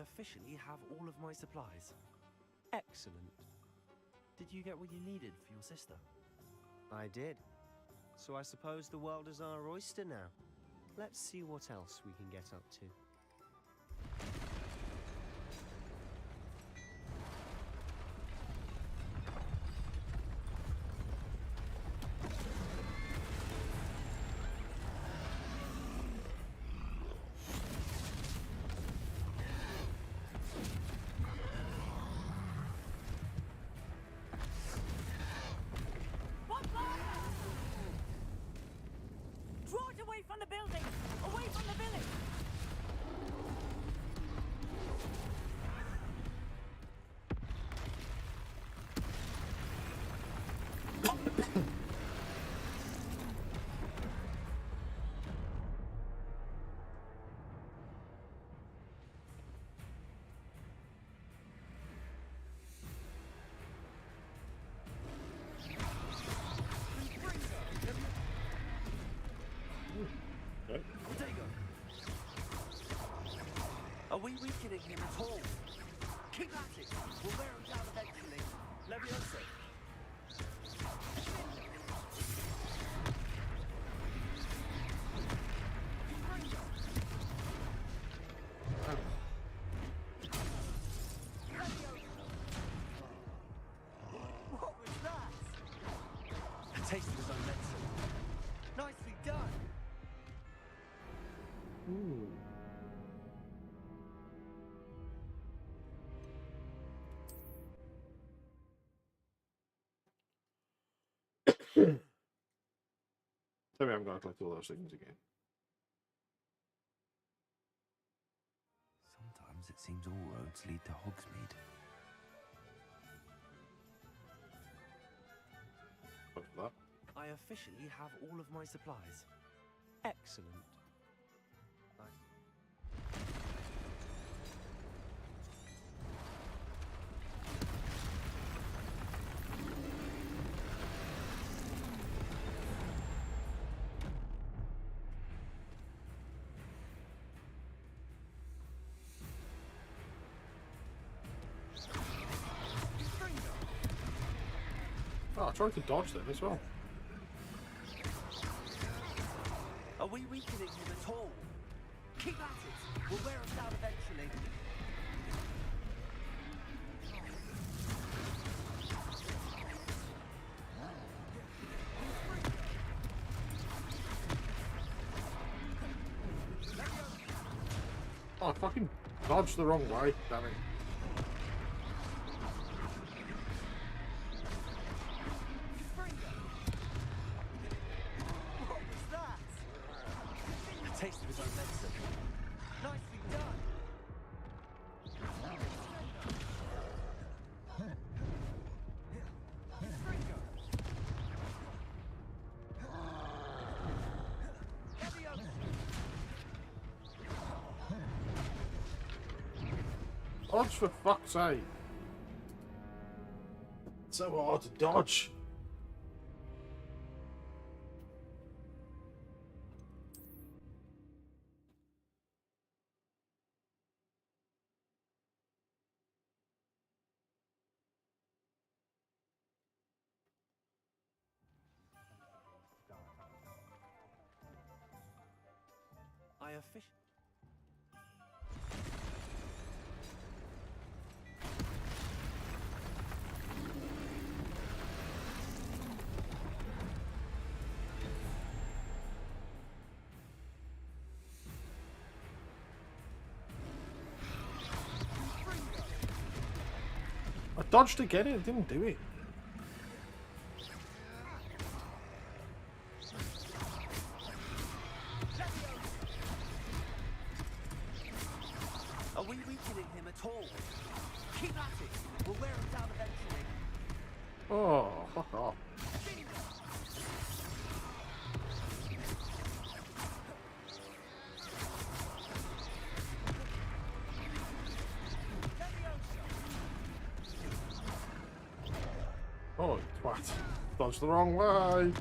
officially have all of my supplies. Excellent. Did you get what you needed for your sister? I did. So I suppose the world is our oyster now. Let's see what else we can get up to. Draw it away from the building! Away from the village! Are we weakening him at all? Keep at it! We'll wear him down eventually. Leviosa! What was that? A taste of his own medicine. Nicely done! Ooh. Tell me I'm going to collect all those things again. Sometimes it seems all roads lead to Hogsmeade. What's that? I officially have all of my supplies. Excellent. Oh, I tried to dodge them as well. Are we weakening him at all? Keep at it! We'll wear him down eventually. Oh, I fucking dodged the wrong way, damn it. What was that? A taste of his own medicine. Nicely done! Dodge for fuck's sake. It's so hard to dodge. I officially... I dodged again, it didn't do it. Are we weakening him at all? Keep at it! We'll wear him down eventually. Oh, fuck off. Oh, twat. Dodged the wrong way.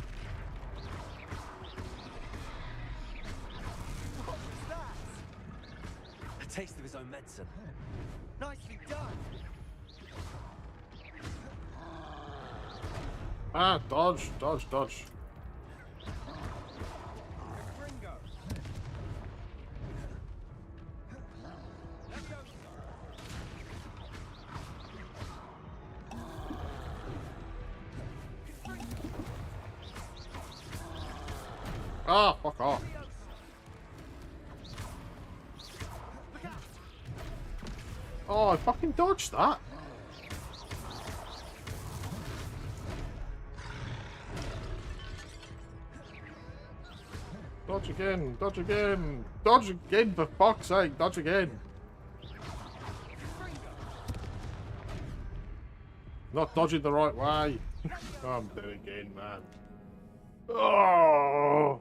A taste of his own medicine. Nicely done. Ah, dodge, dodge, dodge. Gringo. Ah, fuck off. Oh, I fucking dodged that. Dodge again, dodge again, dodge again, for fuck's sake, dodge again. Not dodging the right way. I'm dead again, man. Oh!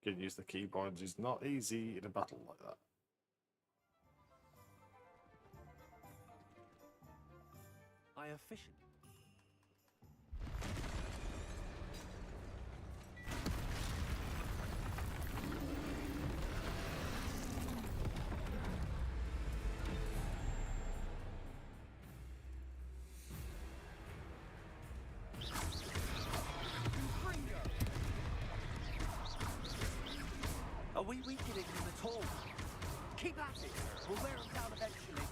Getting used to the keybinds is not easy in a battle like that. I efficient. Are we weakening them at all? Keep at it. We'll wear them down eventually.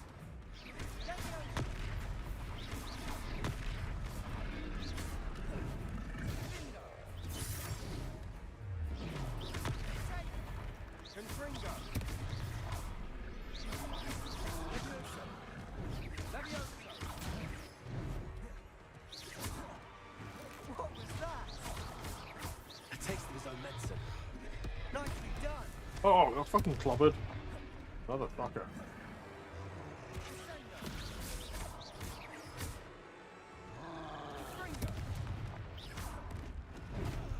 Confringo. Levioso. What was that? A taste of his own medicine. Nicely done. Oh, I got fucking clobbered. Motherfucker.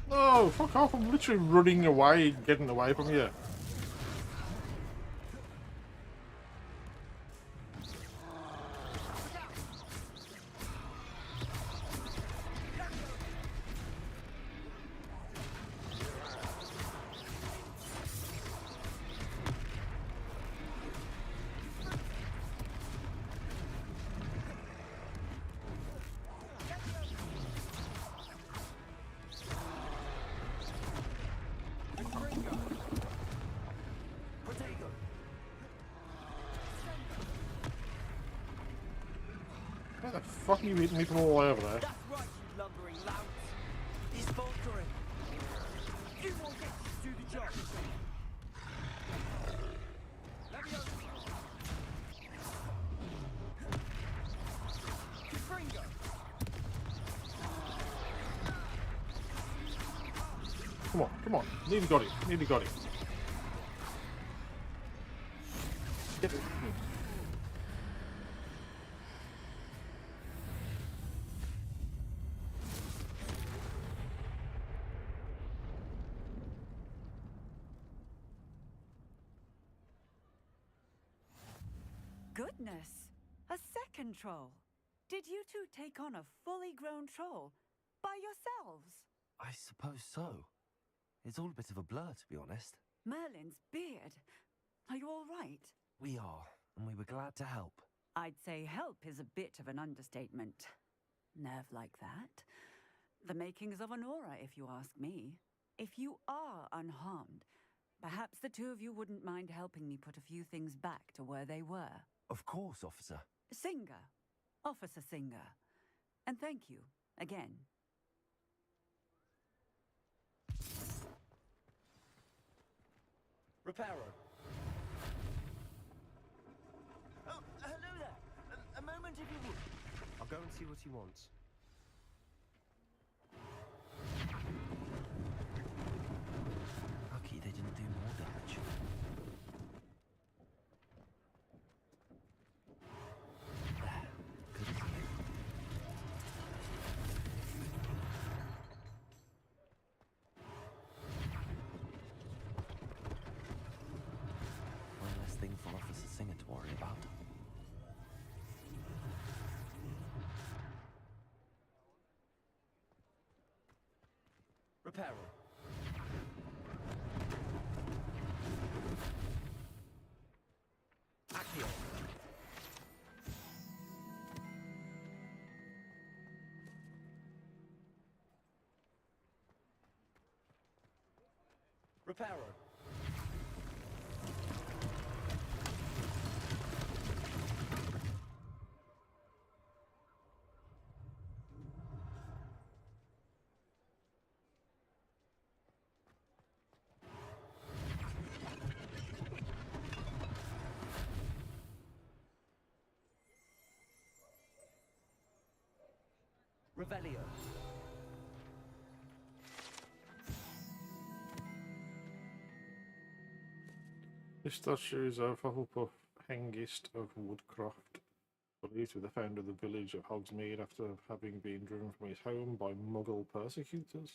No, fuck off. I'm literally running away, getting away from you. Where the fuck are you hitting me from all over there? That's right, you lumbering lout. He's faltering. You won't get to do the job. Levioso. Confringo. Come on, come on. Nearly got it. Nearly got it. Get it. Goodness! A second troll! Did you two take on a fully grown troll? By yourselves? I suppose so. It's all a bit of a blur, to be honest. Merlin's beard. Are you all right? We are, and we were glad to help. I'd say help is a bit of an understatement. Nerve like that. The makings of an aura, if you ask me. If you are unharmed, perhaps the two of you wouldn't mind helping me put a few things back to where they were. Of course, officer. Singer. Officer Singer. And thank you, again. Reparo. Oh, hello there. A moment if you would. I'll go and see what he wants. Lucky they didn't do more damage. There. Good as new. One less thing for Officer Singer to worry about. Reparo. Accio. Reparo. Revelio. This statue is of Hufflepuff Hengist of Woodcroft, believed to be the founder of the village of Hogsmeade after having been driven from his home by Muggle persecutors.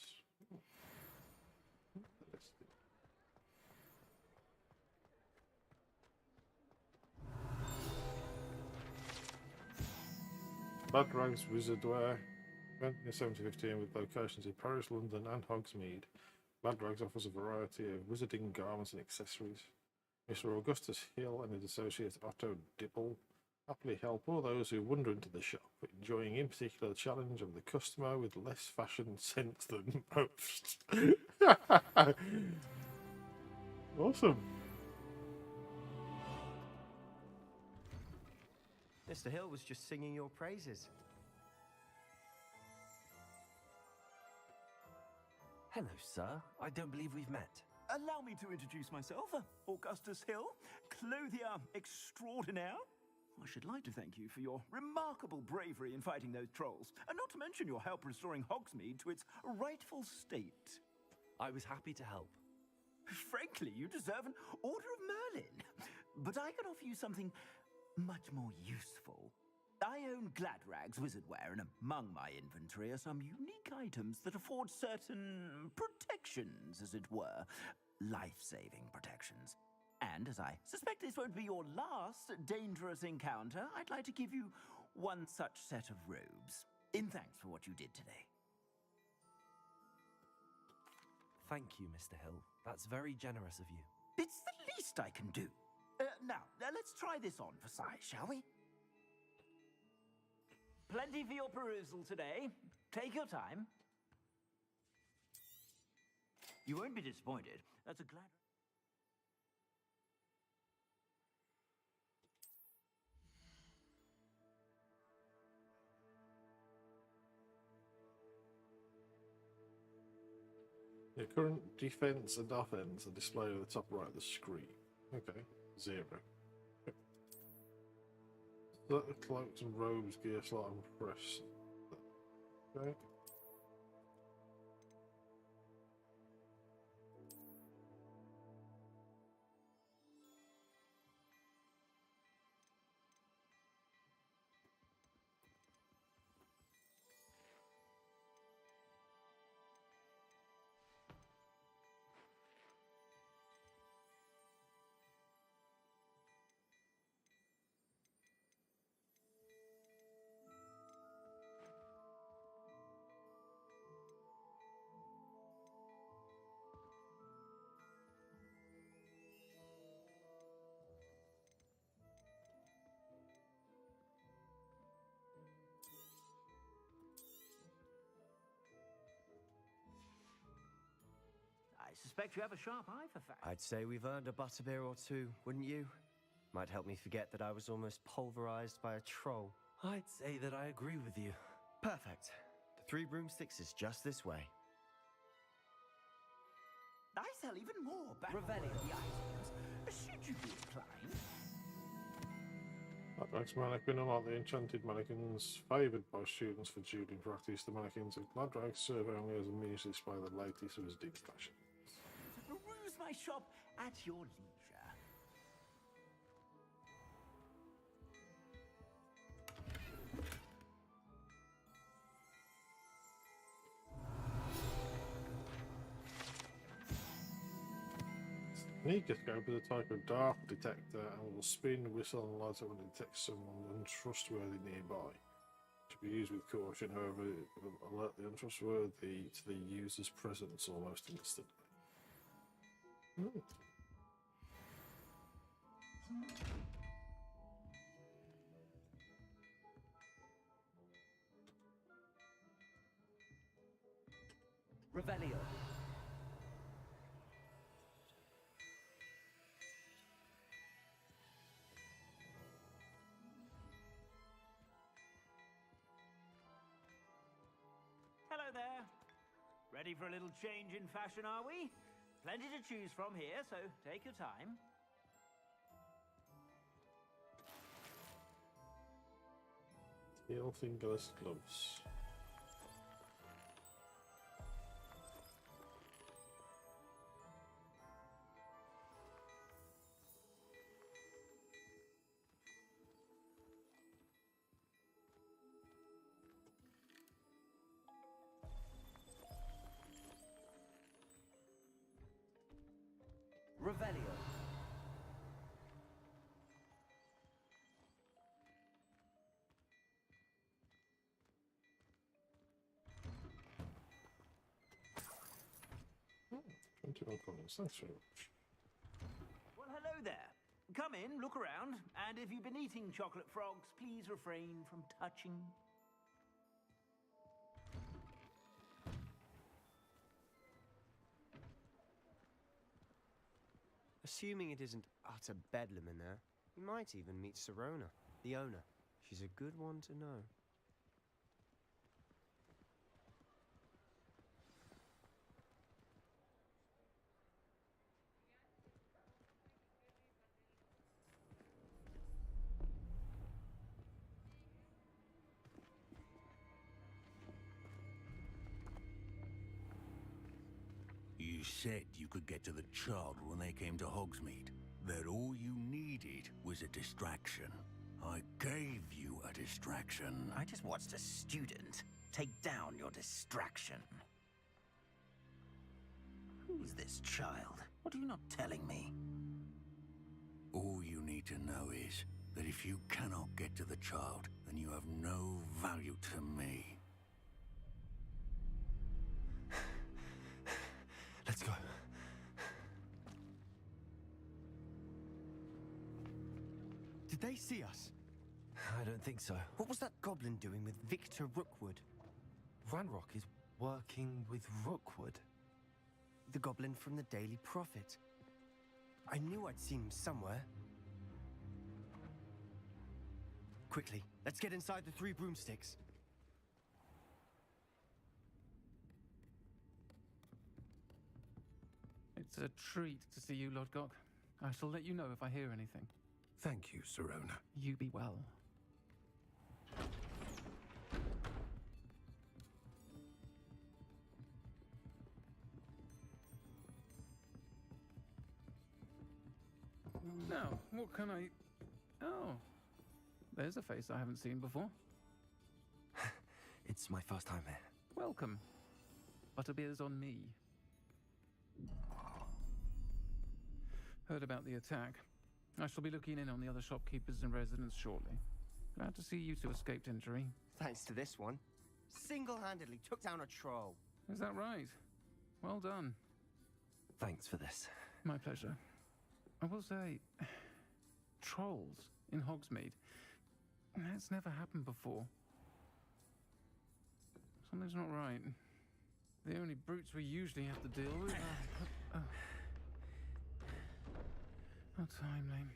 Ladrag's Wizardwear, invented in 1715 with locations in Paris, London and Hogsmeade. Ladrag's offers a variety of wizarding garments and accessories. Mr. Augustus Hill and his associate Otto Dibble happily help all those who wander into the shop, enjoying in particular the challenge of the customer with less fashion sense than most. Awesome. Mr. Hill was just singing your praises. Hello, sir. I don't believe we've met. Allow me to introduce myself, Augustus Hill, clothier extraordinaire. I should like to thank you for your remarkable bravery in fighting those trolls, and not to mention your help restoring Hogsmeade to its rightful state. I was happy to help. Frankly, you deserve an Order of Merlin. But I can offer you something much more useful. I own Gladrag's Wizardwear, and among my inventory are some unique items that afford certain protections, as it were. Life-saving protections. And as I suspect this won't be your last dangerous encounter, I'd like to give you one such set of robes, in thanks for what you did today. Thank you, Mr. Hill. That's very generous of you. It's the least I can do. Now, let's try this on for size, shall we? Plenty for your perusal today. Take your time. You won't be disappointed. That's a glad... Your current defense and offense are displayed at the top right of the screen. Okay, 0. Select the cloaks and robes gear slot and press. Okay. I suspect you have a sharp eye for facts. I'd say we've earned a butterbeer or two, wouldn't you? Might help me forget that I was almost pulverized by a troll. I'd say that I agree with you. Perfect. The 3 broomsticks is just this way. I sell even more battle-worthy items, should you be inclined. Gladrag's mannequin, unlike the enchanted mannequins favoured by students for dueling practice, the mannequins of Gladrag serve only as a means to display the latest wizarding fashion. Peruse my shop at your leisure. Sneakoscope is a type of dark detector and will spin, whistle and light up when it detects someone untrustworthy nearby. To be used with caution, however, it will alert the untrustworthy to the user's presence almost instantly. Revelio. Hello there. Ready for a little change in fashion, are we? Plenty to choose from here, so take your time. Steel fingerless gloves. Revelio. Thanks very much. Well, hello there. Come in, look around, and if you've been eating chocolate frogs, please refrain from touching. Assuming it isn't utter bedlam in there, you might even meet Sirona, the owner. She's a good one to know. You said you could get to the child when they came to Hogsmeade. That all you needed was a distraction. I gave you a distraction. I just watched a student take down your distraction. Who's this child? What are you not telling me? All you need to know is that if you cannot get to the child, then you have no value to me. Let's go. Did they see us? I don't think so. What was that goblin doing with Victor Rookwood? Ranrock is working with Rookwood. The goblin from the Daily Prophet. I knew I'd seen him somewhere. Quickly, let's get inside the 3 broomsticks. It's a treat to see you, Lodgok. I shall let you know if I hear anything. Thank you, Sirona. You be well. Now, what can I... Oh, there's a face I haven't seen before. It's my first time here. Welcome. Butterbeer's on me. Heard about the attack. I shall be looking in on the other shopkeepers and residents shortly. Glad to see you two escaped injury. Thanks to this one. Single-handedly took down a troll. Is that right? Well done. Thanks for this. My pleasure. I will say, trolls in Hogsmeade. That's never happened before. Something's not right. The only brutes we usually have to deal with are... How timely.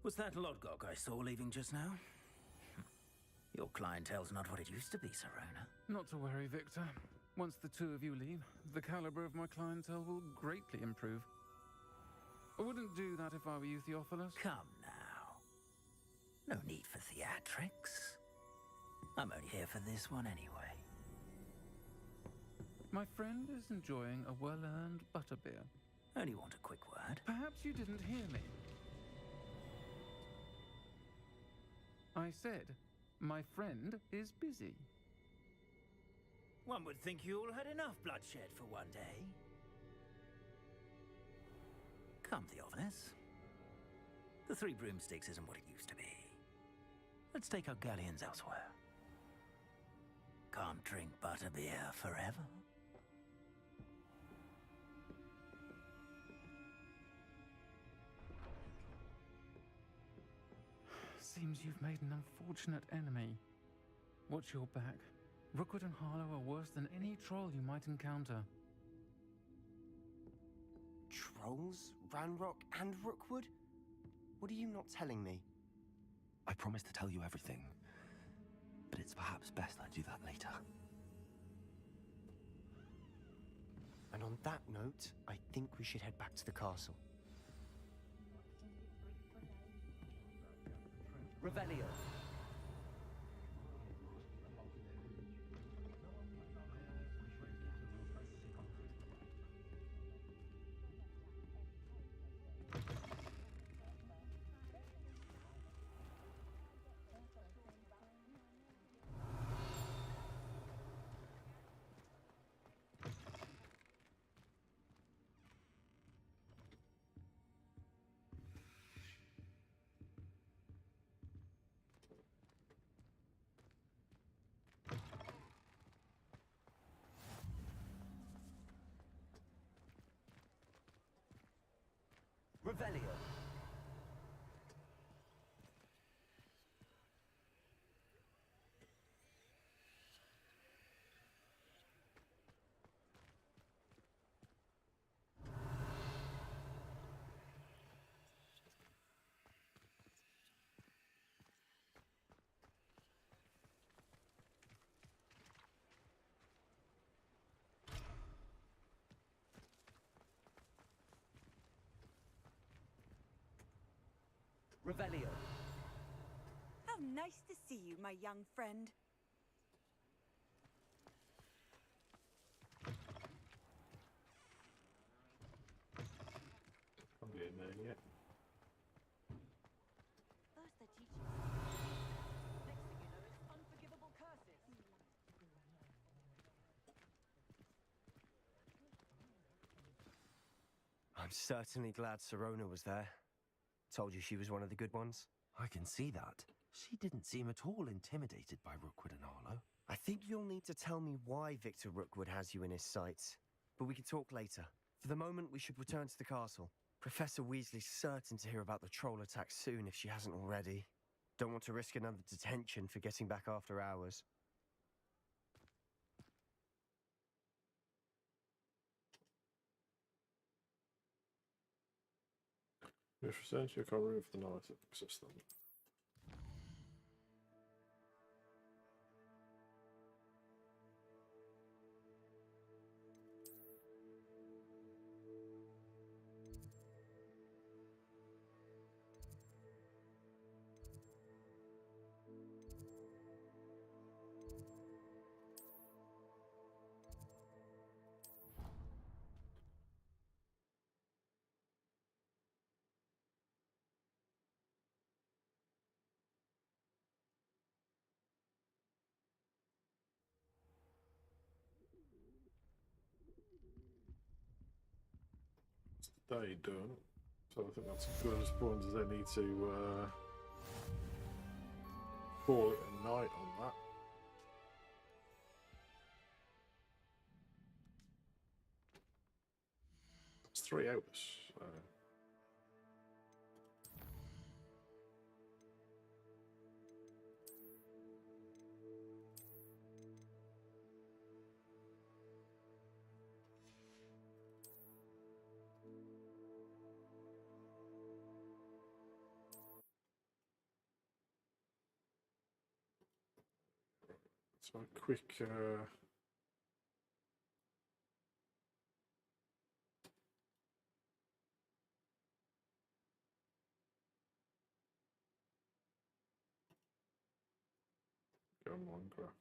Was that Lodgok I saw leaving just now? Your clientele's not what it used to be, Sirona. Not to worry, Victor. Once the 2 of you leave, the caliber of my clientele will greatly improve. I wouldn't do that if I were you, Theophilus. Come now. No need for theatrics. I'm only here for this one anyway. My friend is enjoying a well-earned butterbeer. Only want a quick word. Perhaps you didn't hear me. I said, my friend is busy. One would think you all had enough bloodshed for one day. Come, Theophilus. The Three Broomsticks isn't what it used to be. Let's take our galleons elsewhere. Can't drink butterbeer forever. Seems you've made an unfortunate enemy. Watch your back. Rookwood and Harlow are worse than any troll you might encounter. Trolls? Ranrock and Rookwood? What are you not telling me? I promised to tell you everything, but it's perhaps best I do that later. And on that note, I think we should head back to the castle. Revelio. Revelio. Revelio. How nice to see you, my young friend. I'm getting there yet. First they're teaching us. Next thing you know, it's unforgivable curses. I'm certainly glad Sirona was there. Told you she was one of the good ones. I can see that. She didn't seem at all intimidated by Rookwood and Harlow. I think you'll need to tell me why Victor Rookwood has you in his sights. But we can talk later. For the moment, we should return to the castle. Professor Weasley's certain to hear about the troll attack soon if she hasn't already. Don't want to risk another detention for getting back after hours. If you return to your cover room for the night, access them. They done. So I think that's as good as point as they need to call it a night on that. It's 3 hours. So a quick go on Minecraft.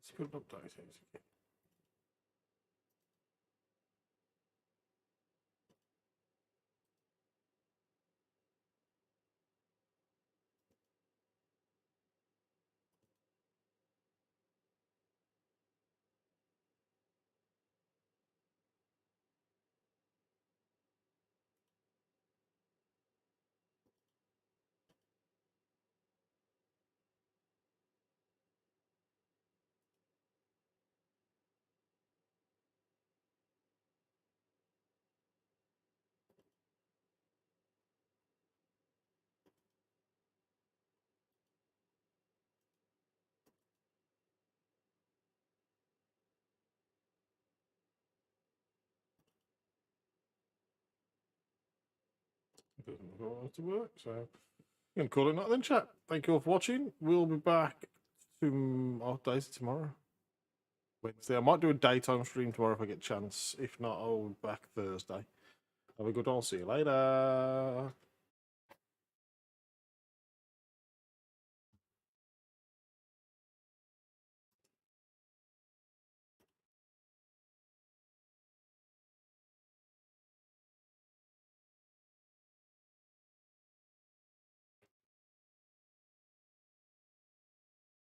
It's good update. It doesn't go to work, so I'm going to call it that then, chat. Thank you all for watching. We'll be back to days tomorrow. Wednesday. I might do a daytime stream tomorrow if I get a chance. If not, I'll be back Thursday. Have a good one. I'll see you later.